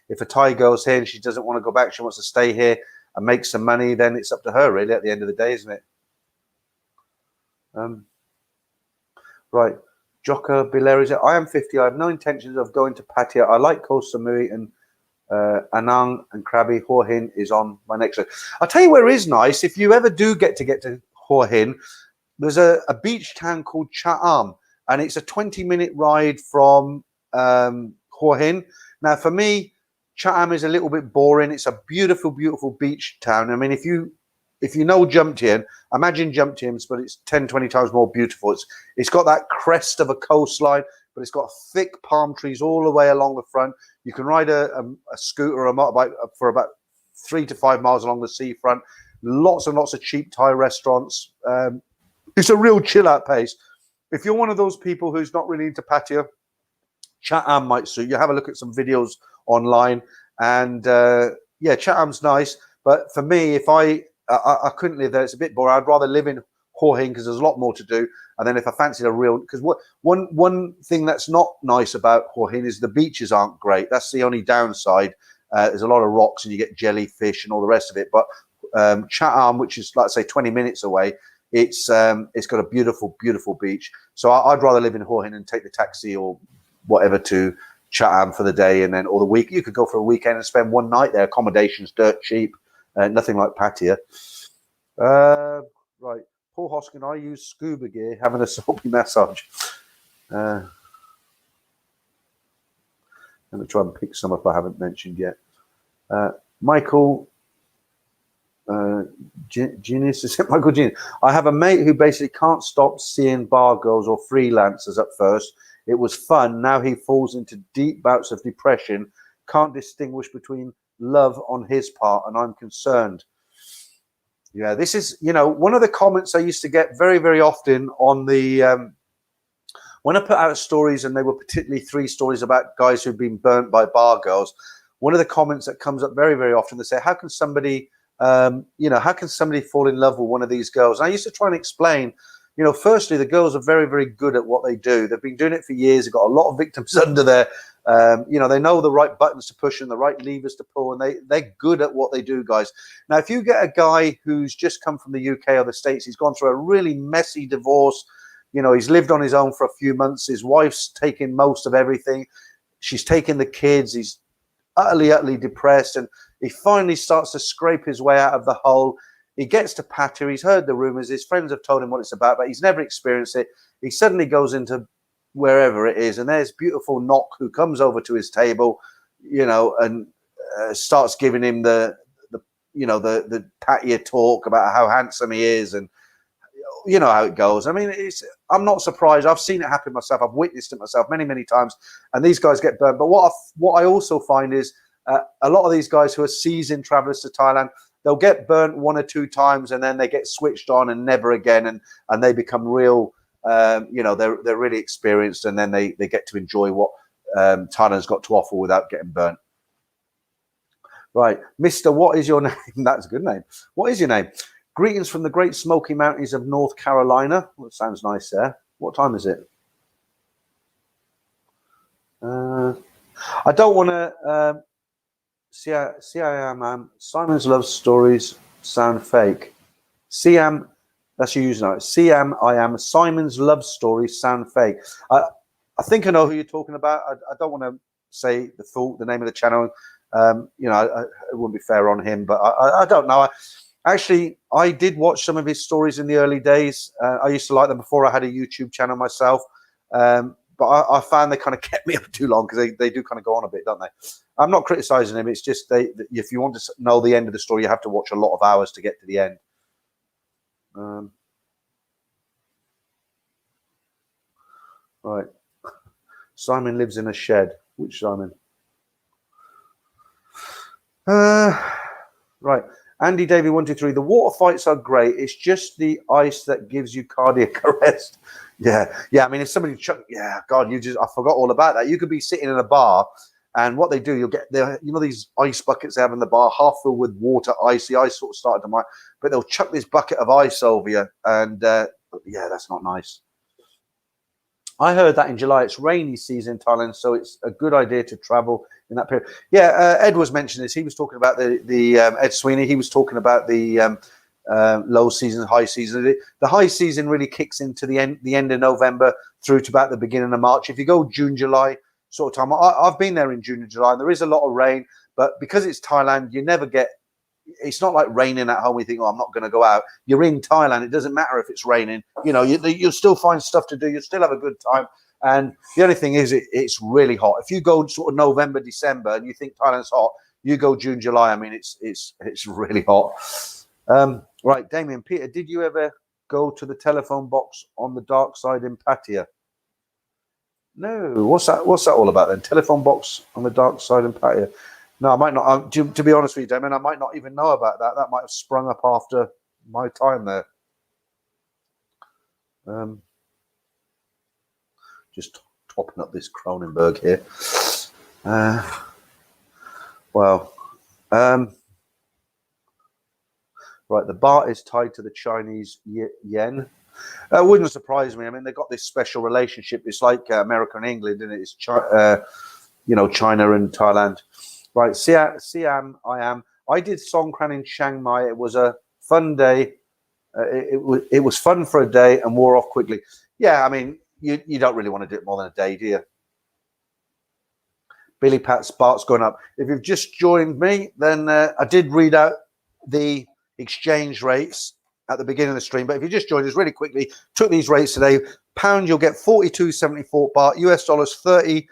if a Thai girl's here and she doesn't want to go back, she wants to stay here and make some money, then it's up to her, really, at the end of the day, isn't it? Right. Joka Bileri, I am 50. I have no intentions of going to Pattaya. I like Koh Samui and Anang and Krabi. Hua Hin is on my next list. I'll tell you where it is nice. If you ever do get to Hua Hin, there's a beach town called Cha'am, and it's a 20-minute ride from Hua Hin. Now, for me, Cha'am is a little bit boring. It's a beautiful, beautiful beach town. I mean, if you know Jumtien, imagine Jumtien's, but it's 10, 20 times more beautiful. It's got that crest of a coastline, but it's got thick palm trees all the way along the front. You can ride a scooter or a motorbike for about 3 to 5 miles along the seafront. Lots and lots of cheap Thai restaurants. It's a real chill out place. If you're one of those people who's not really into Pattaya, Chatham might suit you. Have a look at some videos online, and yeah, Chatham's nice. But for me, if I couldn't live there, it's a bit boring. I'd rather live in Hua Hin because there's a lot more to do. And then if I fancied a real, because one thing that's not nice about Hua Hin is the beaches aren't great. That's the only downside. There's a lot of rocks and you get jellyfish and all the rest of it. But Chatham, which is like say 20 minutes away, it's got a beautiful, beautiful beach. So I'd rather live in Hua Hin and take the taxi or whatever to Chatham for the day, and then or the week. You could go for a weekend and spend one night there. Accommodation's dirt cheap, nothing like Pattaya. Right, Paul Hoskin, I use scuba gear having a soapy massage. Let me try and pick some up I haven't mentioned yet. Michael Genius, is it Michael Genius? I have a mate who basically can't stop seeing bar girls or freelancers at first. It was fun. Now he falls into deep bouts of depression. Can't distinguish between love on his part, and I'm concerned. Yeah, this is, you know, one of the comments I used to get very, very often on the when I put out stories, and they were particularly 3 stories about guys who've been burnt by bar girls. One of the comments that comes up very, very often, they say, how can somebody, you know, how can somebody fall in love with one of these girls? And I used to try and explain, you know, firstly, the girls are very, very good at what they do. They've been doing it for years. They've got a lot of victims under there. You know, they know the right buttons to push and the right levers to pull, and they're good at what they do, guys. Now, if you get a guy who's just come from the UK or the States, he's gone through a really messy divorce. You know, he's lived on his own for a few months. His wife's taken most of everything. She's taken the kids. He's utterly, utterly depressed, and he finally starts to scrape his way out of the hole. He gets to Pattaya. He's heard the rumors. His friends have told him what it's about, but he's never experienced it. He suddenly goes into wherever it is, and there's beautiful Knock who comes over to his table, you know, and starts giving him the Pattaya talk about how handsome he is, and you know how it goes. I mean, I'm not surprised. I've seen it happen myself. I've witnessed it myself many, many times, and these guys get burnt. But what I also find is a lot of these guys who are seasoned travelers to Thailand, they'll get burnt 1 or 2 times, and then they get switched on and never again, and they become real. You know, they're really experienced, and then they get to enjoy what Thailand's got to offer without getting burnt. Right, Mr. What is your name? That's a good name. What is your name? Greetings from the Great Smoky Mountains of North Carolina. Well, sounds nice there. What time is it? I don't want to see I am. Simon's love stories sound fake. Siam, that's your username. Siam I am. Simon's love stories sound fake. I think I know who you're talking about. I don't want to say the name of the channel. You know, it wouldn't be fair on him, but I don't know. Actually, I did watch some of his stories in the early days. I used to like them before I had a YouTube channel myself. But I found they kind of kept me up too long because they do kind of go on a bit, don't they? I'm not criticizing him. It's just if you want to know the end of the story, you have to watch a lot of hours to get to the end. Right. Simon lives in a shed. Which Simon? Right. Andy Davey 123. The water fights are great. It's just the ice that gives you cardiac arrest. Yeah. I mean, if somebody God, I forgot all about that. You could be sitting in a bar, and what they do, you'll get there. You know these ice buckets they have in the bar, half filled with water, ice. The ice sort of started to melt, but they'll chuck this bucket of ice over you, and yeah, that's not nice. I heard that in July it's rainy season in Thailand, so it's a good idea to travel in that period. Yeah, Ed was mentioning this. He was talking about the Ed Sweeney. He was talking about the low season, high season. The high season really kicks into the end of November through to about the beginning of March. If you go June, July sort of time, I've been there in June and July, and there is a lot of rain. But because it's Thailand, you never get. It's not like raining at home. You think, oh, I'm not going to go out. You're in Thailand. It doesn't matter if it's raining. You know, you'll still find stuff to do. You'll still have a good time. And the only thing is, it's really hot. If you go sort of November, December, and you think Thailand's hot, you go June, July. I mean, it's really hot. Right, Damien, Peter, did you ever go to the telephone box on the dark side in Pattaya? No, what's that? What's that all about then? Telephone box on the dark side in Pattaya. No, I might not. To be honest with you, Damien, I might not even know about that. That might have sprung up after my time there. Just topping up this Kronenberg here. Well, right. The baht is tied to the Chinese yen. That wouldn't surprise me. I mean, they've got this special relationship. It's like America and England, and it's China and Thailand. Right, Siam, I did Songkran in Chiang-Mai. It was a fun day. It was fun for a day and wore off quickly. Yeah, I mean, you don't really want to do it more than a day, do you? Billy Pat's Bart's going up. If you've just joined me, then I did read out the exchange rates at the beginning of the stream. But if you just joined us really quickly, took these rates today. Pound, you'll get 42.74 baht. US dollars, 30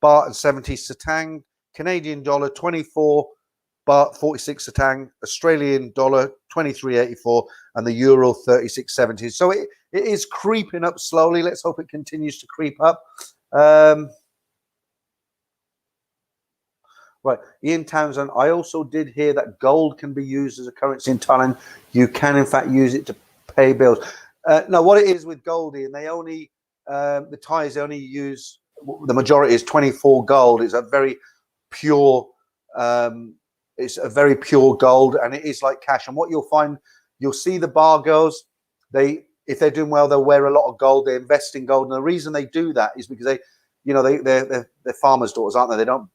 baht and 70 satang. Canadian dollar, 24 baht, 46 satang. Australian dollar, 23.84. And the euro, 36.70. So it is creeping up slowly. Let's hope it continues to creep up. Right, Ian Townsend, I also did hear that gold can be used as a currency in Thailand. You can, in fact, use it to pay bills. No, what it is with gold, Ian, they only, the Thais only use, the majority is 24 gold. It's a very pure, gold, and it is like cash. And what you'll find, you'll see the bar girls, if they're doing well, they'll wear a lot of gold. They invest in gold. And the reason they do that is because they're farmers' daughters, aren't they? They don't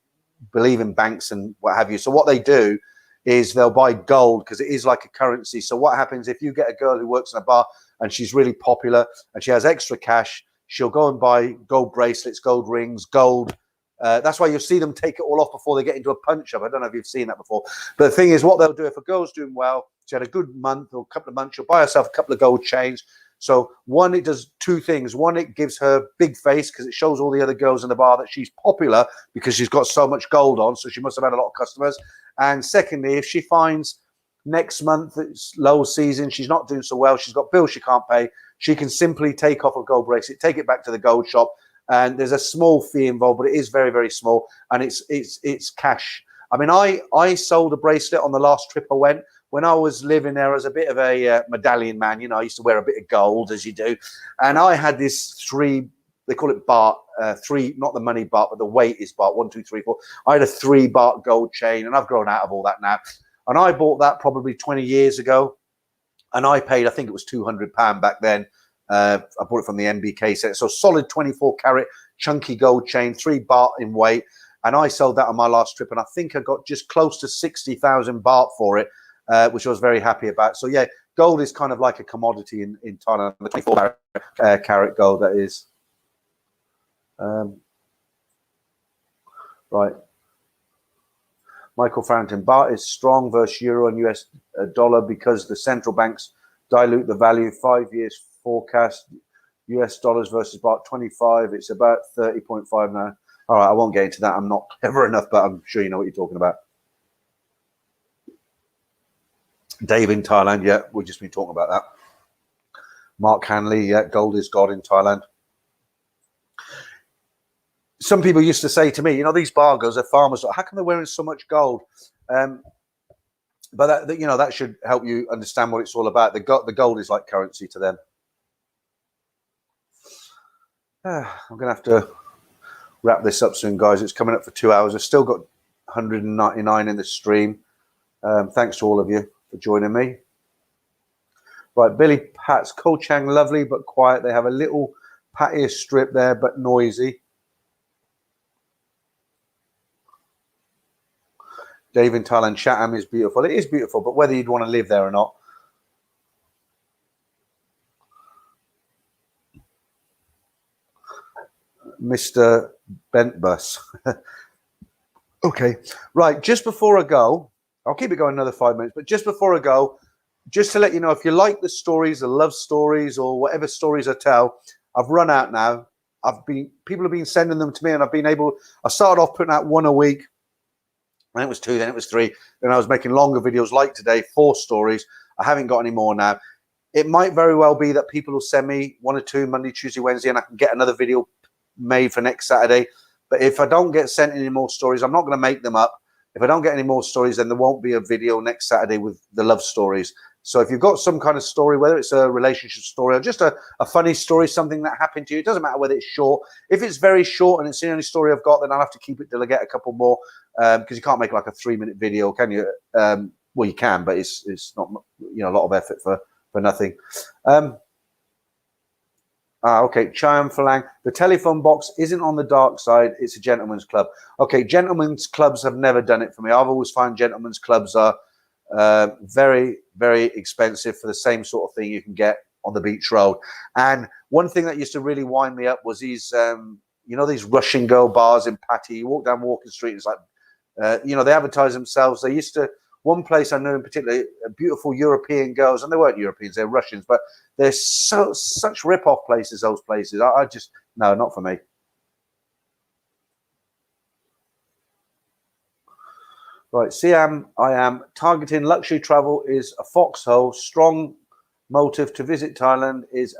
believe in banks and what have you. So what they do is they'll buy gold because it is like a currency. So what happens if you get a girl who works in a bar and she's really popular and she has extra cash, she'll go and buy gold bracelets, gold rings, gold. That's why you'll see them take it all off before they get into a punch up. I don't know if you've seen that before. But the thing is, what they'll do, if a girl's doing well, she had a good month or a couple of months, she'll buy herself a couple of gold chains. So one, it does two things. One, it gives her big face because it shows all the other girls in the bar that she's popular because she's got so much gold on. So she must have had a lot of customers. And secondly, if she finds next month it's low season, she's not doing so well, she's got bills she can't pay, she can simply take off a gold bracelet, take it back to the gold shop. And there's a small fee involved, but it is very, very small. And it's cash. I mean, I sold a bracelet on the last trip I went. When I was living there as a bit of a medallion man, I used to wear a bit of gold, as you do. And I had this they call it baht, not the money baht, but the weight is baht, 1, 2, 3, 4. I had a 3 baht gold chain, and I've grown out of all that now. And I bought that probably 20 years ago. And I paid, I think it was £200 back then. I bought it from the MBK set. So solid 24 carat, chunky gold chain, 3 baht in weight. And I sold that on my last trip. And I think I got just close to 60,000 baht for it. Which I was very happy about. So yeah, gold is kind of like a commodity in Thailand. The 24 carat gold, that is. Right. Michael Farrington, baht is strong versus euro and US dollar because the central banks dilute the value. 5 years forecast, US dollars versus baht 25. It's about 30.5 now. All right, I won't get into that. I'm not clever enough, but I'm sure you know what you're talking about. Dave in Thailand, yeah, we've just been talking about that. Mark Hanley, yeah, gold is God in Thailand. Some people used to say to me, these bar girls are farmers. How come they're wearing so much gold? But that should help you understand what it's all about. The gold is like currency to them. I'm going to have to wrap this up soon, guys. It's coming up for 2 hours. I've still got 199 in the stream. Thanks to all of you for joining me. Right, Billy Pat's Koh Chang, lovely but quiet. They have a little patio strip there, but noisy. Dave in Thailand, Chatham is beautiful. It is beautiful, but whether you'd want to live there or not. Mr. Bentbus. Okay, right, just before I go, I'll keep it going another 5 minutes, but just before I go, just to let you know, if you like the stories, the love stories, or whatever stories I tell, I've run out now. People have been sending them to me, and I started off putting out 1 a week, then it was 2, then it was 3, then I was making longer videos like today, 4 stories. I haven't got any more now. It might very well be that people will send me 1 or 2 Monday, Tuesday, Wednesday, and I can get another video made for next Saturday. But if I don't get sent any more stories, I'm not going to make them up. If I don't get any more stories, then there won't be a video next Saturday with the love stories. So if you've got some kind of story, whether it's a relationship story or just a funny story, something that happened to you, it doesn't matter whether it's short. If it's very short and it's the only story I've got, then I'll have to keep it till I get a couple more, because you can't make like a 3-minute video, can you? Well, you can, but it's not, a lot of effort for nothing. Okay, Cham Falang. The telephone box isn't on the dark side. It's a gentleman's club. Okay, gentlemen's clubs have never done it for me. I've always found gentlemen's clubs are very, very expensive for the same sort of thing you can get on the beach road. And one thing that used to really wind me up was these, these Russian girl bars in Pattaya. You walk down Walking Street, it's like, they advertise themselves. They used to, one place I know in particular, beautiful European girls, and they weren't Europeans, they're Russians, but they're such rip-off places, those places. I just, no, not for me. Right, Siam, I am targeting luxury travel is a foxhole. Strong motive to visit Thailand is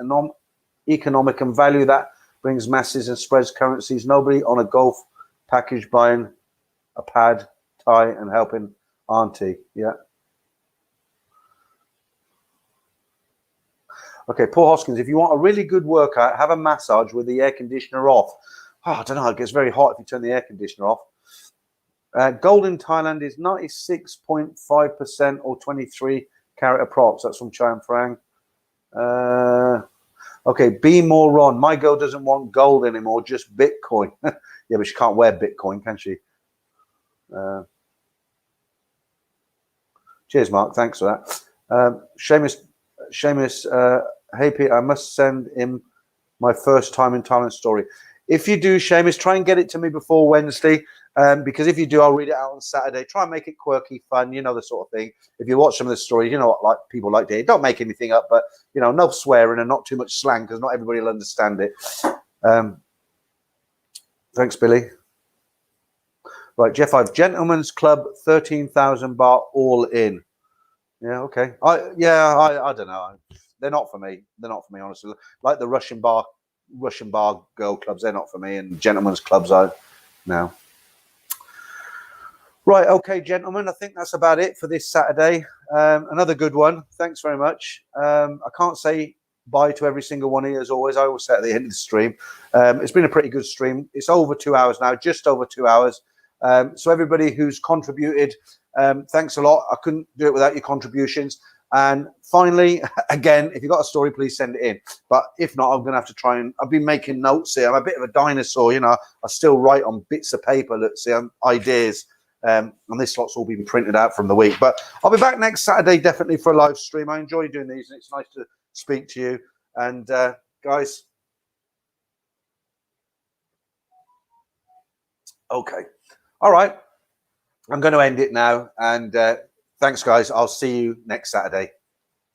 economic and value that brings masses and spreads currencies. Nobody on a golf package buying a pad, Thai, and helping auntie. Yeah. Okay, Paul Hoskins, if you want a really good workout, have a massage with the air conditioner off. Oh, I don't know, it gets very hot if you turn the air conditioner off. Gold in Thailand is 96.5% or 23 carat approx. That's from Chai and Frang. Okay, be more Ron. My girl doesn't want gold anymore, just Bitcoin. Yeah, but she can't wear Bitcoin, can she? Cheers, Mark. Thanks for that. Seamus, hey, Peter, I must send him my first time in Thailand story. If you do, Seamus, try and get it to me before Wednesday, because if you do, I'll read it out on Saturday. Try and make it quirky, fun, the sort of thing. If you watch some of the stories, you know what like people like to hear. Don't make anything up, but, no swearing and not too much slang, because not everybody will understand it. Thanks, Billy. Right, Jeff, I've Gentleman's Club, 13,000 baht all in. Yeah, okay. I don't know. They're not for me. They're not for me, honestly. Like the Russian bar girl clubs, they're not for me, and gentlemen's clubs are now. Right, okay, gentlemen. I think that's about it for this Saturday. Another good one. Thanks very much. I can't say bye to every single one of you as always. I always say at the end of the stream. It's been a pretty good stream. It's over 2 hours now, just over 2 hours. So everybody who's contributed, thanks a lot. I couldn't do it without your contributions. And finally, again, if you've got a story, please send it in. But if not, I'm going to have to try and... I've been making notes here. I'm a bit of a dinosaur, I still write on bits of paper, let's see, ideas. And this lot's all been printed out from the week. But I'll be back next Saturday, definitely, for a live stream. I enjoy doing these, and it's nice to speak to you. And, guys... Okay. All right. I'm going to end it now. And thanks, guys. I'll see you next Saturday.